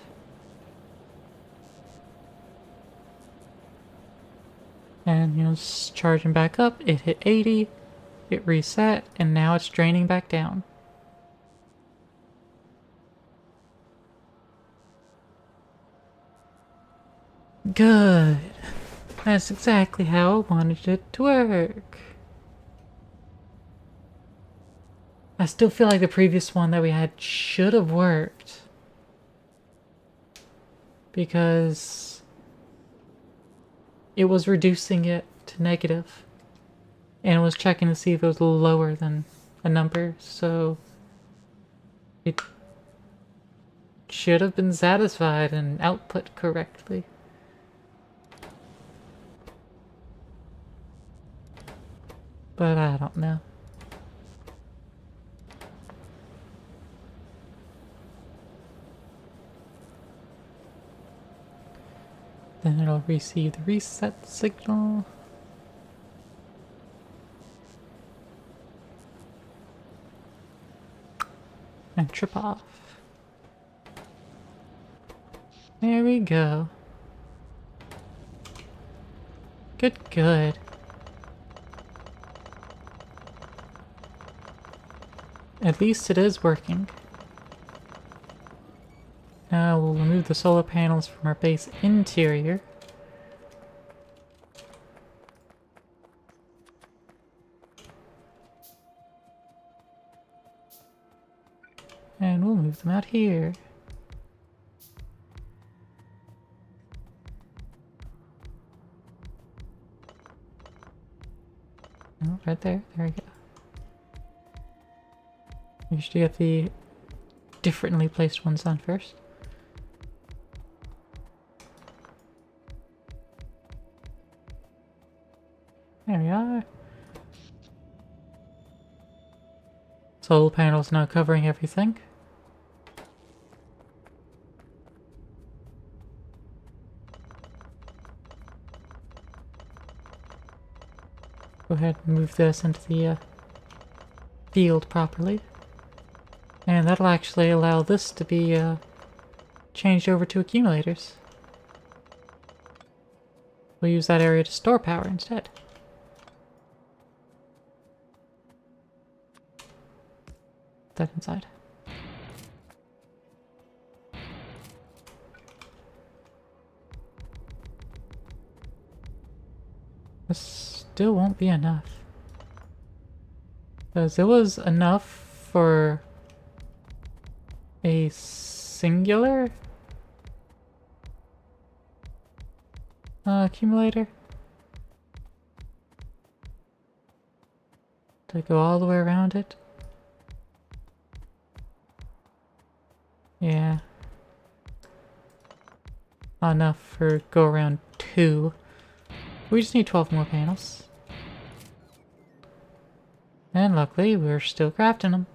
And, you know, it's charging back up. It hit 80. It reset. And now it's draining back down. Good. That's exactly how I wanted it to work. I still feel like the previous one that we had should have worked. Because it was reducing it to negative. And it was checking to see if it was lower than a number, so it should have been satisfied and output correctly. But I don't know. Then it'll receive the reset signal. And trip off. There we go. Good, good. At least it is working. Now we'll remove the solar panels from our base interior. And we'll move them out here. Oh, right there. There we go. We should get the differently placed ones on first. There we are. Solar panels now covering everything. Go ahead and move this into the field properly. And that'll actually allow this to be changed over to accumulators. We'll use that area to store power instead. Put that inside. This still won't be enough. Because it was enough for a singular accumulator to go all the way around it. Yeah. Not enough for go around 2. We just need 12 more panels. And luckily, we're still crafting them.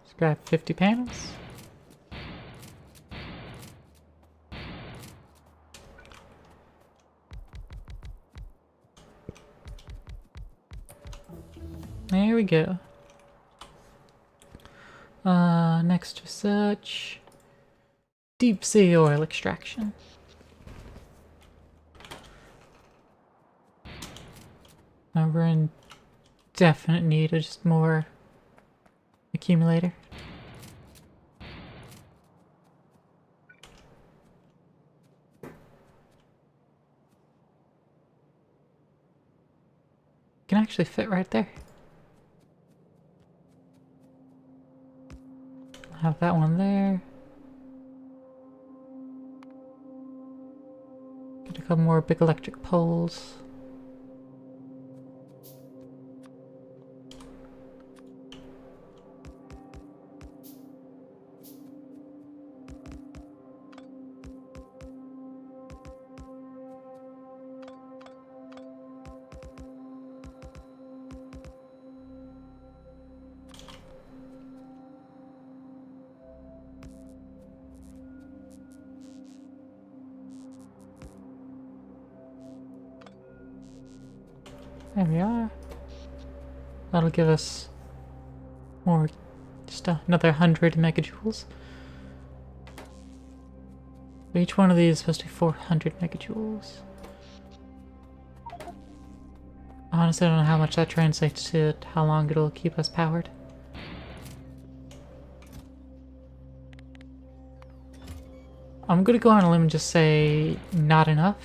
Let's grab 50 panels. There we go. Next research. Deep sea oil extraction. Now we're in definite need of just more accumulator. Can actually fit right there. Have that one there. Get a couple more big electric poles. There we are. That'll give us more, just another 100 megajoules. Each one of these is supposed to be 400 megajoules. Honestly, I don't know how much that translates to how long it'll keep us powered. I'm gonna go on a limb and just say not enough.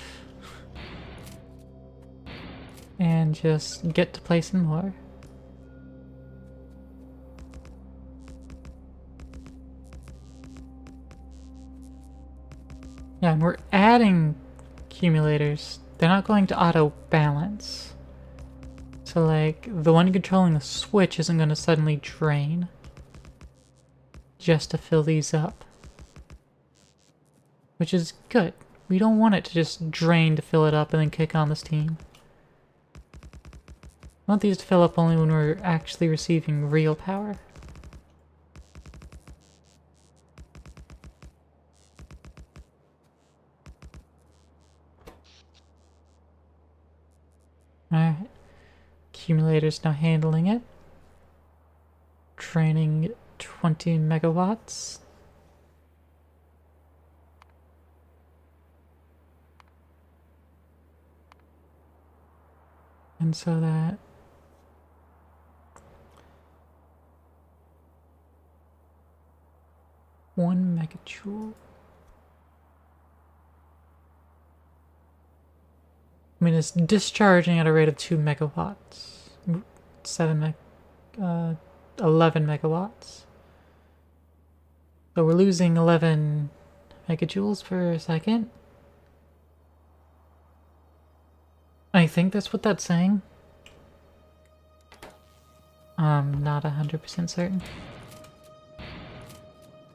And just get to placing more. Yeah, and we're adding accumulators. They're not going to auto balance. So like, the one controlling the switch isn't going to suddenly drain just to fill these up. Which is good. We don't want it to just drain to fill it up and then kick on the steam. I want these to fill up only when we're actually receiving real power. Alright. Accumulator's now handling it. Draining 20 megawatts. And so that one megajoule. I mean, it's discharging at a rate of 2 megawatts. 11 megawatts. So we're losing 11 megajoules per second. I think that's what that's saying. I'm not 100% certain.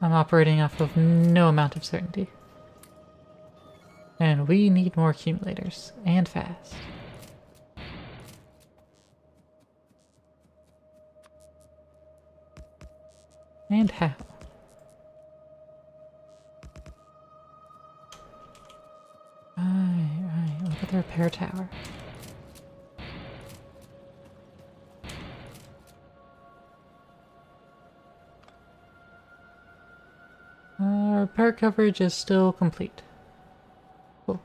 I'm operating off of no amount of certainty. And we need more accumulators, and fast. And how? Right, look at the repair tower. Repair coverage is still complete. Cool.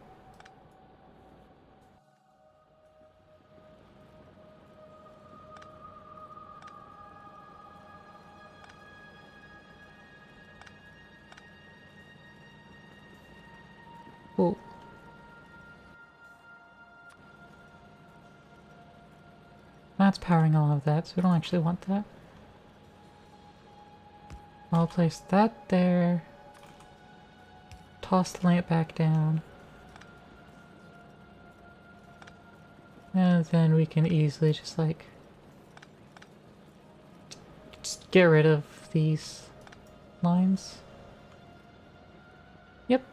Cool. That's powering all of that, so we don't actually want that. I'll place that there. Toss the lamp back down. And then we can easily just like just get rid of these lines. Yep.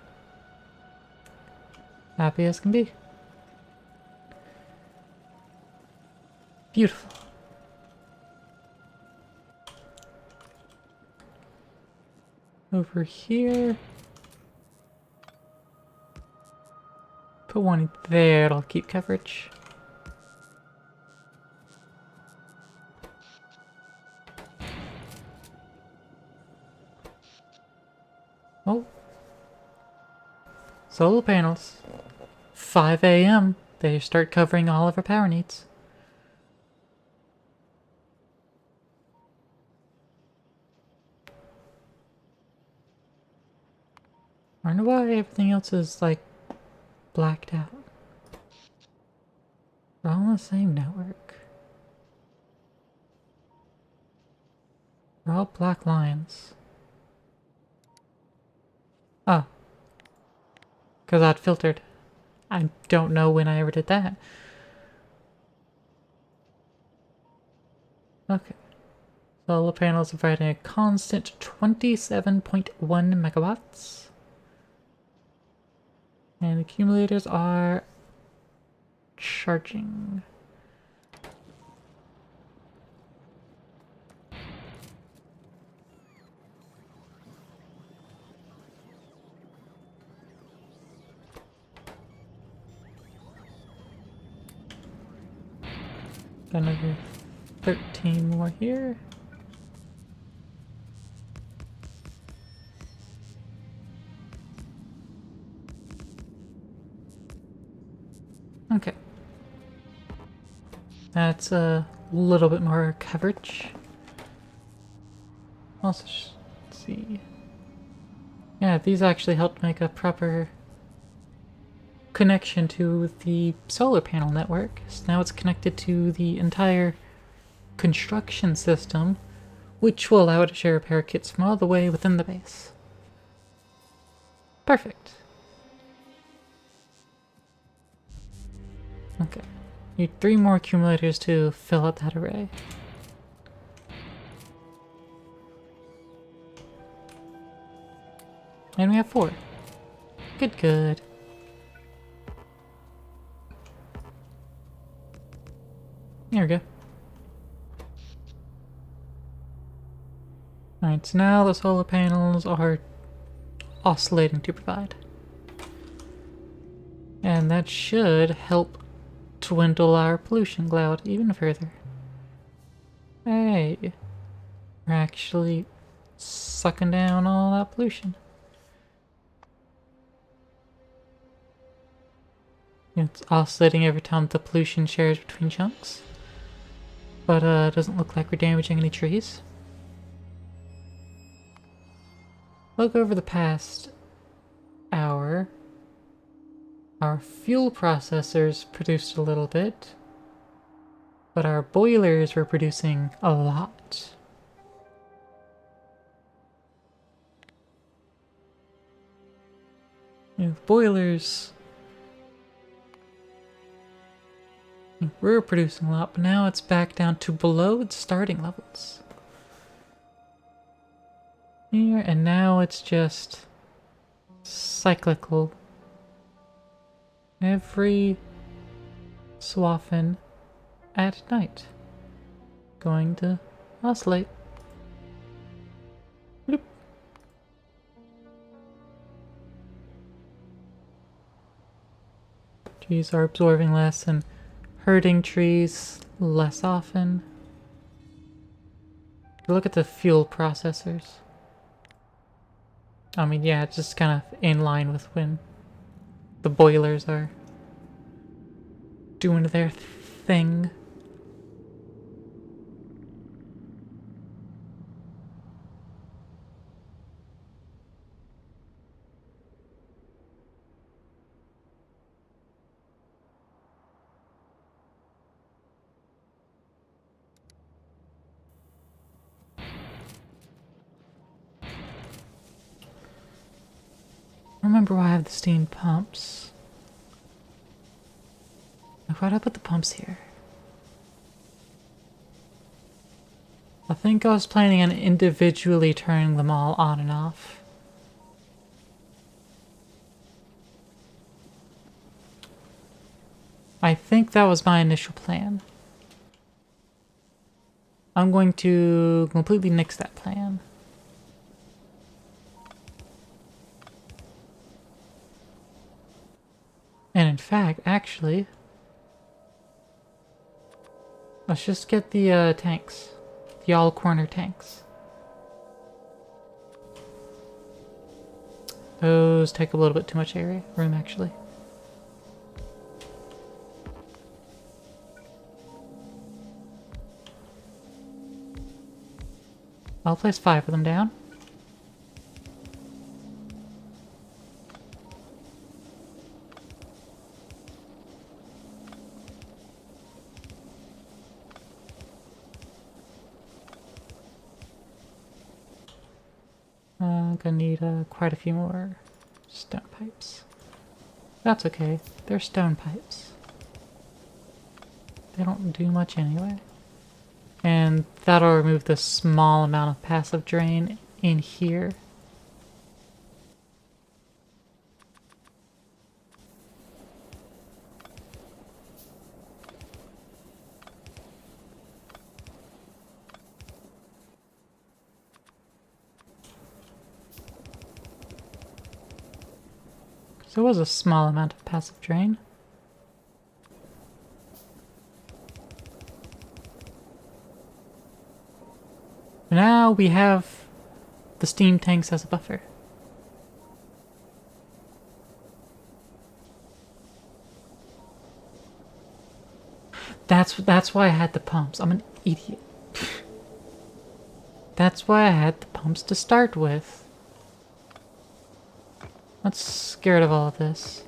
Happy as can be. Beautiful. Over here. Put one there, it'll keep coverage. Oh. Solar panels. 5 a.m. They start covering all of our power needs. I wonder why everything else is like blacked out. We're all on the same network. We're all black lines. Oh. Because that filtered. I don't know when I ever did that. Okay. Solar panels are providing a constant 27.1 megawatts. And the accumulators are charging. Got another 13 more here. Okay. That's a little bit more coverage. Also, let's see. Yeah, these actually helped make a proper connection to the solar panel network. So now it's connected to the entire construction system, which will allow it to share repair kits from all the way within the base. Perfect. Okay. Need 3 more accumulators to fill up that array. And we have 4. Good, good. There we go. Alright, so now the solar panels are oscillating to provide. And that should help dwindle our pollution cloud even further. Hey, we're actually sucking down all that pollution. It's oscillating every time the pollution shares between chunks. But it doesn't look like we're damaging any trees. Look over the past hour. Our fuel processors produced a little bit, but our boilers were producing a lot. Boilers, we were producing a lot, but now it's back down to below its starting levels. Here, and now it's just cyclical. Every so often at night. Going to oscillate. Bloop. Trees are absorbing less and hurting trees less often. Look at the fuel processors. I mean, yeah, it's just kind of in line with when the boilers are doing their thing. Remember why I have the steam pumps. Like, why'd I put the pumps here? I think I was planning on individually turning them all on and off. I think that was my initial plan. I'm going to completely nix that plan. And in fact, actually, let's just get the tanks. The all-corner tanks. Those take a little bit too much room, actually. I'll place 5 of them down. I'm gonna need quite a few more stone pipes. That's okay, they're stone pipes. They don't do much anyway. And that'll remove the small amount of passive drain in here. So it was a small amount of passive drain. Now we have the steam tanks as a buffer. That's why I had the pumps. I'm an idiot. That's why I had the pumps to start with. I'm scared of all of this.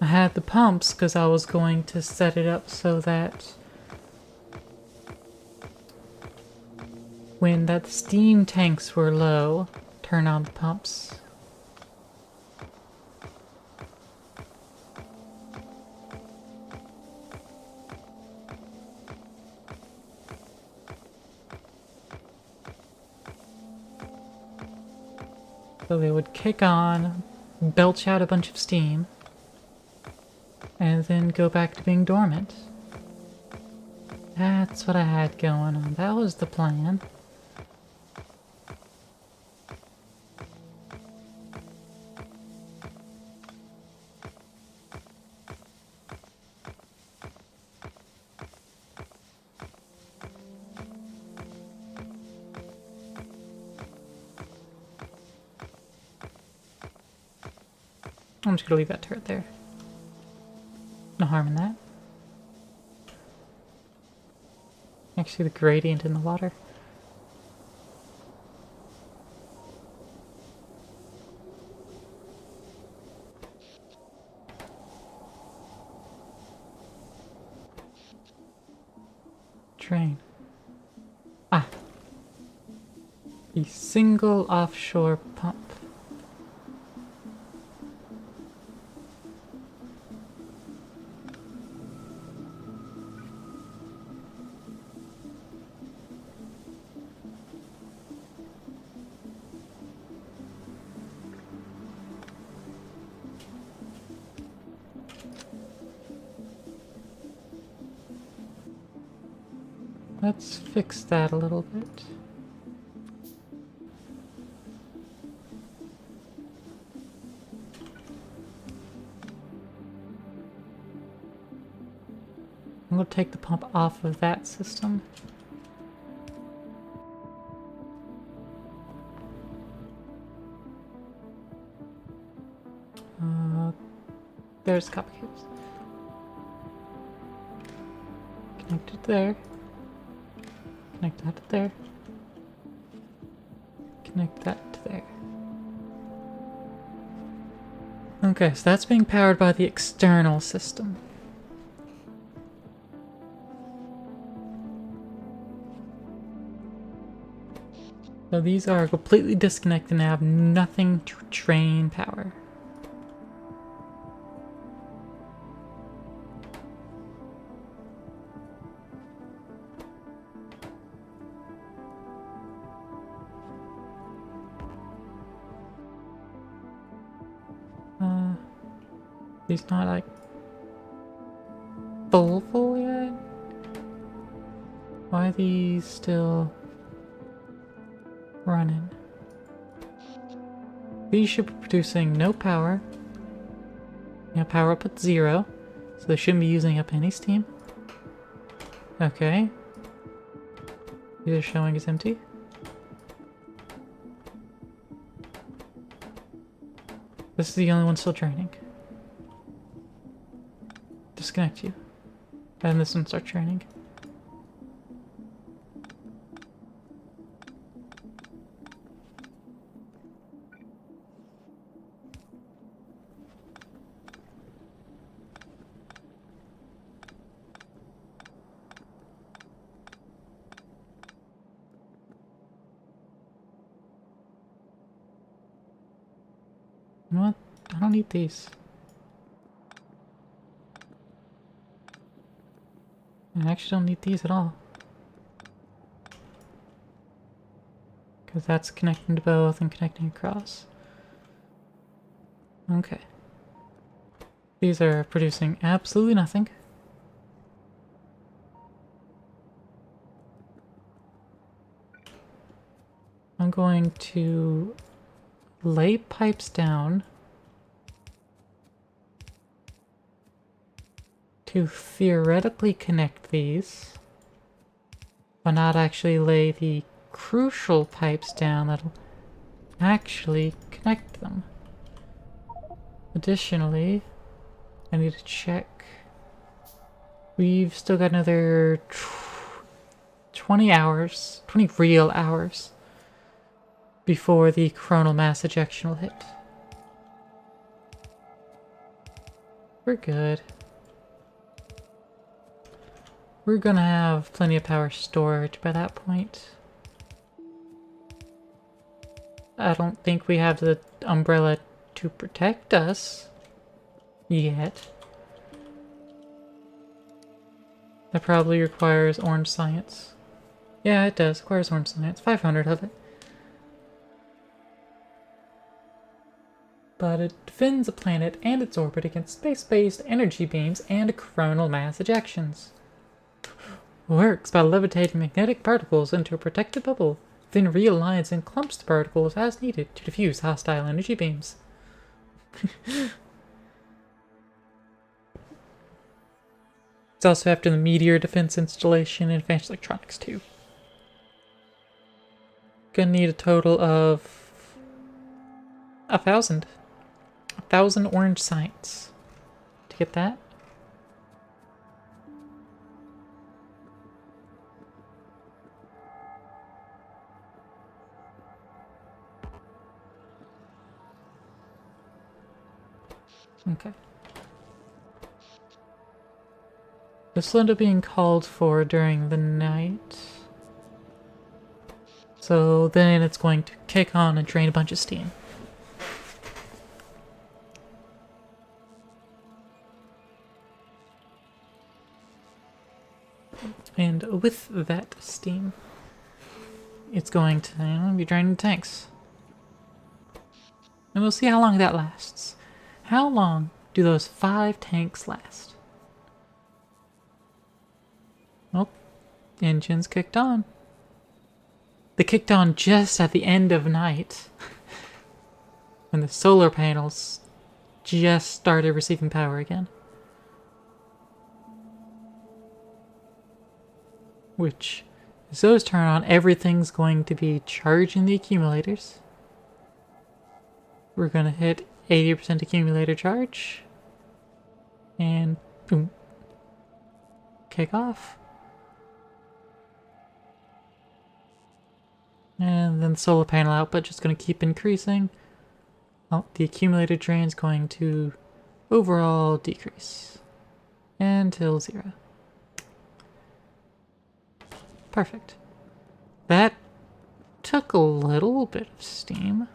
I had the pumps because I was going to set it up so that when that steam tanks were low, turn on the pumps. So they would kick on, belch out a bunch of steam, and then go back to being dormant. That's what I had going on. That was the plan. I'm just gonna leave that turret there. No harm in that. Actually, the gradient in the water. Train. Ah. A single offshore pump. Let's fix that a little bit. I'm going to take the pump off of that system. There's copper cubes. Connect it there. Connect that to there. Connect that to there. Okay, so that's being powered by the external system. So these are completely disconnected and have nothing to drain power. These not like full yet? Why are these still running? These should be producing no power. Yeah, power up at 0, so they shouldn't be using up any steam. Okay. These are showing as empty. This is the only one still draining. Disconnect you. And this one starts draining. You know what? I don't need these. I actually don't need these at all. Because that's connecting to both and connecting across. Okay. These are producing absolutely nothing. I'm going to lay pipes down to theoretically connect these, but not actually lay the crucial pipes down that'll actually connect them. Additionally, I need to check. We've still got another 20 hours, 20 real hours, before the coronal mass ejection will hit. We're good. We're gonna have plenty of power storage by that point. I don't think we have the umbrella to protect us yet. That probably requires orange science. Yeah, it does. Requires orange science. 500 of it. But it defends the planet and its orbit against space-based energy beams and coronal mass ejections. Works by levitating magnetic particles into a protected bubble, then realigns and clumps the particles as needed to diffuse hostile energy beams. It's also after the meteor defense installation in advanced electronics too. Gonna need a total of 1,000 orange science to get that. Okay. This will end up being called for during the night. So then it's going to kick on and drain a bunch of steam. And with that steam, it's going to be draining tanks. And we'll see how long that lasts. How long do those 5 tanks last? Well, engines kicked on. They kicked on just at the end of night. When the solar panels just started receiving power again. Which, as those turn on, everything's going to be charging the accumulators. We're going to hit 80% accumulator charge. And boom. Kick off. And then the solar panel output just going to keep increasing. Oh, the accumulator drain's going to overall decrease until 0. Perfect. That took a little bit of steam.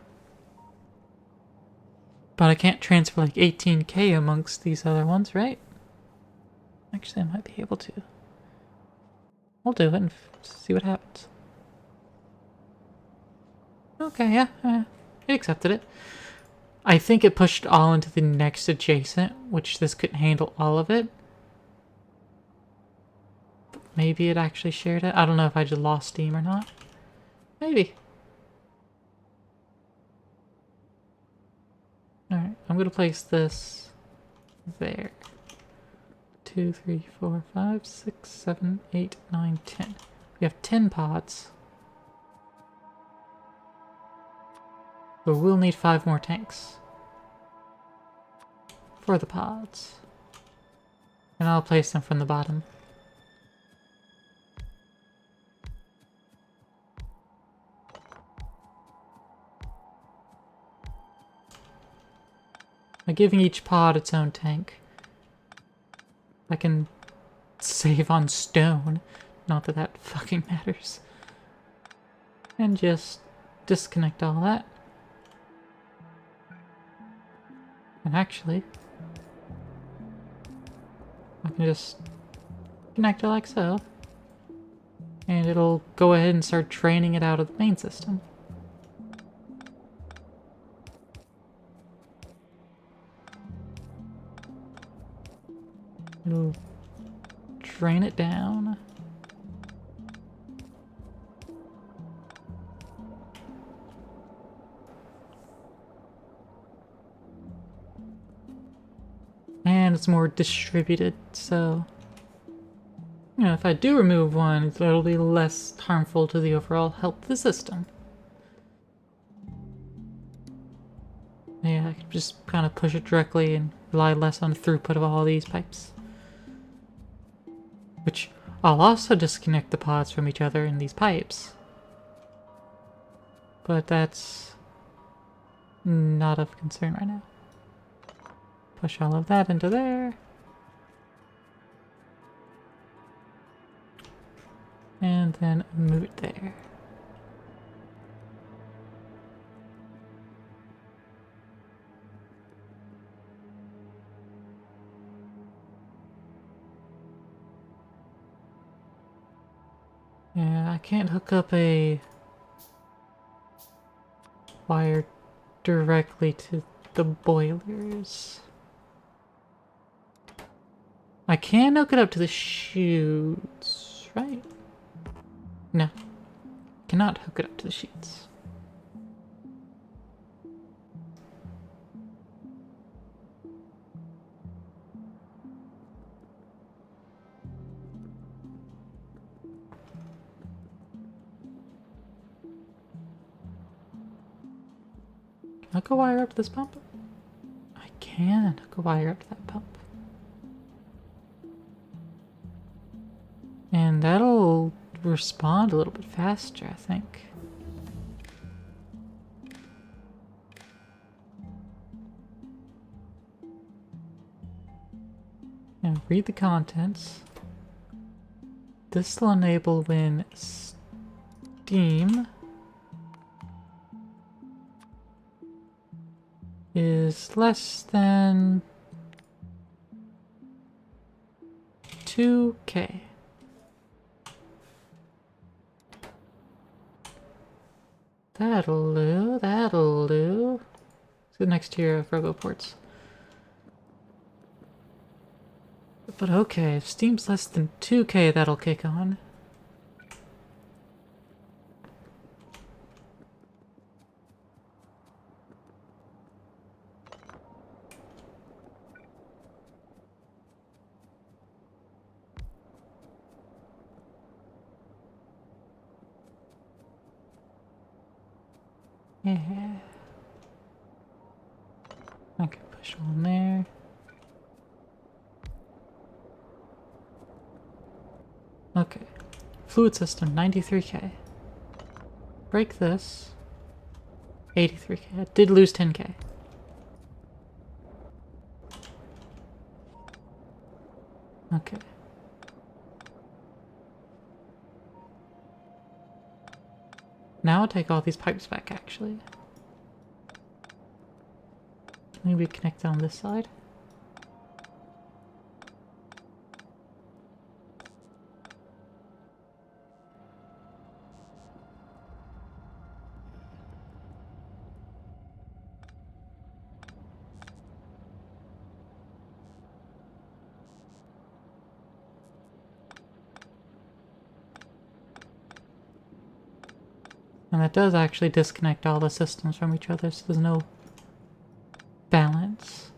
But I can't transfer like 18k amongst these other ones, right? Actually, I might be able to. We'll do it and see what happens. Okay, yeah, it accepted it. I think it pushed it all into the next adjacent, which this couldn't handle all of it. But maybe it actually shared it. I don't know if I just lost steam or not. Maybe. Alright, I'm gonna place this there. 2, 3, 4, 5, 6, 7, 8, 9, 10. We have 10 pods. But we'll need 5 more tanks for the pods. And I'll place them from the bottom. By giving each pod its own tank, I can save on stone. Not that that fucking matters. And just disconnect all that. And actually, I can just connect it like so. And it'll go ahead and start draining it out of the main system. It'll drain it down. And it's more distributed, so you know, if I do remove one, it'll be less harmful to the overall health of the system. Yeah, I can just kind of push it directly and rely less on the throughput of all these pipes. Which I'll also disconnect the pods from each other in these pipes. But that's not of concern right now. Push all of that into there. And then move it there. Yeah, I can't hook up a wire directly to the boilers. I can hook it up to the chutes, right? No. Cannot hook it up to the chutes. Can I hook a wire up to this pump? I can hook a wire up to that pump. And that'll respond a little bit faster, I think. And read the contents. This will enable when steam is less than 2K. That'll do, that'll do. It's the next tier of robo ports. But okay, if steam's less than 2K, that'll kick on. Yeah. I can push on there. Okay. Fluid system, 93k. Break this. 83k. I did lose 10k. Okay. Now I'll take all these pipes back, actually. Maybe connect on this side. And that does actually disconnect all the systems from each other, so there's no balance.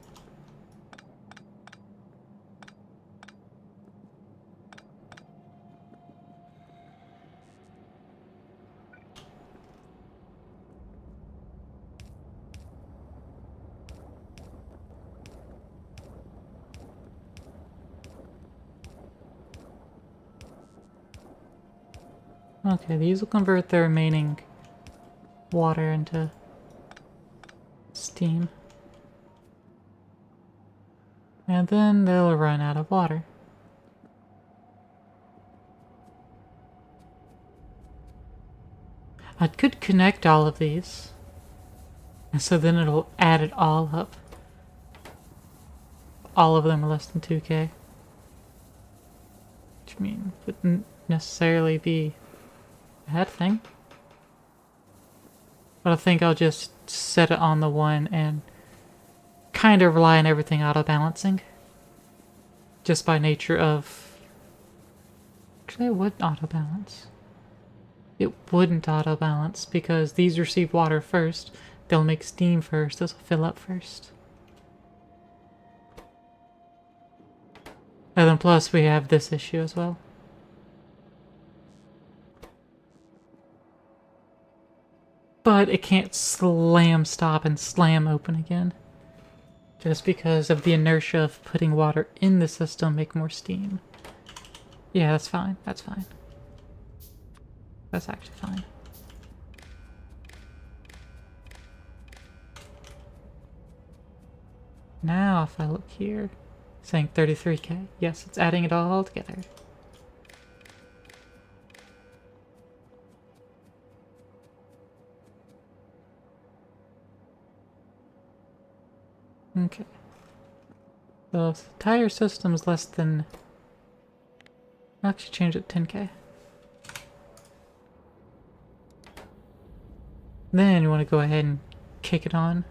Okay, these will convert the remaining water into steam. And then they'll run out of water. I could connect all of these. And so then it'll add it all up. All of them are less than 2k. Which I mean, wouldn't necessarily be a bad thing. But I think I'll just set it on the one and kind of rely on everything auto-balancing. Just by nature of... Actually, it would auto-balance. It wouldn't auto-balance because these receive water first. They'll make steam first. This will fill up first. And then plus we have this issue as well. But it can't slam stop and slam open again. Just because of the inertia of putting water in the system make more steam. Yeah, that's fine. That's fine. That's actually fine. Now if I look here, saying 33k. Yes, it's adding it all together. Okay. So if the entire system is less than... I'll actually change it to 10k. Then you want to go ahead and kick it on.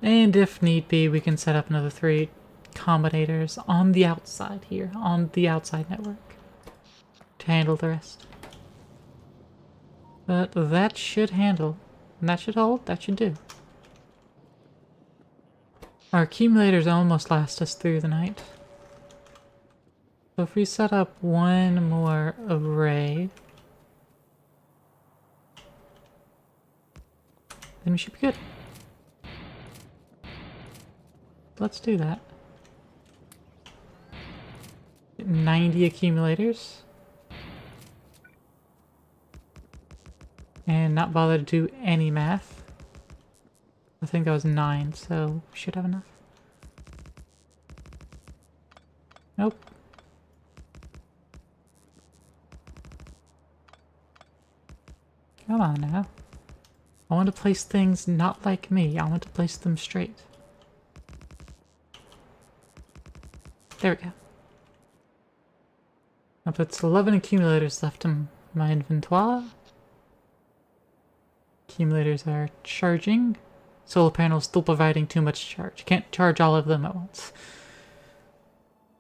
And if need be, we can set up another 3 combinators on the outside here, on the outside network, to handle the rest. But that should handle, and that should hold, that should do. Our accumulators almost last us through the night. So if we set up one more array, then we should be good. Let's do that. 90 accumulators. And not bother to do any math. I think that was 9, so we should have enough. Nope. Come on now. I want to place things not like me. I want to place them straight. There we go. Now that's 11 accumulators left in my inventory. Accumulators are charging. Solar panels still providing too much charge. Can't charge all of them at once.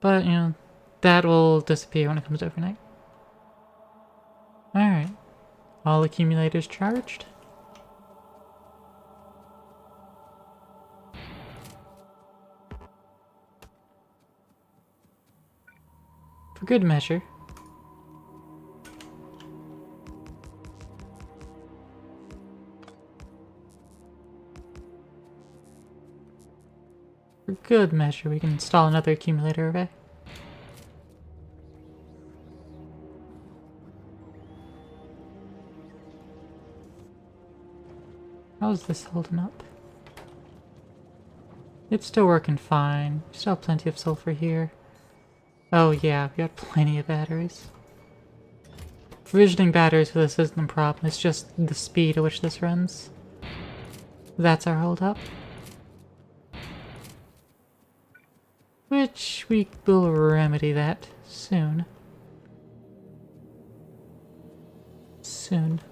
But, you know, that will disappear when it comes overnight. Alright. All accumulators charged. For good measure. For good measure, we can install another accumulator array. How's this holding up? It's still working fine. We still have plenty of sulfur here. Oh yeah, we got plenty of batteries. Provisioning batteries for this isn't the problem, it's just the speed at which this runs. That's our holdup. Which we will remedy that soon. Soon.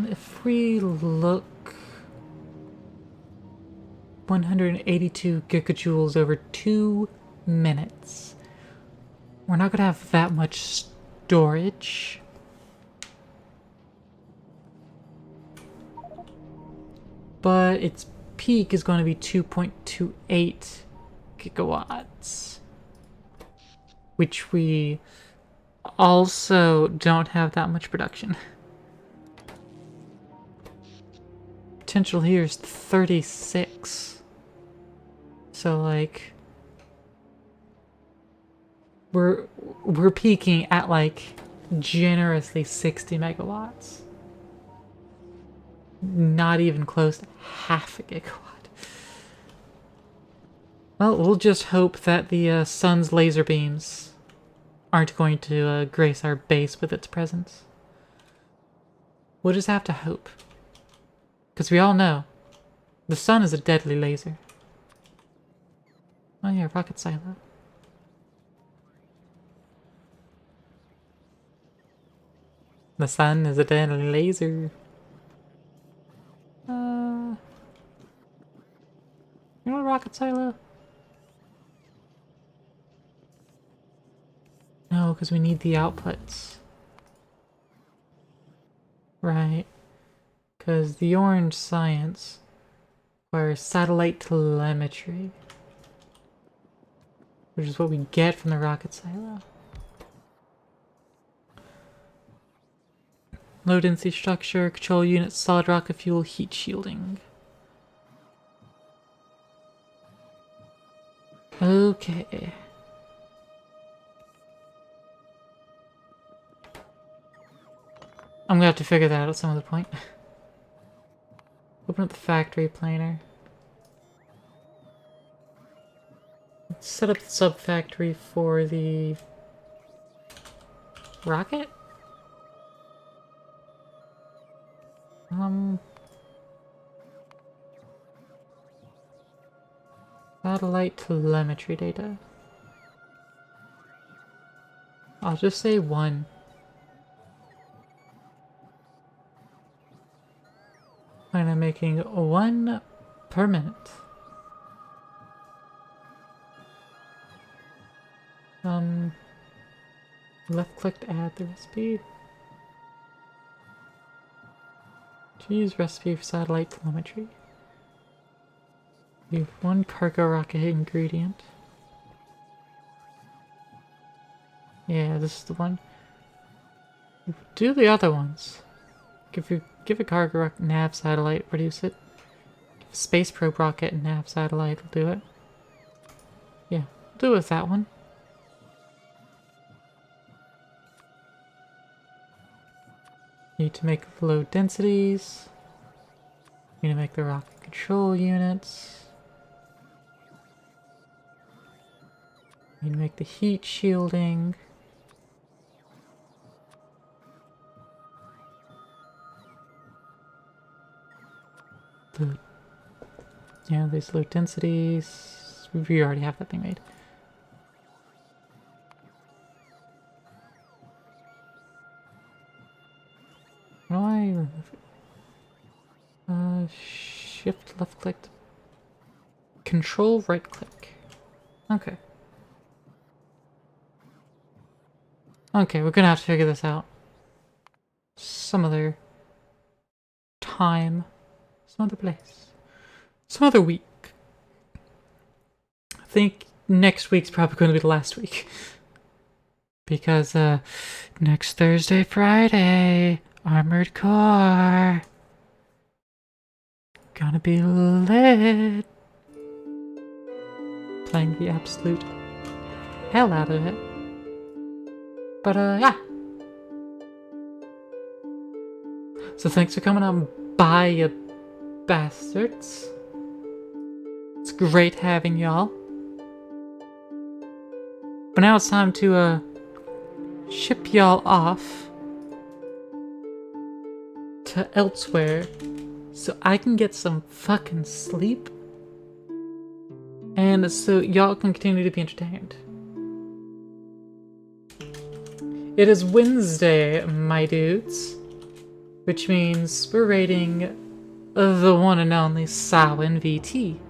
If we look 182 gigajoules over 2 minutes. We're not gonna have that much storage. But its peak is going to be 2.28 gigawatts. Which we also don't have that much production. Potential here is 36. So like we're peaking at like generously 60 megawatts. Not even close to half a gigawatt. Well, we'll just hope that the sun's laser beams aren't going to grace our base with its presence. We'll just have to hope. Because we all know the sun is a deadly laser. Oh yeah, rocket silo. The sun is a deadly laser. You know what, rocket silo? No, because we need the outputs. Right. Because the orange science requires satellite telemetry. Which is what we get from the rocket silo. Low density structure, control unit, solid rocket fuel, heat shielding. Okay. I'm gonna have to figure that out at some other point. Open up the factory planer. Let's set up the sub-factory for the rocket? Satellite telemetry data. I'll just say 1. And I'm making 1 per minute. Left click to add the recipe. Choose recipe for satellite telemetry. We have 1 cargo rocket ingredient. Yeah, this is the one. Do the other ones. Give a cargo rocket nav satellite, produce it. Give a space probe rocket and nav satellite will do it. Yeah, we'll do it with that one. Need to make low densities. Need to make the rocket control units. Need to make the heat shielding. Yeah, these low densities. We already have that thing made. How do I remove it? Shift left click. Control right click. Okay. Okay, we're gonna have to figure this out. some other time, some other place, some other week. I think next week's probably going to be the last week. Because, next Thursday, Friday, Armored Core. Gonna be lit. Playing the absolute hell out of it. But, yeah. So thanks for coming on by, you bastards. It's great having y'all. But now it's time to, ship y'all off to elsewhere so I can get some fucking sleep and so y'all can continue to be entertained. It is Wednesday, my dudes, which means we're rating the one and only Samhain VT.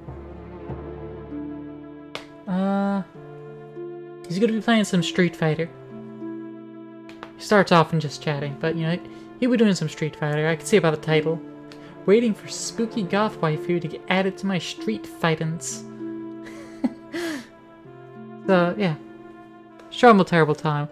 He's gonna be playing some Street Fighter. He starts off in just chatting, but you know, he'll be doing some Street Fighter. I can see about the title. Waiting for spooky goth waifu to get added to my Street Fightins. So, yeah. Show him a terrible time.